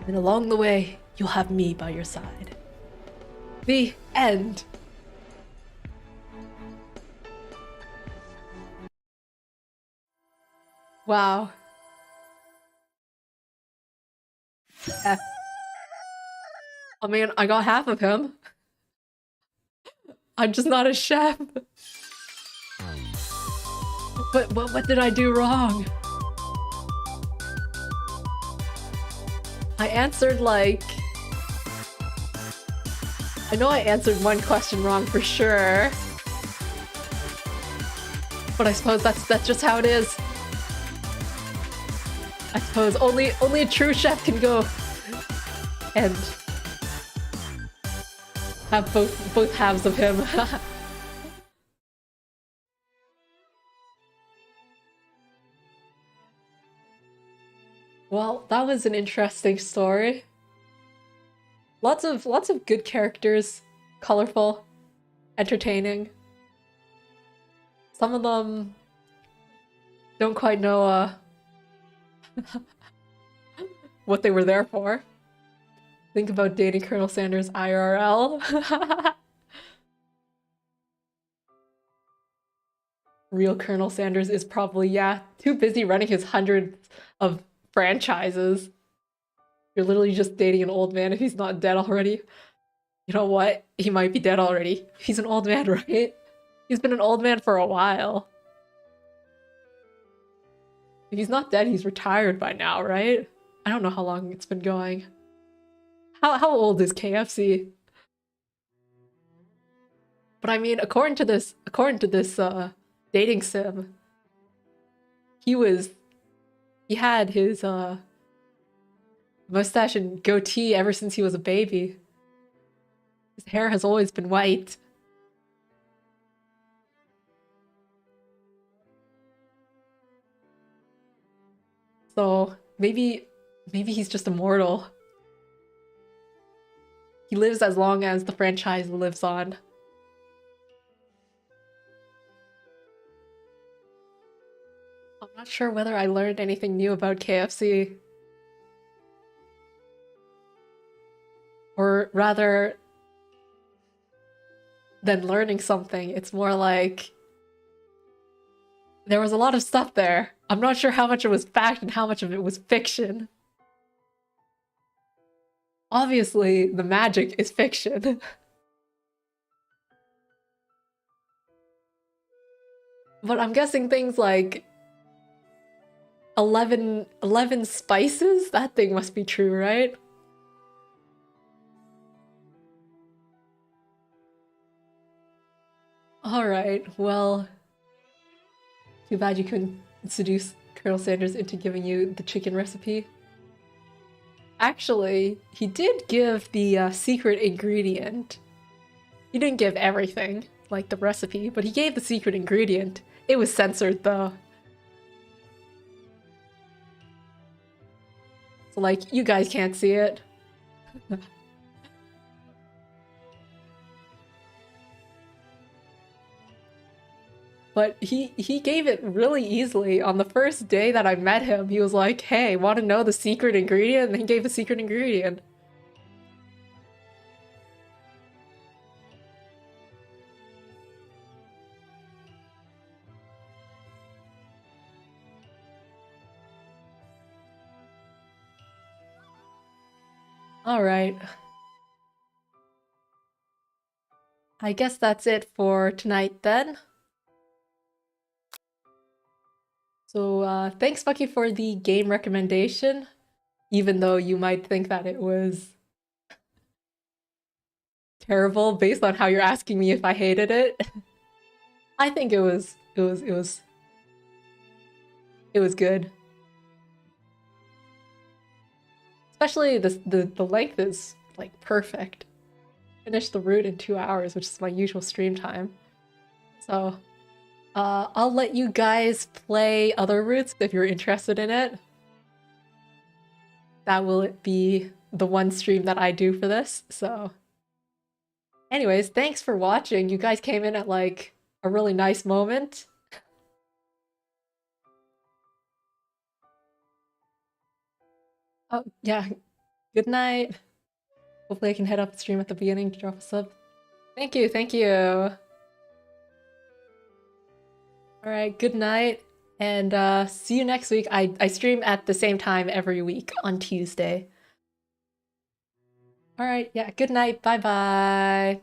And along the way, you'll have me by your side. The end. Wow. F. I mean, I got half of him. I'm just not a chef. But what did I do wrong? I answered like... I know I answered one question wrong for sure. But I suppose that's just how it is. I suppose only a true chef can go and have both halves of him. Well, that was an interesting story. Lots of good characters, colorful, entertaining. Some of them don't quite know what they were there for. Think about dating Colonel Sanders IRL. Real Colonel Sanders is probably, yeah, too busy running his hundreds of franchises. You're literally just dating an old man if he's not dead already. You know what? He might be dead already. He's an old man, right? He's been an old man for a while. If he's not dead, he's retired by now, right? I don't know how long it's been going. How old is KFC? But I mean, according to this dating sim, he had his mustache and goatee ever since he was a baby. His hair has always been white. So maybe he's just immortal. He lives as long as the franchise lives on. I'm not sure whether I learned anything new about KFC. Or rather than learning something, it's more like there was a lot of stuff there. I'm not sure how much it was fact and how much of it was fiction. Obviously, the magic is fiction. But I'm guessing things like 11 spices? That thing must be true, right? Alright, well... Too bad you couldn't seduce Colonel Sanders into giving you the chicken recipe. Actually, he did give the secret ingredient. He didn't give everything, like the recipe, but he gave the secret ingredient. It was censored, though. So, like, you guys can't see it. But he gave it really easily. On the first day that I met him, he was like, hey, want to know the secret ingredient? And he gave the secret ingredient. Alright. I guess that's it for tonight then. So thanks Bucky for the game recommendation, even though you might think that it was terrible based on how you're asking me if I hated it. I think it was good. Especially the length is like perfect. Finished the route in 2 hours, which is my usual stream time. So I'll let you guys play other routes if you're interested in it. That will be the one stream that I do for this, so... Anyways, thanks for watching. You guys came in at, like, a really nice moment. Oh, yeah. Good night. Hopefully I can head up the stream at the beginning to drop a sub. Thank you, thank you! Alright, good night, and see you next week. I stream at the same time every week on Tuesday. Alright, yeah, good night, bye-bye!